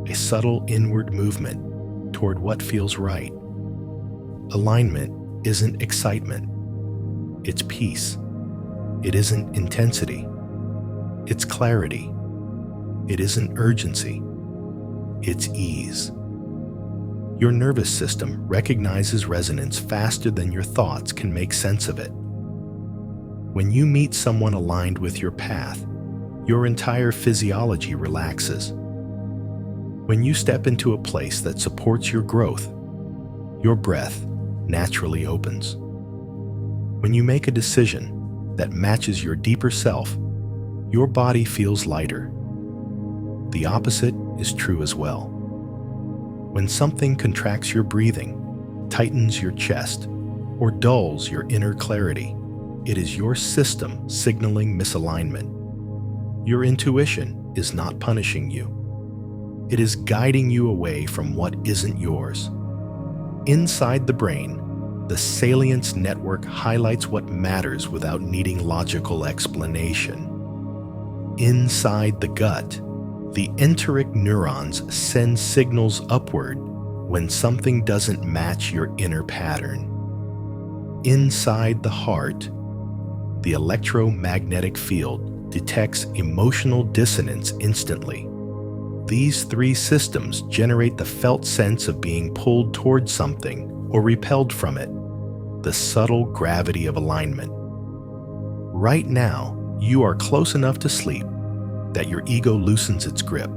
a subtle inward movement toward what feels right. Alignment isn't excitement. It's peace. It isn't intensity. It's clarity. It isn't urgency. It's ease. Your nervous system recognizes resonance faster than your thoughts can make sense of it. When you meet someone aligned with your path, your entire physiology relaxes. When you step into a place that supports your growth, your breath naturally opens. When you make a decision that matches your deeper self, your body feels lighter. The opposite is true as well. When something contracts your breathing, tightens your chest, or dulls your inner clarity, it is your system signaling misalignment. Your intuition is not punishing you. It is guiding you away from what isn't yours. Inside the brain, the salience network highlights what matters without needing logical explanation. Inside the gut, the enteric neurons send signals upward when something doesn't match your inner pattern. Inside the heart, the electromagnetic field detects emotional dissonance instantly. These three systems generate the felt sense of being pulled toward something or repelled from it, the subtle gravity of alignment. Right now, you are close enough to sleep that your ego loosens its grip.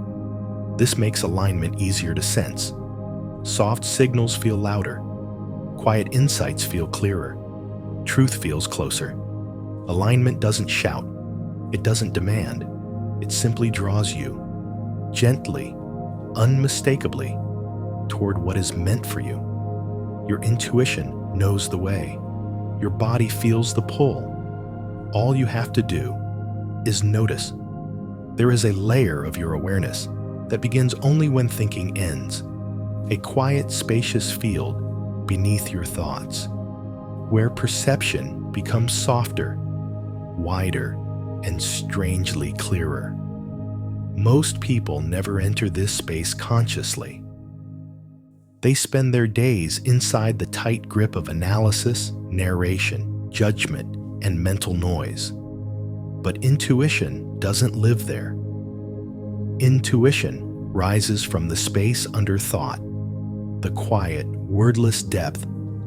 This makes alignment easier to sense. Soft signals feel louder. Quiet insights feel clearer. Truth feels closer. Alignment doesn't shout. It doesn't demand. It simply draws you, gently, unmistakably, toward what is meant for you. Your intuition knows the way. Your body feels the pull. All you have to do is notice. There is a layer of your awareness that begins only when thinking ends, a quiet, spacious field beneath your thoughts, where perception becomes softer, wider, and strangely clearer. Most people never enter this space consciously. They spend their days inside the tight grip of analysis, narration, judgment, and mental noise. But intuition doesn't live there. Intuition rises from the space under thought, the quiet, wordless depth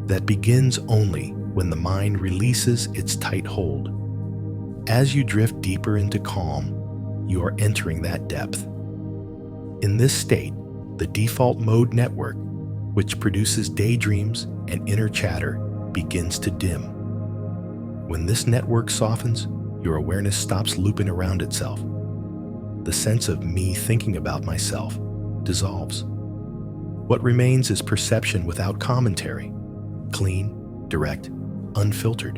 that begins only when the mind releases its tight hold. As you drift deeper into calm, you are entering that depth. In this state, the default mode network, which produces daydreams and inner chatter, begins to dim. When this network softens, your awareness stops looping around itself. The sense of me thinking about myself dissolves. What remains is perception without commentary, clean, direct, unfiltered.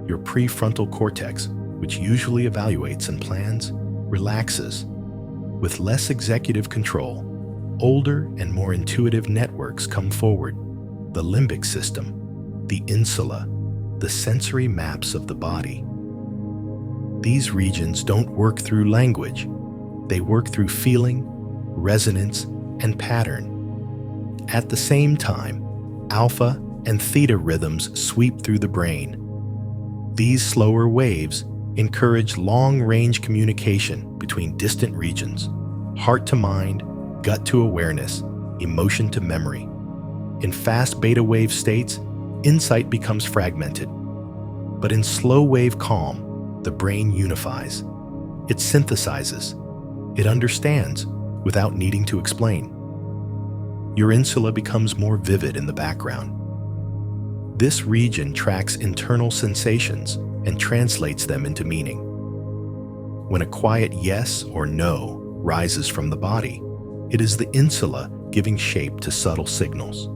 Your prefrontal cortex, which usually evaluates and plans, relaxes. With less executive control, older and more intuitive networks come forward. The limbic system, the insula, the sensory maps of the body. These regions don't work through language. They work through feeling, resonance, and pattern. At the same time, alpha and theta rhythms sweep through the brain. These slower waves encourage long-range communication between distant regions, heart to mind, gut to awareness, emotion to memory. In fast beta wave states, insight becomes fragmented. But in slow wave calm, the brain unifies. It synthesizes. It understands without needing to explain. Your insula becomes more vivid in the background. This region tracks internal sensations and translates them into meaning. When a quiet yes or no rises from the body, it is the insula giving shape to subtle signals.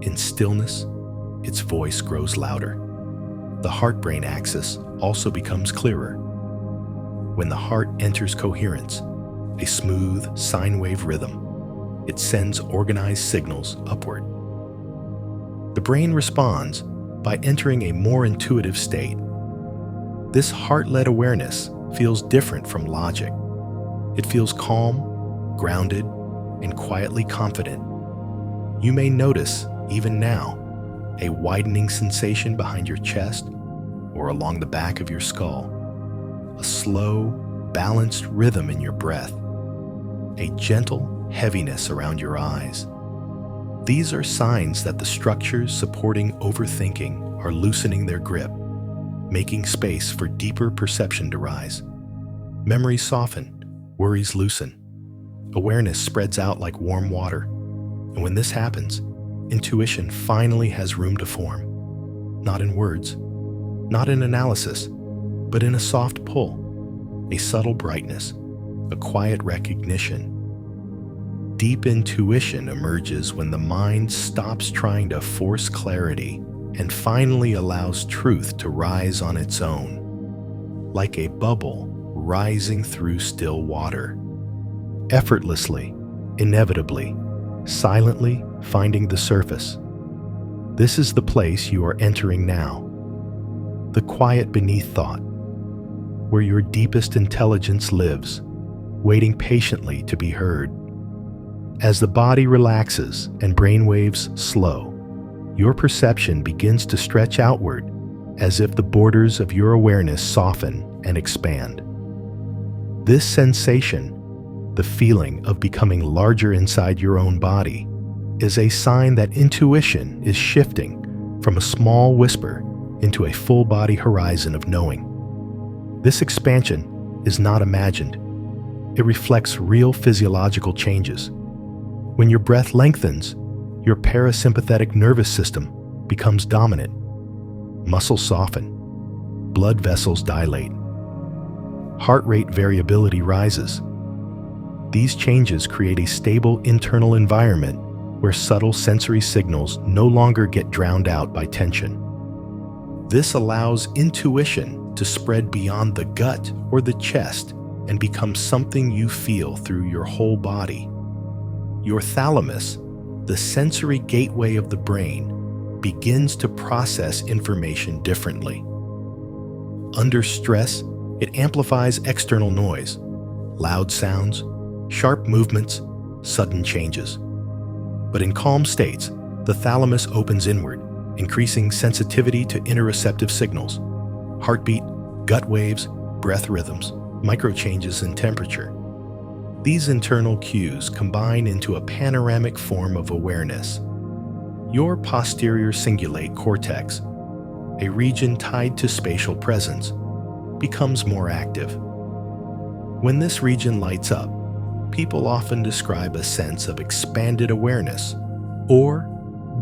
In stillness, its voice grows louder. The heart-brain axis also becomes clearer. When the heart enters coherence, a smooth sine wave rhythm, it sends organized signals upward. The brain responds by entering a more intuitive state. This heart-led awareness feels different from logic. It feels calm, grounded, and quietly confident. You may notice, even now, a widening sensation behind your chest or along the back of your skull, a slow, balanced rhythm in your breath, a gentle heaviness around your eyes. These are signs that the structures supporting overthinking are loosening their grip, making space for deeper perception to rise. Memories soften, worries loosen. Awareness spreads out like warm water. And when this happens, intuition finally has room to form. Not in words, not in analysis, but in a soft pull, a subtle brightness, a quiet recognition. Deep intuition emerges when the mind stops trying to force clarity and finally allows truth to rise on its own, like a bubble rising through still water. Effortlessly, inevitably, silently finding the surface. This is the place you are entering now, the quiet beneath thought, where your deepest intelligence lives, waiting patiently to be heard. As the body relaxes and brainwaves slow, your perception begins to stretch outward as if the borders of your awareness soften and expand. This sensation, the feeling of becoming larger inside your own body, is a sign that intuition is shifting from a small whisper into a full-body horizon of knowing. This expansion is not imagined. It reflects real physiological changes. When your breath lengthens, your parasympathetic nervous system becomes dominant. Muscles soften. Blood vessels dilate. Heart rate variability rises. These changes create a stable internal environment where subtle sensory signals no longer get drowned out by tension. This allows intuition to spread beyond the gut or the chest and become something you feel through your whole body. Your thalamus, the sensory gateway of the brain, begins to process information differently. Under stress, It amplifies external noise, loud sounds, sharp movements, sudden changes. But in calm states, the thalamus opens inward, increasing sensitivity to interoceptive signals, heartbeat, gut waves, breath rhythms, microchanges in temperature. These internal cues combine into a panoramic form of awareness. Your posterior cingulate cortex, a region tied to spatial presence, becomes more active. When this region lights up, people often describe a sense of expanded awareness or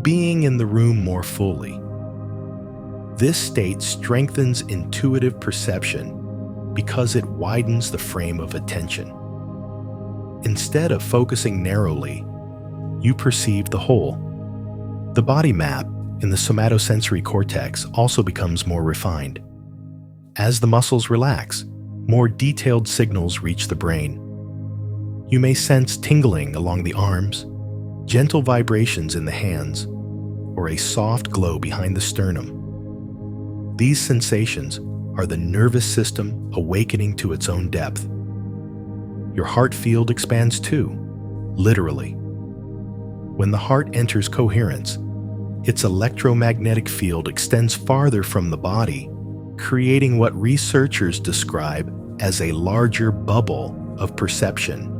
being in the room more fully. This state strengthens intuitive perception because it widens the frame of attention. Instead of focusing narrowly, you perceive the whole. The body map in the somatosensory cortex also becomes more refined. As the muscles relax, more detailed signals reach the brain. You may sense tingling along the arms, gentle vibrations in the hands, or a soft glow behind the sternum. These sensations are the nervous system awakening to its own depth. Your heart field expands too, literally. When the heart enters coherence, its electromagnetic field extends farther from the body, creating what researchers describe as a larger bubble of perception.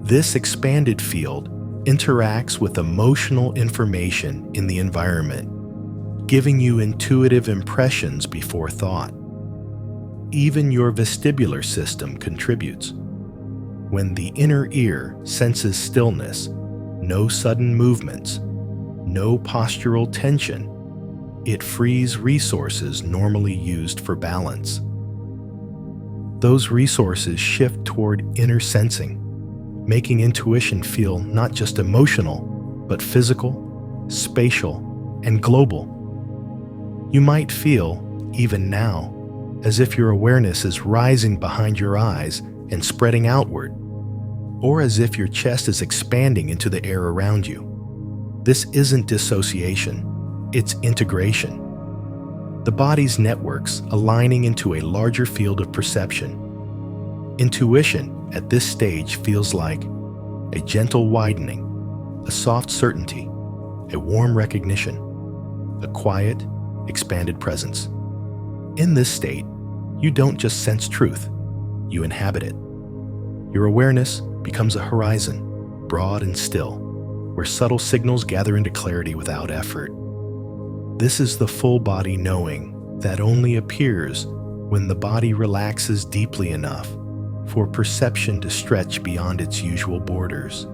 This expanded field interacts with emotional information in the environment, giving you intuitive impressions before thought. Even your vestibular system contributes. When the inner ear senses stillness, no sudden movements, no postural tension, it frees resources normally used for balance. Those resources shift toward inner sensing, making intuition feel not just emotional, but physical, spatial, and global. You might feel, even now, as if your awareness is rising behind your eyes and spreading outward, or as if your chest is expanding into the air around you. This isn't dissociation, it's integration. The body's networks aligning into a larger field of perception. Intuition at this stage feels like a gentle widening, a soft certainty, a warm recognition, a quiet, expanded presence. In this state, you don't just sense truth, you inhabit it. Your awareness becomes a horizon, broad and still, where subtle signals gather into clarity without effort. This is the full body knowing that only appears when the body relaxes deeply enough for perception to stretch beyond its usual borders.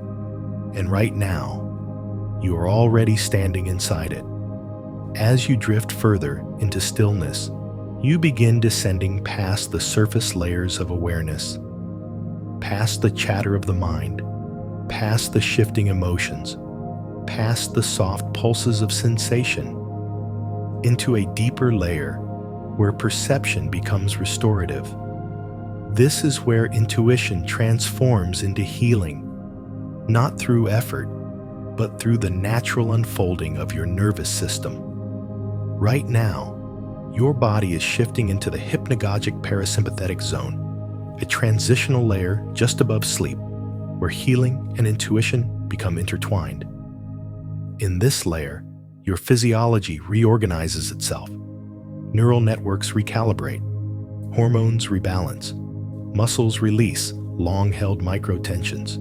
And right now, you are already standing inside it. As you drift further into stillness, you begin descending past the surface layers of awareness, past the chatter of the mind, past the shifting emotions, past the soft pulses of sensation, into a deeper layer where perception becomes restorative. This is where intuition transforms into healing, not through effort, but through the natural unfolding of your nervous system. Right now, your body is shifting into the hypnagogic parasympathetic zone, a transitional layer just above sleep, where healing and intuition become intertwined. In this layer, your physiology reorganizes itself. Neural networks recalibrate, hormones rebalance, muscles release long-held microtensions.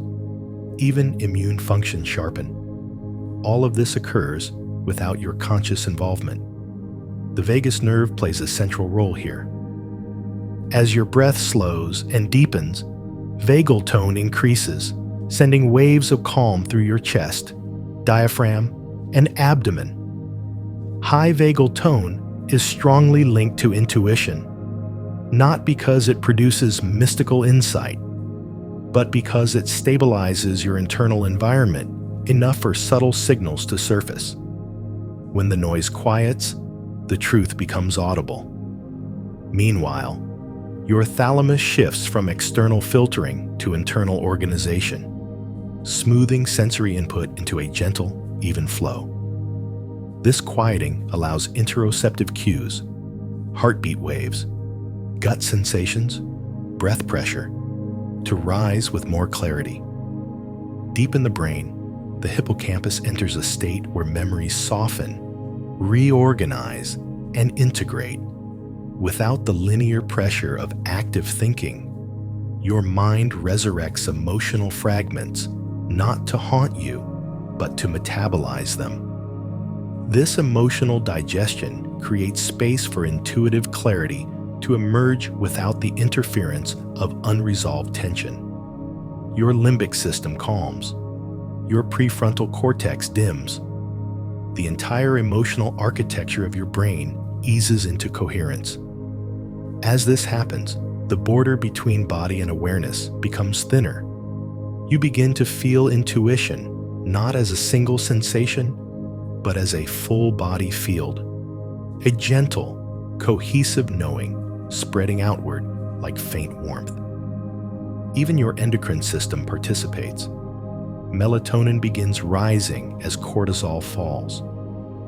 Even immune functions sharpen. All of this occurs without your conscious involvement. The vagus nerve plays a central role here. As your breath slows and deepens, vagal tone increases, sending waves of calm through your chest, diaphragm, and abdomen. High vagal tone is strongly linked to intuition, not because it produces mystical insight, but because it stabilizes your internal environment enough for subtle signals to surface. When the noise quiets, the truth becomes audible. Meanwhile, your thalamus shifts from external filtering to internal organization, smoothing sensory input into a gentle, even flow. This quieting allows interoceptive cues, heartbeat waves, gut sensations, breath pressure, to rise with more clarity. Deep in the brain, the hippocampus enters a state where memories soften, reorganize, and integrate. Without the linear pressure of active thinking, your mind resurrects emotional fragments, not to haunt you, but to metabolize them. This emotional digestion creates space for intuitive clarity to emerge without the interference of unresolved tension. Your limbic system calms. Your prefrontal cortex dims. The entire emotional architecture of your brain eases into coherence. As this happens, the border between body and awareness becomes thinner. You begin to feel intuition, not as a single sensation, but as a full body field. A gentle, cohesive knowing spreading outward like faint warmth. Even your endocrine system participates. Melatonin begins rising as cortisol falls.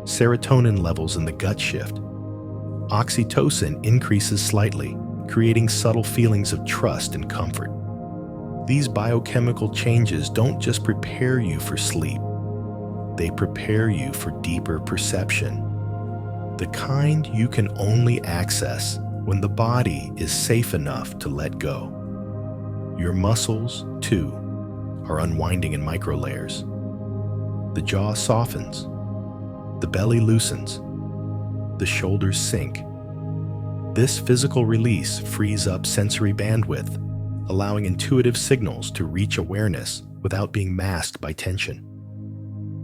Serotonin levels in the gut shift. Oxytocin increases slightly, creating subtle feelings of trust and comfort. These biochemical changes don't just prepare you for sleep, they prepare you for deeper perception, the kind you can only access when the body is safe enough to let go. Your muscles, too, are unwinding in microlayers. The jaw softens, the belly loosens, the shoulders sink. This physical release frees up sensory bandwidth, allowing intuitive signals to reach awareness without being masked by tension.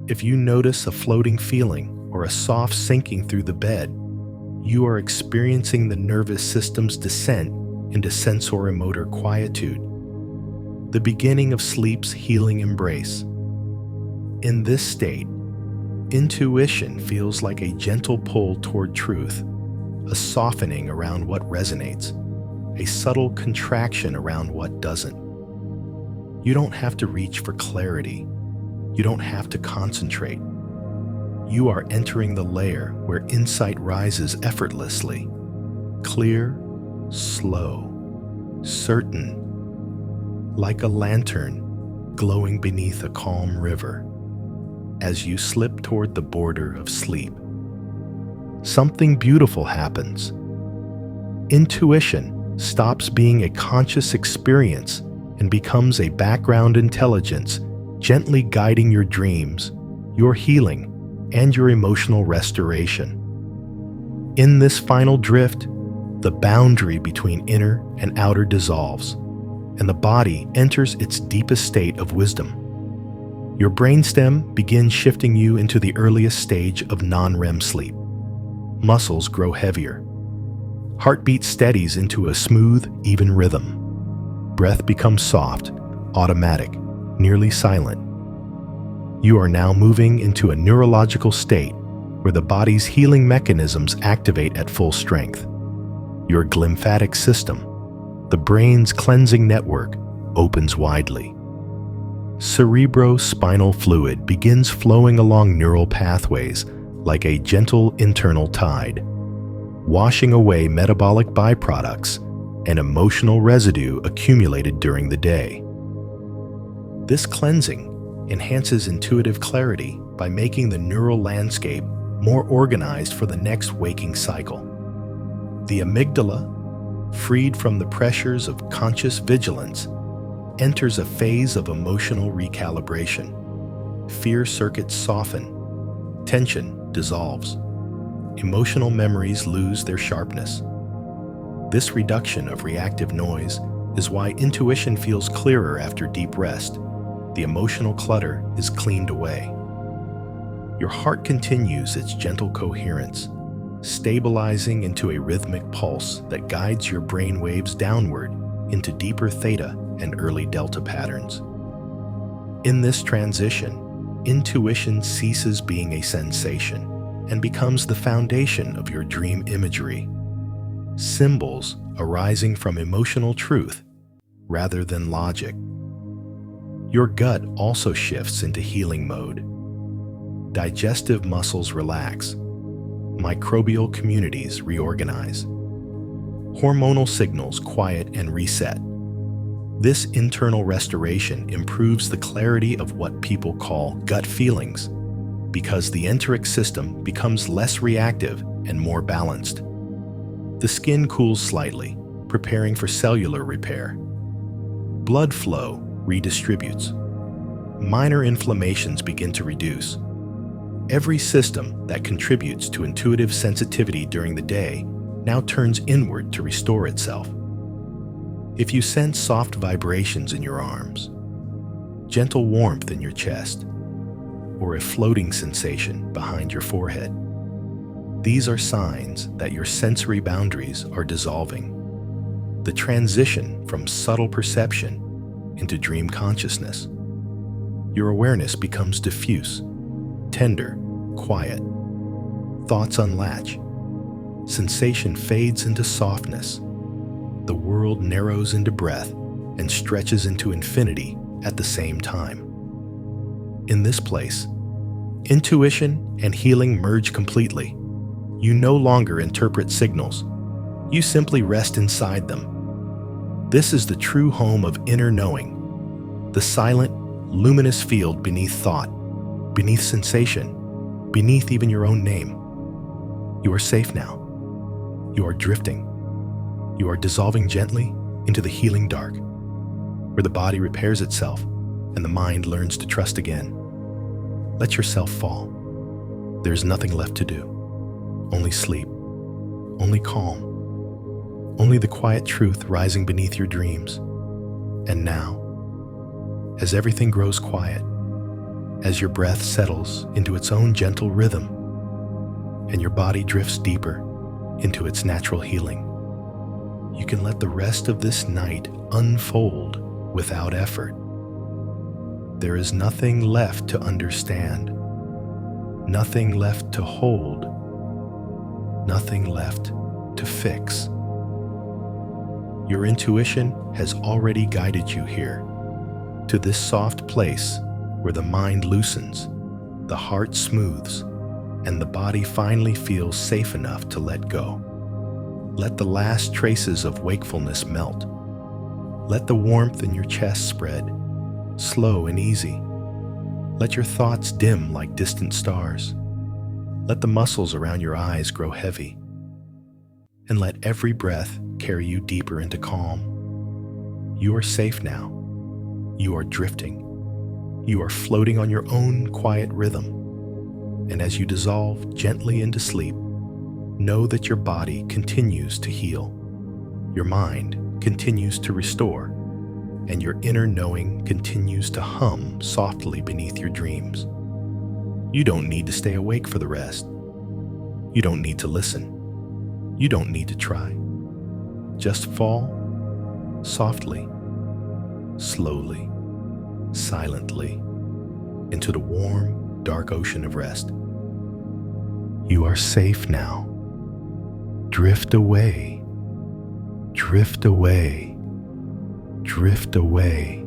If you notice a floating feeling or a soft sinking through the bed, you are experiencing the nervous system's descent into sensoromotor quietude, the beginning of sleep's healing embrace. In this state, intuition feels like a gentle pull toward truth, a softening around what resonates, a subtle contraction around what doesn't. You don't have to reach for clarity. You don't have to concentrate. You are entering the layer where insight rises effortlessly, clear, slow, certain, like a lantern glowing beneath a calm river. As you slip toward the border of sleep, something beautiful happens. Intuition stops being a conscious experience and becomes a background intelligence, gently guiding your dreams, your healing, and your emotional restoration. In this final drift, the boundary between inner and outer dissolves, and the body enters its deepest state of wisdom. Your brainstem begins shifting you into the earliest stage of non-REM sleep. Muscles grow heavier. Heartbeat steadies into a smooth, even rhythm. Breath becomes soft, automatic, nearly silent. You are now moving into a neurological state where the body's healing mechanisms activate at full strength. Your glymphatic system, the brain's cleansing network, opens widely. Cerebrospinal fluid begins flowing along neural pathways like a gentle internal tide, washing away metabolic byproducts and emotional residue accumulated during the day. This cleansing enhances intuitive clarity by making the neural landscape more organized for the next waking cycle. The amygdala, freed from the pressures of conscious vigilance, enters a phase of emotional recalibration. Fear circuits soften, tension dissolves, emotional memories lose their sharpness. This reduction of reactive noise is why intuition feels clearer after deep rest. The emotional clutter is cleaned away. Your heart continues its gentle coherence, stabilizing into a rhythmic pulse that guides your brain waves downward into deeper theta and early delta patterns. In this transition, intuition ceases being a sensation and becomes the foundation of your dream imagery. Symbols arising from emotional truth rather than logic. Your gut also shifts into healing mode. Digestive muscles relax. Microbial communities reorganize. hormonal signals quiet and reset. This internal restoration improves the clarity of what people call gut feelings, because the enteric system becomes less reactive and more balanced. The skin cools slightly, preparing for cellular repair. Blood flow redistributes. Minor inflammations begin to reduce. Every system that contributes to intuitive sensitivity during the day now turns inward to restore itself. If you sense soft vibrations in your arms, gentle warmth in your chest, or a floating sensation behind your forehead, these are signs that your sensory boundaries are dissolving. The transition from subtle perception into dream consciousness. Your awareness becomes diffuse, tender, quiet. Thoughts unlatch. Sensation fades into softness. The world narrows into breath and stretches into infinity at the same time. In this place, intuition and healing merge completely. You no longer interpret signals. You simply rest inside them. This is the true home of inner knowing, the silent, luminous field beneath thought, beneath sensation, beneath even your own name. You are safe now. You are drifting. You are dissolving gently into the healing dark, where the body repairs itself and the mind learns to trust again. Let yourself fall. There's nothing left to do. Only sleep. Only calm. Only the quiet truth rising beneath your dreams. And now, as everything grows quiet, as your breath settles into its own gentle rhythm, and your body drifts deeper into its natural healing, you can let the rest of this night unfold without effort. There is nothing left to understand, nothing left to hold, nothing left to fix. Your intuition has already guided you here, to this soft place where the mind loosens, the heart smooths, and the body finally feels safe enough to let go. Let the last traces of wakefulness melt. Let the warmth in your chest spread, slow and easy. Let your thoughts dim like distant stars. Let the muscles around your eyes grow heavy. And let every breath carry you deeper into calm. You are safe now. You are drifting. You are floating on your own quiet rhythm. And as you dissolve gently into sleep, know that your body continues to heal, your mind continues to restore, and your inner knowing continues to hum softly beneath your dreams. You don't need to stay awake for the rest. You don't need to listen. You don't need to try. Just fall softly, slowly, silently into the warm, dark ocean of rest. You are safe now. Drift away, drift away, drift away.